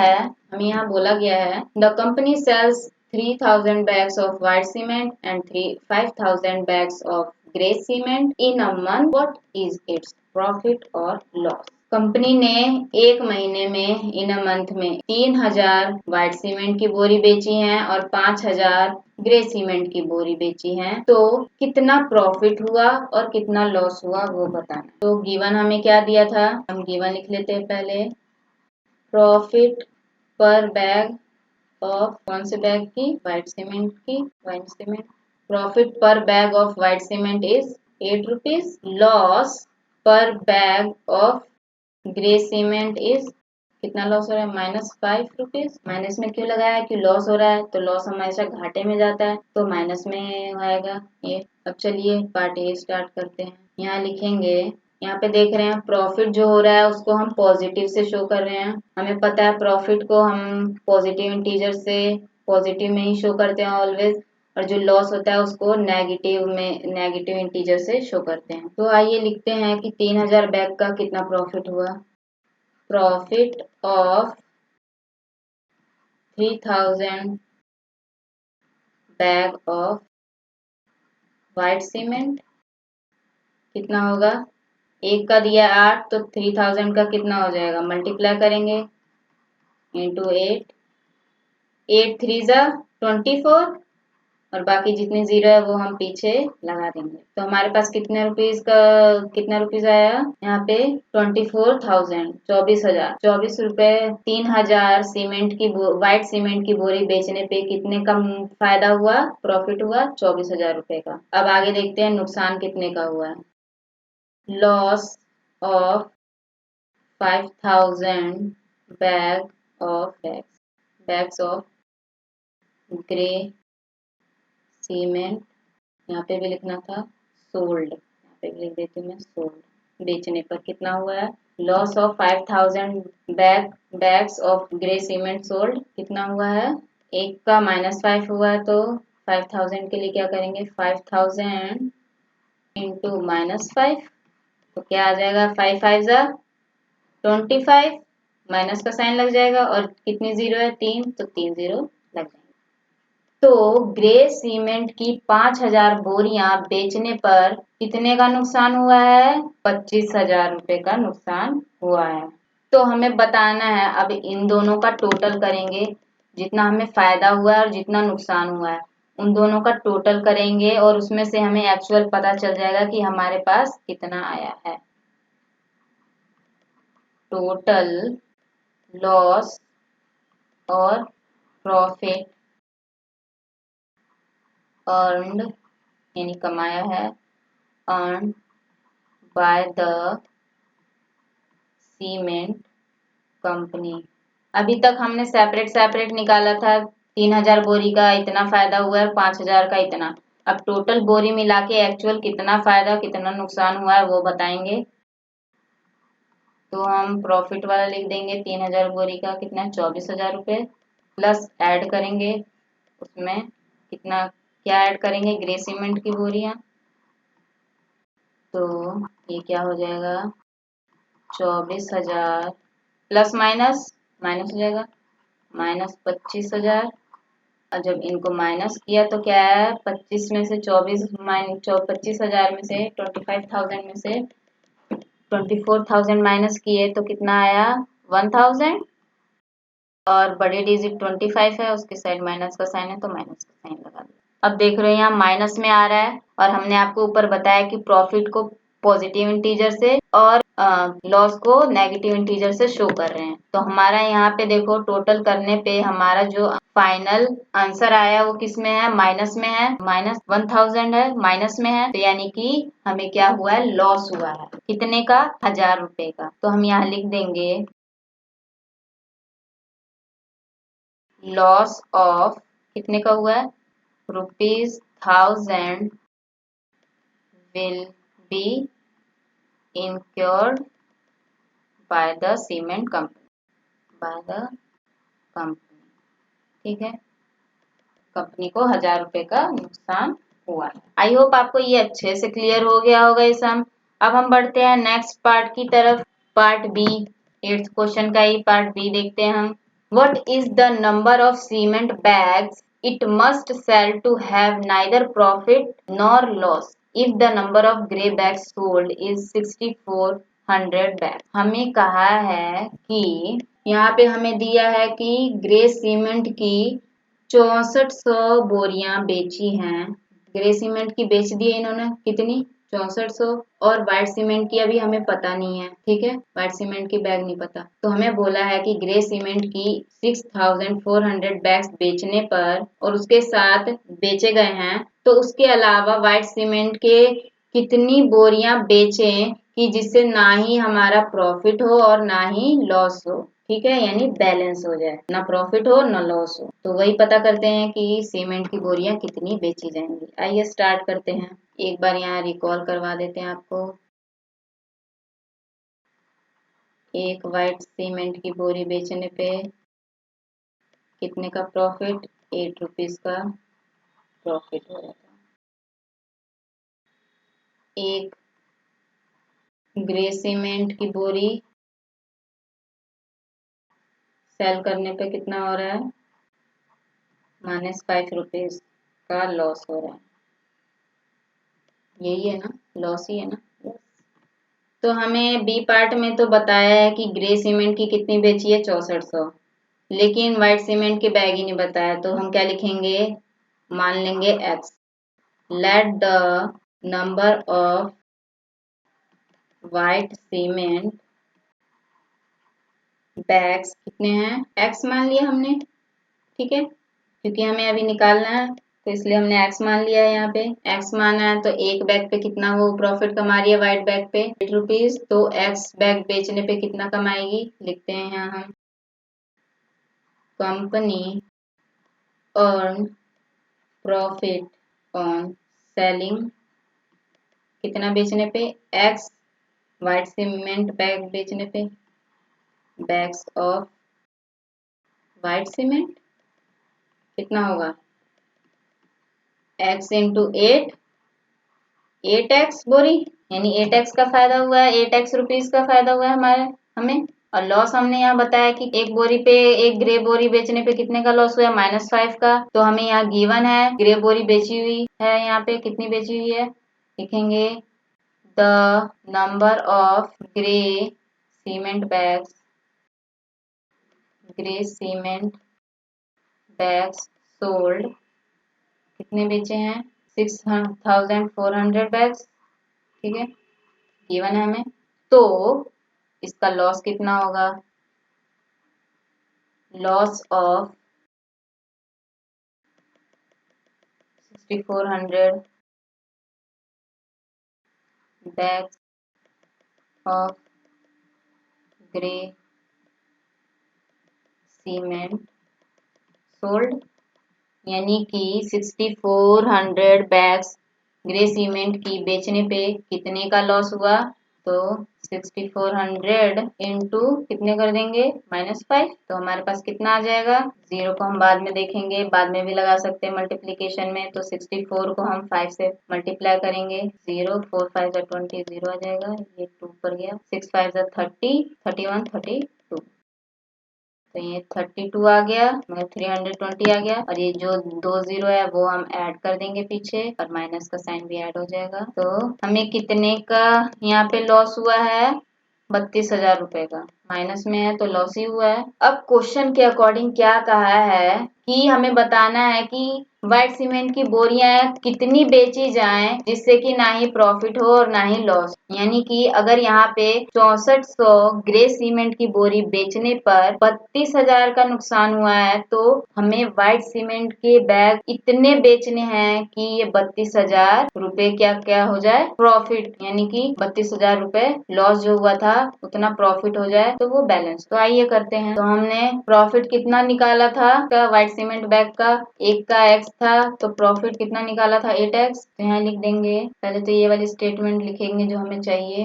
गया है, the company sells 3000 bags of white cement and 5000 bags of grey cement in a month. What is its profit or loss? Company ने एक महीने में इन अ मंथ में 3000 व्हाइट सीमेंट की बोरी बेची हैं और 5000 ग्रे सीमेंट की बोरी बेची हैं। तो कितना प्रॉफिट हुआ और कितना लॉस हुआ वो बताना। तो गिवन हमें क्या दिया था, हम गिवन लिख लेते हैं पहले। प्रॉफिट पर बैग ऑफ, कौन से बैग की, व्हाइट सीमेंट की, white cement. Profit per bag of white cement is 8 rupees. Loss per bag of grey cement is, कितना लॉस हो रहा है, -5 रुपीज। माइनस में क्यों लगाया, कि लॉस हो रहा है, तो लॉस हमेशा घाटे में जाता है, तो माइनस में आएगा ये। अब चलिए पार्ट ए स्टार्ट करते हैं। यहाँ लिखेंगे, यहाँ पे देख रहे हैं प्रॉफिट जो हो रहा है उसको हम पॉजिटिव से शो कर रहे हैं। हमें पता है प्रॉफिट को हम पॉजिटिव इंटीजर से, पॉजिटिव में ही शो करते हैं ऑलवेज, और जो लॉस होता है उसको नेगेटिव में, नेगेटिव इंटीजर से शो करते हैं। तो आइए लिखते हैं कि 3000 बैग का कितना प्रॉफिट हुआ। Profit of 3000 bag of white cement कितना होगा, एक का दिया 8, तो 3000 का कितना हो जाएगा, मल्टीप्लाई करेंगे इंटू 8, 8 3 जा 24, और बाकी जितनी जीरो है वो हम पीछे लगा देंगे। तो हमारे पास कितने रुपीज का, कितना रुपीज आया यहाँ पे, 24,000, 24,000, 24 रुपए। 3000 सीमेंट की, व्हाइट सीमेंट की बोरी बेचने पे कितने का फायदा हुआ, प्रॉफिट हुआ 24,000 रुपए का। अब आगे देखते हैं नुकसान कितने का हुआ है। Loss of 5,000 bags of grey cement, यहाँ पे भी लिखना था सोल्ड, यहाँ पे भी लिख देती हूँ मैं सोल्ड, बेचने पर कितना हुआ है। Loss of 5,000 bags of grey cement sold कितना हुआ है, एक का -5 हुआ है, तो 5,000 के लिए क्या करेंगे, 5,000 इंटू -5, तो क्या आ जाएगा, 5 5 जा 25, माइनस का साइन लग जाएगा, और कितनी जीरो है, 3, तो 3 जीरो लग जाएगा। तो ग्रे सीमेंट की 5000 बोरियां बेचने पर कितने का नुकसान हुआ है, 25,000 रुपए का नुकसान हुआ है। तो हमें बताना है, अब इन दोनों का टोटल करेंगे, जितना हमें फायदा हुआ है और जितना नुकसान हुआ है उन दोनों का टोटल करेंगे, और उसमें से हमें एक्चुअल पता चल जाएगा कि हमारे पास कितना आया है। टोटल लॉस और प्रॉफिट अर्नड, यानी कमाया है, earn by the cement company. अभी तक हमने सेपरेट सेपरेट निकाला था, 3000 बोरी का इतना फायदा हुआ है और 5000 का इतना। अब टोटल बोरी मिला के एक्चुअल कितना फायदा कितना नुकसान हुआ है वो बताएंगे। तो हम प्रॉफिट वाला लिख देंगे, 3000 बोरी का कितना, 24,000 रुपये, प्लस ऐड करेंगे उसमें कितना, क्या ऐड करेंगे, ग्रे सीमेंट की बोरियां, तो ये क्या हो जाएगा, 24,000 प्लस माइनस, माइनस हो जाएगा -25,000। और जब इनको माइनस किया तो क्या है, 25 में से 24 25,000 में से 25,000 में से 24,000 माइनस किए तो कितना आया, 1,000, और बड़े डिजिट 25 है, उसके साइड माइनस का साइन है तो माइनस का साइन लगा दिया। अब देख रहे हो यहाँ माइनस में आ रहा है, और हमने आपको ऊपर बताया कि प्रॉफिट को पॉजिटिव इंटीजर से और लॉस को नेगेटिव इंटीजर से शो कर रहे हैं। तो हमारा यहाँ पे देखो टोटल करने पे हमारा जो फाइनल आंसर आया वो किस में है, माइनस में है, -1000 है, माइनस में है, तो यानी कि हमें क्या हुआ है, लॉस हुआ है, कितने का, 1000 रुपए का। तो हम यहाँ लिख देंगे लॉस ऑफ, कितने का हुआ है, ₹1000 will be incurred by the cement company, by the company, ठीक है, कंपनी को 1000 रुपए का नुकसान हुआ है। आई होप आपको ये अच्छे से क्लियर हो गया होगा ये सम। अब हम बढ़ते हैं नेक्स्ट पार्ट की तरफ, पार्ट बी, 8th क्वेश्चन का ही पार्ट बी देखते हैं हम। What is the number of cement bags it must sell to have neither profit nor loss if the number of grey bags sold is 64 bag. हमें कहा है कि यहाँ पे हमें दिया है कि ग्रे सीमेंट की 6400 बोरियां बेची हैं। ग्रे सीमेंट की बेच दी है इन्होंने कितनी, 6400। और व्हाइट सीमेंट की अभी हमें पता नहीं है, ठीक है, व्हाइट सीमेंट की बैग नहीं पता। तो हमें बोला है कि ग्रे सीमेंट की 6400 बैग्स बेचने पर और उसके साथ बेचे गए हैं, तो उसके अलावा व्हाइट सीमेंट के कितनी बोरियां बेचें कि जिससे ना ही हमारा प्रॉफिट हो और ना ही लॉस हो, ठीक है, यानी बैलेंस हो जाए, ना प्रॉफिट हो ना लॉस हो। तो वही पता करते हैं कि सीमेंट की बोरियां कितनी बेची जाएंगी। आइए स्टार्ट करते हैं। एक बार यहाँ रिकॉल करवा देते हैं आपको। एक व्हाइट सीमेंट की बोरी बेचने पे कितने का प्रॉफिट, 8 रुपीज का प्रॉफिट हो जाता है। एक ग्रे सीमेंट की बोरी सेल करने पे कितना हो रहा है, -5 रुपीज का लॉस हो रहा है। यही है ना, लॉस ही है ना। तो हमें बी पार्ट में तो बताया है कि ग्रे सीमेंट की कितनी बेची है, 6400, लेकिन व्हाइट सीमेंट के बैग ही नहीं बताया। तो हम क्या लिखेंगे, मान लेंगे x. Let the number of white cement bags कितने हैं, एक्स मान लिया हमने, ठीक है, क्योंकि हमें अभी निकालना है तो इसलिए हमने एक्स मान लिया है। यहाँ पे एक्स माना है तो एक बैग पे कितना वो प्रॉफिट कमा रही है, व्हाइट बैग पे 8 रुपीज। तो एक्स बैग बेचने पे कितना कमाएगी, लिखते हैं यहाँ हम, company earn profit on selling, कितना बेचने पे, एक्स व्हाइट सीमेंट बैग बेचने पे, बैग्स ऑफ व्हाइट सीमेंट कितना होगा, एक्स इंटू 8, 8x बोरी, यानी 8x का फायदा हुआ है, 8x रुपीज का फायदा हुआ है हमारे हमें। और लॉस हमने यहाँ बताया कि एक बोरी पे, एक ग्रे बोरी बेचने पे कितने का लॉस हुआ है, -5 का। तो हमें यहाँ गिवन है ग्रे बोरी बेची हुई है, यहाँ पे कितनी बेची हुई है, लिखेंगे the number of grey cement bags, grey cement bags sold, कितने बेचे हैं, 6400 बैग्स, ठीक है, गिवन है हमें। तो इसका लॉस कितना होगा, loss of 6400 bags of grey cement sold, यानी कि 6400 बैग्स ग्रे सीमेंट की बेचने पे कितने का लॉस हुआ। तो 6400 इंटू कितने कर देंगे, -5, तो हमारे पास कितना आ जाएगा, जीरो को हम बाद में देखेंगे, बाद में भी लगा सकते हैं मल्टीप्लीकेशन में। तो 64 को हम 5 से मल्टीप्लाई करेंगे, 0 4 5 20, 0 आ जाएगा, ये 2 पर गया, 6 5 30, 31 32, तो ये 32 आ गया, मतलब 320 आ गया। और ये जो 2 जीरो है वो हम ऐड कर देंगे पीछे, और माइनस का साइन भी ऐड हो जाएगा। तो हमें कितने का यहाँ पे लॉस हुआ है, 32,000 रुपए का, माइनस में है तो लॉस ही हुआ है। अब क्वेश्चन के अकॉर्डिंग क्या कहा है कि हमें बताना है कि व्हाइट सीमेंट की बोरियां कितनी बेची जाएं जिससे कि ना ही प्रॉफिट हो और ना ही लॉस। यानी कि अगर यहाँ पे 6400 ग्रे सीमेंट की बोरी बेचने पर 32,000 का नुकसान हुआ है, तो हमें व्हाइट सीमेंट के बैग इतने बेचने हैं कि ये 32,000 रुपए क्या क्या हो जाए, प्रॉफिट, यानी कि 32,000 रुपए लॉस जो हुआ था उतना प्रॉफिट हो जाए, तो वो बैलेंस। तो आइए करते हैं। तो हमने प्रॉफिट कितना निकाला था व्हाइट सीमेंट बैग का, एक का एक्स था, तो प्रॉफिट कितना निकाला था, 8x। तो यहाँ लिख देंगे, पहले तो ये वाली स्टेटमेंट लिखेंगे जो हमें चाहिए,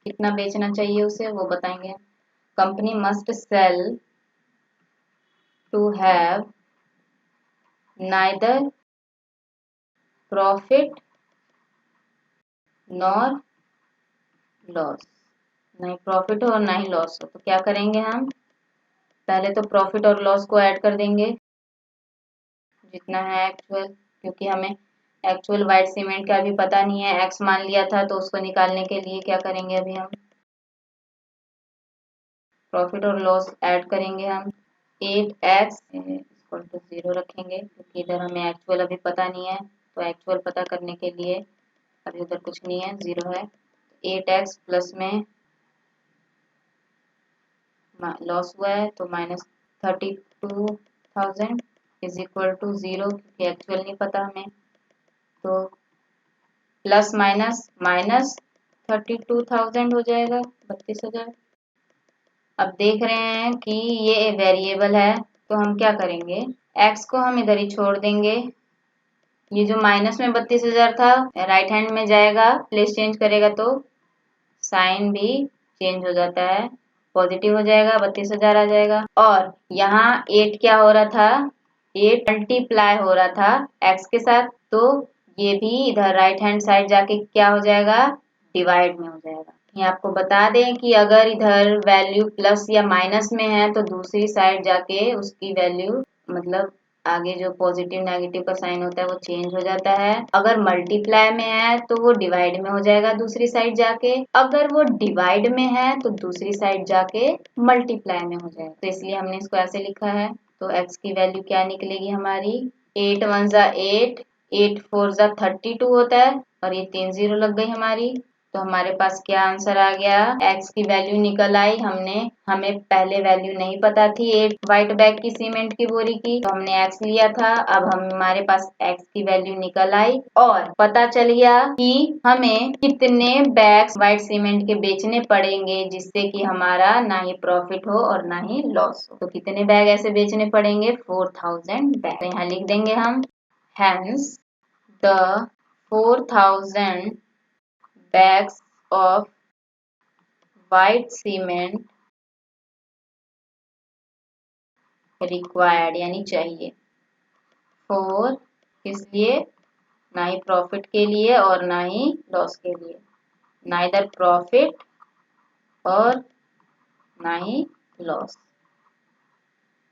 कितना बेचना चाहिए उसे वो बताएंगे। Company must sell to have neither profit nor loss, नहीं प्रॉफिट हो और ना ही लॉस हो। तो क्या करेंगे हम, पहले तो प्रॉफिट और लॉस को ऐड कर देंगे जितना है एक्चुअल, क्योंकि हमें एक्चुअल व्हाइट सीमेंट का अभी पता नहीं है, x मान लिया था, तो उसको निकालने के लिए क्या करेंगे, अभी हम प्रॉफिट और लॉस ऐड करेंगे हम। 8x इक्वल टू 0 रखेंगे, क्योंकि इधर हमें एक्चुअल अभी पता नहीं है, तो एक्चुअल पता करने के लिए अभी उधर कुछ नहीं है, 0 है। 8x प्लस में लॉस हुआ है तो -32,000 इज इक्वल टू 0, क्योंकि एक्चुअल नहीं पता हमें, तो प्लस माइनस माइनस 32,000 हो जाएगा, 32,000। अब देख रहे हैं कि ये वेरिएबल है, तो हम क्या करेंगे, x को हम इधर ही छोड़ देंगे। ये जो माइनस में 32,000 था, राइट हैंड में जाएगा, प्लेस चेंज करेगा तो साइन भी चेंज हो जाता है, पॉजिटिव हो जाएगा, 32,000 आ जाएगा। और यहाँ 8 क्या हो रहा था, 8 मल्टीप्लाई हो रहा था x के साथ, तो ये भी इधर राइट हैंड साइड जाके क्या हो जाएगा, डिवाइड में हो जाएगा। ये आपको बता दें कि अगर इधर वैल्यू प्लस या माइनस में है तो दूसरी साइड जाके उसकी वैल्यू, मतलब आगे जो पॉजिटिव नेगेटिव का साइन होता है वो चेंज हो जाता है। अगर मल्टीप्लाई में है तो वो डिवाइड में हो जाएगा दूसरी साइड जाके, अगर वो डिवाइड में है तो दूसरी साइड जाके मल्टीप्लाई में हो जाएगा, तो इसलिए हमने इसको ऐसे लिखा है। तो x की वैल्यू क्या निकलेगी हमारी, 8 1 जा 8, 8 4 जा 32 होता है, और ये 3 0 लग गई हमारी। तो हमारे पास क्या आंसर आ गया, x की वैल्यू निकल आई। हमें पहले वैल्यू नहीं पता थी 8 वाइट बैग की सीमेंट की बोरी की, तो हमने x लिया था। अब हमारे पास x की वैल्यू निकल आई और पता चल गया कि हमें कितने बैग्स वाइट सीमेंट के बेचने पड़ेंगे जिससे कि हमारा ना ही प्रॉफिट हो और ना ही लॉस हो। तो कितने बैग ऐसे बेचने पड़ेंगे, 4,000 बैग। तो यहाँ लिख देंगे हम, hence the 4,000 bags of white cement required, यानी चाहिए, for किस लिए, ना ही प्रॉफिट के लिए और ना ही लॉस के लिए, नाइदर प्रॉफिट और ना ही लॉस।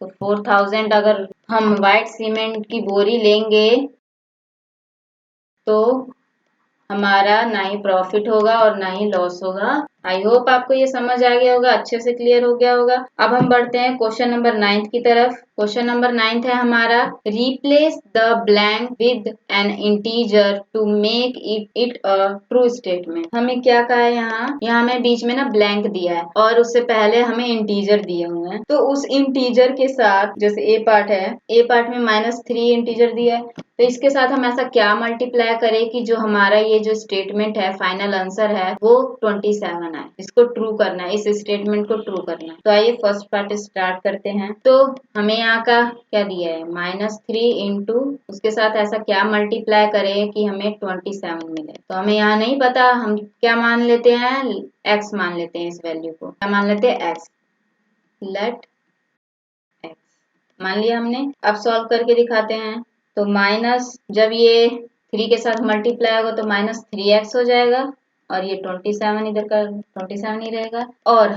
तो 4,000 अगर हम व्हाइट सीमेंट की बोरी लेंगे तो हमारा ना ही प्रॉफिट होगा और ना ही लॉस होगा। आई होप आपको ये समझ आ गया होगा, अच्छे से क्लियर हो गया होगा। अब हम बढ़ते हैं क्वेश्चन नंबर 9 की तरफ। क्वेश्चन नंबर 9 है हमारा, replace the blank with an integer to make it a true statement. हमें क्या कहा है यहाँ हमें बीच में ना ब्लैंक दिया है और उससे पहले हमें इंटीजर दिए हुए हैं। तो उस इंटीजर के साथ, जैसे ए पार्ट है, ए पार्ट में -3 इंटीजर दिया है, तो इसके साथ हम ऐसा क्या मल्टीप्लाई करें कि जो हमारा ये जो स्टेटमेंट है, फाइनल आंसर है, वो 27 आए। इसको ट्रू करना है, इस स्टेटमेंट को ट्रू करना है। तो आइए फर्स्ट पार्ट स्टार्ट करते हैं। तो हमें यहाँ का क्या दिया है, -3 इंटू उसके साथ ऐसा क्या मल्टीप्लाई करें कि हमें 27 मिले। तो हमें यहाँ नहीं पता, हम क्या मान लेते हैं, x मान लेते हैं, इस वैल्यू को क्या मान लेते हैं, x। लेट x मान लिया हमने। अब सॉल्व करके दिखाते हैं। तो माइनस, जब ये 3 के साथ मल्टीप्लाई होगा तो -3x हो जाएगा, और ये 27 इधर का 27 ही रहेगा, और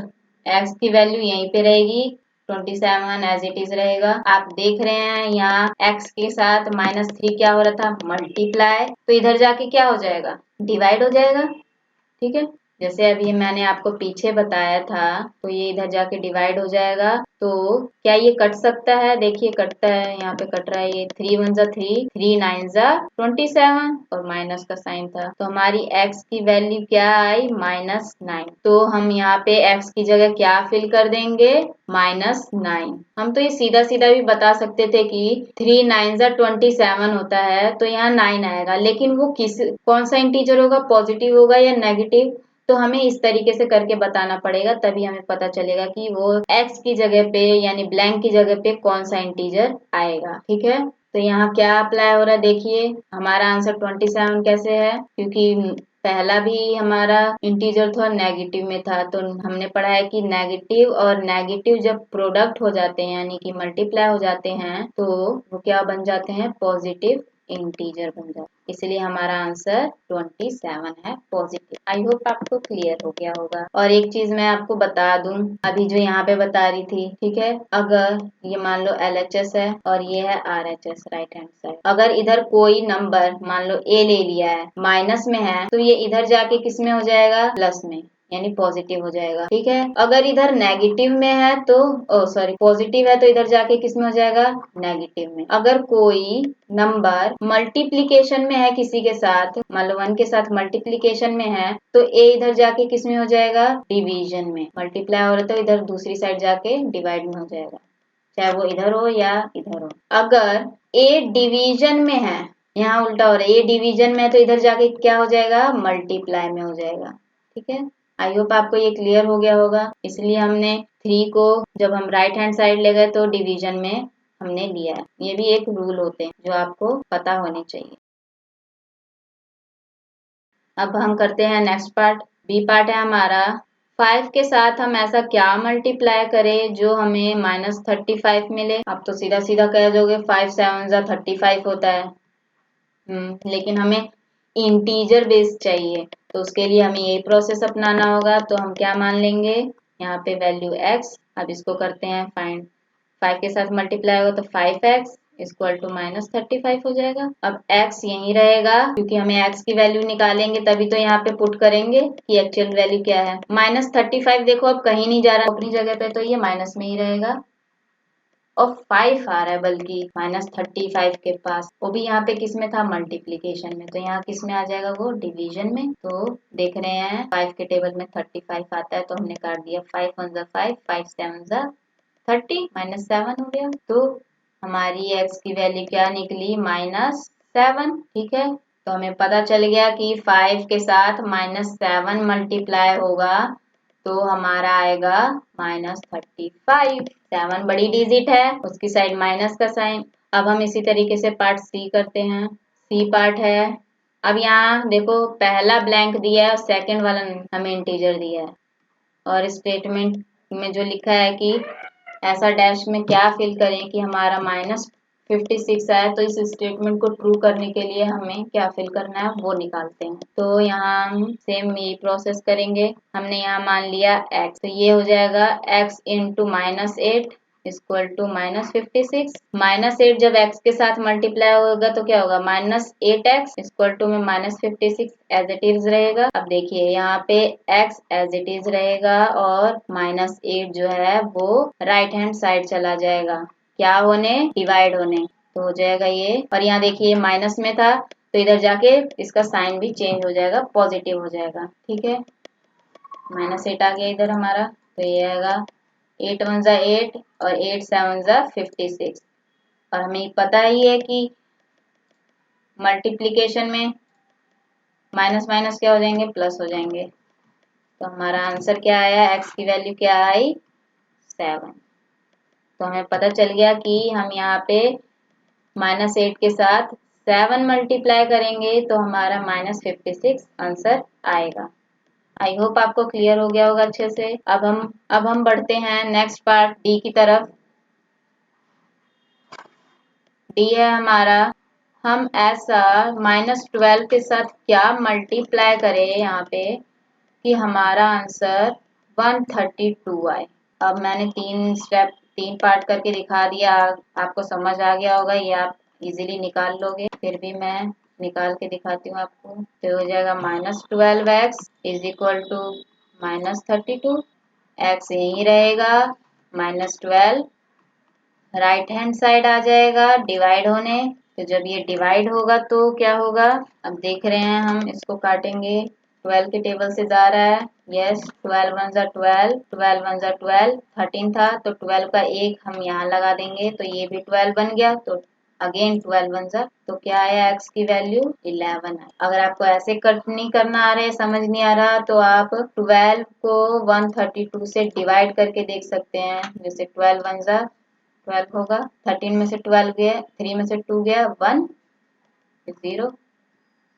x की वैल्यू यहीं पे रहेगी, 27 एज इट इज रहेगा। आप देख रहे हैं यहाँ x के साथ -3 क्या हो रहा था, मल्टीप्लाई, तो इधर जाके क्या हो जाएगा, डिवाइड हो जाएगा। ठीक है, जैसे अभी मैंने आपको पीछे बताया था, तो ये इधर जाके डिवाइड हो जाएगा। तो क्या ये कट सकता है, देखिए कटता है, यहाँ पे कट रहा है, ये 3 1 जा 3, 3 9 जा 27, और माइनस का साइन था, तो हमारी x की वैल्यू क्या आई, -9। तो हम यहाँ पे x की जगह क्या फिल कर देंगे, -9। हम तो ये सीधा सीधा भी बता सकते थे कि 3 9 जा 27 होता है, तो यहाँ 9 आएगा, लेकिन वो कौन सा इंटीजर होगा, पॉजिटिव होगा या नेगेटिव, तो हमें इस तरीके से करके बताना पड़ेगा, तभी हमें पता चलेगा कि वो x की जगह पे यानी ब्लैंक की जगह पे कौन सा इंटीजर आएगा। ठीक है, तो यहाँ क्या अप्लाई हो रहा है, देखिए हमारा आंसर 27 कैसे है, क्योंकि पहला भी हमारा इंटीजर था नेगेटिव में था, तो हमने पढ़ा है कि नेगेटिव और नेगेटिव जब प्रोडक्ट हो जाते हैं यानी कि मल्टीप्लाई हो जाते हैं, तो वो क्या बन जाते हैं, पॉजिटिव इंटीजर बन जाए, इसलिए हमारा आंसर 27 है पॉजिटिव। आई होप आपको क्लियर हो गया होगा। और एक चीज मैं आपको बता दूं, अभी जो यहाँ पे बता रही थी, ठीक है, अगर ये मान लो LHS है और ये है RHS राइट हैंड साइड, अगर इधर कोई नंबर मान लो A ले लिया है, माइनस में है, तो ये इधर जाके किस में हो जाएगा, प्लस में, यानी पॉजिटिव हो जाएगा। ठीक है, अगर इधर नेगेटिव में है तो सॉरी पॉजिटिव है तो इधर जाके किस में हो जाएगा, नेगेटिव में। अगर कोई नंबर मल्टीप्लीकेशन में है किसी के साथ, मान लो 1 के साथ मल्टीप्लीकेशन में है, तो A इधर जाके किस में हो जाएगा, डिवीजन में। मल्टीप्लाई हो रहा है तो इधर दूसरी साइड जाके डिवाइड में हो जाएगा, चाहे वो इधर हो या इधर हो। अगर A डिवीजन में है, यहाँ उल्टा हो रहा है, A डिवीजन में है तो इधर जाके क्या हो जाएगा, मल्टीप्लाई में हो जाएगा। ठीक है, आई होप आपको ये क्लियर हो गया होगा। इसलिए हमने 3 को जब हम राइट हैंड साइड ले गए तो डिवीजन में हमने लिया है। ये भी एक रूल होते हैं जो आपको पता होने चाहिए। अब हम करते हैं नेक्स्ट पार्ट। बी पार्ट है हमारा 5 के साथ हम ऐसा क्या मल्टीप्लाई करें जो हमें -35 मिले। आप तो सीधा सीधा कह दोगे 5 7 35 होता है, लेकिन हमें इंटीजर बेस चाहिए, तो उसके लिए हमें यही प्रोसेस अपनाना होगा। तो हम क्या मान लेंगे, यहाँ पे वैल्यू x, अब इसको करते हैं फाइंड, 5 के साथ मल्टीप्लाई होगा तो 5x इक्वल टू -35 हो जाएगा। अब x यहीं रहेगा क्योंकि हमें x की वैल्यू निकालेंगे, तभी तो यहाँ पे पुट करेंगे कि एक्चुअल वैल्यू क्या है। -35 देखो अब कहीं नहीं जा रहा अपनी जगह पे, तो ये माइनस में ही रहेगा। और 5 आ रहा है बल्कि -35 के पास, वो भी यहाँ पे किस में था, मल्टीप्लीकेशन में, तो यहाँ किस में आ जाएगा, वो डिवीजन में। तो देख रहे हैं 5 के टेबल में 35 आता है, तो हमने काट दिया 5 1 जा 5 5 7 जा 30 -7 हो गया। तो हमारी x की वैल्यू क्या निकली, -7। ठीक है, तो हमें पता चल गया कि 5 के साथ -7 मल्टीप्लाई होगा तो हमारा आएगा -35। 7 बड़ी डिजिट है, उसकी साइड माइनस का साइन। अब हम इसी तरीके से पार्ट सी करते हैं। सी पार्ट है, अब यहाँ देखो पहला ब्लैंक दिया है और सेकंड वाला हमें इंटीजर दिया है, और स्टेटमेंट में जो लिखा है कि ऐसा डैश में क्या फिल करें कि हमारा -56 आए, तो इस स्टेटमेंट को ट्रू करने के लिए हमें क्या फिल करना है वो निकालते हैं। तो यहाँ हम सेम यही प्रोसेस करेंगे। हमने यहाँ मान लिया x, तो ये हो जाएगा x इंटू -8 इक्वल टू -56। -8 जब x के साथ मल्टीप्लाई होगा तो क्या होगा, -8x इक्वल टू में -56 एज इट इज रहेगा। अब देखिए यहाँ पे x एज इट इज रहेगा और -8 जो है वो राइट हैंड साइड चला जाएगा, क्या होने, डिवाइड होने, तो हो जाएगा ये। और यहाँ देखिए माइनस में था तो इधर जाके इसका साइन भी चेंज हो जाएगा, पॉजिटिव हो जाएगा। ठीक है, -8 आ गया इधर हमारा, तो ये आएगा 8 1 जा 8 और 8 7 जा 56। और हमें पता ही है कि मल्टीप्लीकेशन में माइनस माइनस क्या हो जाएंगे, प्लस हो जाएंगे। तो हमारा आंसर क्या आया, x की वैल्यू क्या आई, 7। तो हमें पता चल गया कि हम यहाँ पे -8 के साथ 7 मल्टीप्लाई करेंगे तो हमारा -56 आंसर आएगा। आई होप आपको क्लियर हो गया होगा अच्छे से। अब हम बढ़ते हैं नेक्स्ट पार्ट डी की तरफ। डी है हमारा, हम ऐसा -12 के साथ क्या मल्टीप्लाई करें यहाँ पे कि हमारा आंसर 132 आए। अब मैंने 3 पार्ट करके दिखा दिया, आपको समझ आ गया होगा, ये आप इजीली निकाल लोगे। फिर भी मैं निकाल के दिखाती हूँ आपको। तो हो जाएगा -12x is equal to -32, x यही रहेगा, -12 राइट हैंड साइड आ जाएगा डिवाइड होने। तो जब ये डिवाइड होगा तो क्या होगा, अब देख रहे हैं हम इसको काटेंगे, 12 के टेबल से जा रहा है, यस 12 1 जा 12 12 1 जा 12 13 था, तो 12 का एक हम यहाँ लगा देंगे तो ये भी 12 बन गया। तो अगेन 12 1 जा, तो क्या आया, x की वैल्यू 11 है। अगर आपको ऐसे कट नहीं करना आ रहा, समझ नहीं आ रहा, तो आप 12 को 132 से डिवाइड करके देख सकते हैं। जैसे 12 1 जा 12 होगा, 13 में से 12 गया, 3 में से 2 गया 1 0,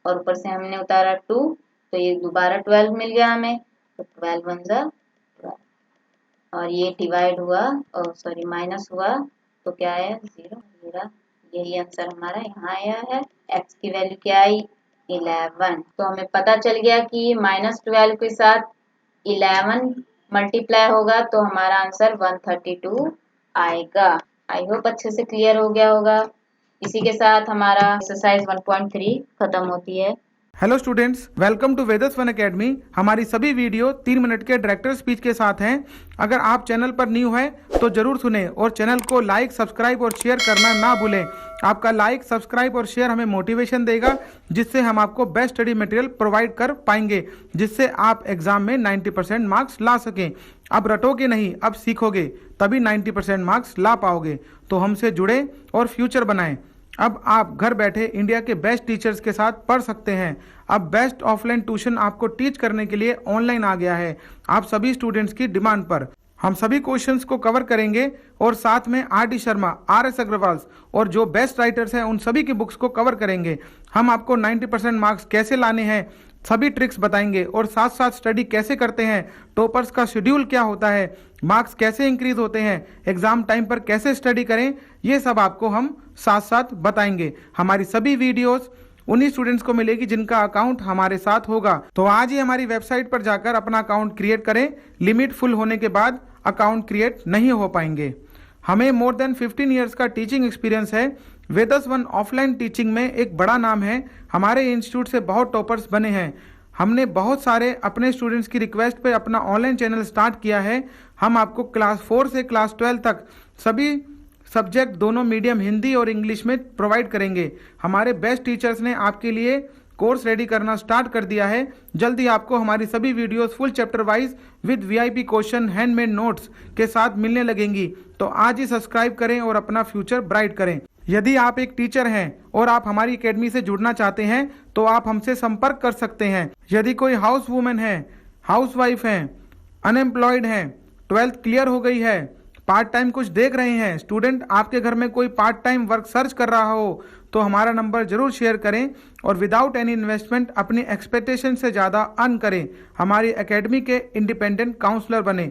और ऊपर से हमने उतारा 2, तो ये दोबारा 12 मिल गया हमें, तो 12 1 जा 12, और ये डिवाइड हुआ और सॉरी माइनस हुआ तो क्या है 0। यही आंसर हमारा यहाँ आया है, x की वैल्यू क्या आई 11। तो हमें पता चल गया कि -12 के साथ 11 मल्टीप्लाई होगा तो हमारा आंसर 132 आएगा। आई होप अच्छे से क्लियर हो गया होगा। इसी के साथ हमारा एक्सरसाइज 1.3 खत्म होती है। Hello students, welcome to Vedas one academy. हमारी सभी वीडियो 3 मिनट के डायरेक्टर स्पीच के साथ हैं। अगर आप चैनल पर न्यू हैं तो जरूर सुने और चैनल को लाइक, सब्सक्राइब और शेयर करना ना भूलें। आपका लाइक, सब्सक्राइब और शेयर हमें मोटिवेशन देगा, जिससे हम आपको बेस्ट स्टडी मटेरियल प्रोवाइड कर पाएंगे, जिससे आप एग्जाम में 90% मार्क्स ला सकें। अब रटोगे नहीं, अब सीखोगे, तभी 90% मार्क्स ला पाओगे। तो हमसे जुड़े और फ्यूचर बनाएं। अब आप घर बैठे इंडिया के बेस्ट टीचर्स के साथ पढ़ सकते हैं। अब बेस्ट ऑफलाइन ट्यूशन आपको टीच करने के लिए ऑनलाइन आ गया है, आप सभी स्टूडेंट्स की डिमांड पर। हम सभी क्वेश्चंस को कवर करेंगे और साथ में आर.डी. शर्मा, आर.एस. अग्रवाल और जो बेस्ट राइटर्स हैं उन सभी की बुक्स को कवर करेंगे। हम आपको 90% मार्क्स कैसे लाने हैं सभी ट्रिक्स बताएंगे और साथ साथ स्टडी कैसे करते हैं, टॉपर्स का शेड्यूल क्या होता है, मार्क्स कैसे इंक्रीज होते हैं, एग्जाम टाइम पर कैसे स्टडी करें, ये सब आपको हम साथ साथ बताएंगे। हमारी सभी वीडियोस उन्हीं स्टूडेंट्स को मिलेगी जिनका अकाउंट हमारे साथ होगा। तो आज ही हमारी वेबसाइट पर जाकर अपना अकाउंट क्रिएट करें। लिमिट फुल होने के बाद अकाउंट क्रिएट नहीं हो पाएंगे। हमें मोर देन 15 ईयर्स का टीचिंग एक्सपीरियंस है। वेदस वन ऑफलाइन टीचिंग में एक बड़ा नाम है। हमारे इंस्टीट्यूट से बहुत टॉपर्स बने हैं। हमने बहुत सारे अपने स्टूडेंट्स की रिक्वेस्ट पे अपना ऑनलाइन चैनल स्टार्ट किया है। हम आपको क्लास 4 से क्लास 12 तक सभी सब्जेक्ट दोनों मीडियम हिंदी और इंग्लिश में प्रोवाइड करेंगे। हमारे बेस्ट टीचर्स ने आपके लिए कोर्स रेडी करना स्टार्ट कर दिया है। जल्दी आपको हमारी सभी videos full chapter wise with VIP question, handmade notes के साथ मिलने लगेंगी। तो आज ही सब्सक्राइब करें और अपना फ्यूचर ब्राइट करें। यदि आप एक टीचर हैं और आप हमारी एकेडमी से जुड़ना चाहते हैं तो आप हमसे संपर्क कर सकते हैं। यदि कोई हाउस वुमेन है, हाउस वाइफ है, अनएम्प्लॉयड है, 12th क्लियर हो गई है, पार्ट टाइम कुछ देख रहे हैं, स्टूडेंट आपके घर में कोई पार्ट टाइम वर्क सर्च कर रहा हो, तो हमारा नंबर जरूर शेयर करें और विदाउट एनी इन्वेस्टमेंट अपनी एक्सपेक्टेशन से ज़्यादा अर्न करें। हमारी एकेडमी के इंडिपेंडेंट काउंसलर बने।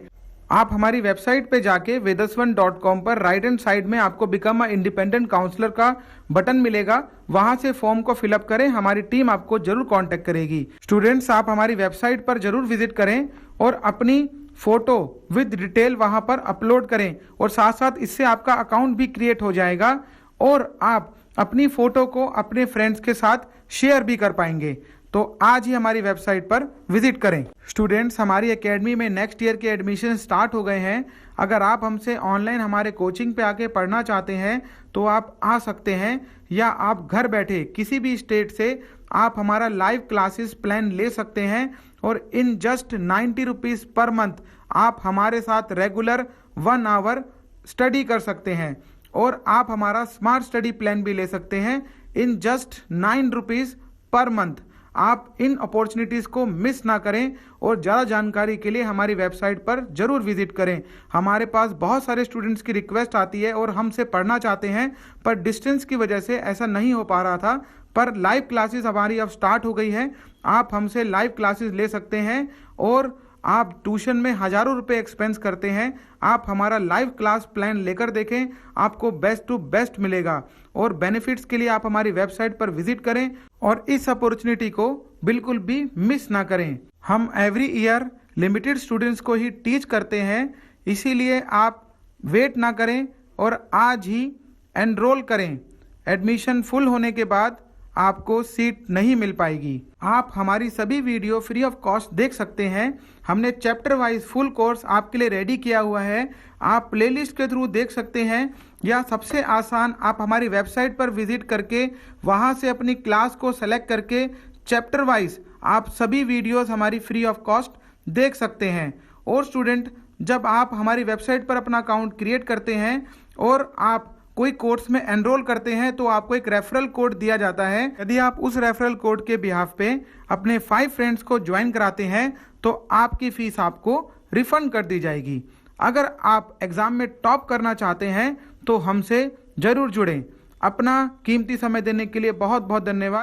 आप हमारी वेबसाइट पे जाके vedasvan.com पर राइट हैंड साइड में आपको बिकम अ इंडिपेंडेंट काउंसलर का बटन मिलेगा। वहां से फॉर्म को फिलअप करें, हमारी टीम आपको जरूर कांटेक्ट करेगी। स्टूडेंट्स, आप हमारी वेबसाइट पर जरूर विजिट करें और अपनी फोटो विद डिटेल वहां पर अपलोड करें और साथ साथ इससे आपका अकाउंट भी क्रिएट हो जाएगा और आप अपनी फोटो को अपने फ्रेंड्स के साथ शेयर भी कर पाएंगे। तो आज ही हमारी वेबसाइट पर विजिट करें। स्टूडेंट्स, हमारी एकेडमी में नेक्स्ट ईयर के एडमिशन स्टार्ट हो गए हैं। अगर आप हमसे ऑनलाइन हमारे कोचिंग पे आके पढ़ना चाहते हैं तो आप आ सकते हैं, या आप घर बैठे किसी भी स्टेट से आप हमारा लाइव क्लासेस प्लान ले सकते हैं और in just 90 rupees per month आप हमारे साथ रेगुलर 1 आवर स्टडी कर सकते हैं और आप हमारा स्मार्ट स्टडी प्लान भी ले सकते हैं in just 9 rupees per month. आप इन अपॉर्चुनिटीज़ को मिस ना करें और ज़्यादा जानकारी के लिए हमारी वेबसाइट पर जरूर विजिट करें। हमारे पास बहुत सारे स्टूडेंट्स की रिक्वेस्ट आती है और हमसे पढ़ना चाहते हैं, पर डिस्टेंस की वजह से ऐसा नहीं हो पा रहा था। पर लाइव क्लासेस हमारी अब स्टार्ट हो गई है। आप हमसे लाइव क्लासेस ले सकते हैं और आप ट्यूशन में हज़ारों रुपए एक्सपेंस करते हैं, आप हमारा लाइव क्लास प्लान लेकर देखें, आपको बेस्ट टू बेस्ट मिलेगा। और बेनिफिट्स के लिए आप हमारी वेबसाइट पर विजिट करें और इस अपॉर्चुनिटी को बिल्कुल भी मिस ना करें। हम एवरी ईयर लिमिटेड स्टूडेंट्स को ही टीच करते हैं, इसीलिए आप वेट ना करें और आज ही एनरोल करें। एडमिशन फुल होने के बाद आपको सीट नहीं मिल पाएगी। आप हमारी सभी वीडियो फ्री ऑफ कॉस्ट देख सकते हैं। हमने चैप्टर वाइज फुल कोर्स आपके लिए रेडी किया हुआ है। आप प्लेलिस्ट के थ्रू देख सकते हैं, या सबसे आसान आप हमारी वेबसाइट पर विजिट करके वहां से अपनी क्लास को सेलेक्ट करके चैप्टर वाइज आप सभी वीडियोस हमारी फ्री ऑफ कॉस्ट देख सकते हैं। और स्टूडेंट, जब आप हमारी वेबसाइट पर अपना अकाउंट क्रिएट करते हैं और आप कोई कोर्स में एनरोल करते हैं तो आपको एक रेफरल कोड दिया जाता है। यदि आप उस रेफरल कोड के बिहाफ पे अपने 5 फ्रेंड्स को ज्वाइन कराते हैं तो आपकी फीस आपको रिफंड कर दी जाएगी। अगर आप एग्जाम में टॉप करना चाहते हैं तो हमसे जरूर जुड़ें। अपना कीमती समय देने के लिए बहुत बहुत धन्यवाद।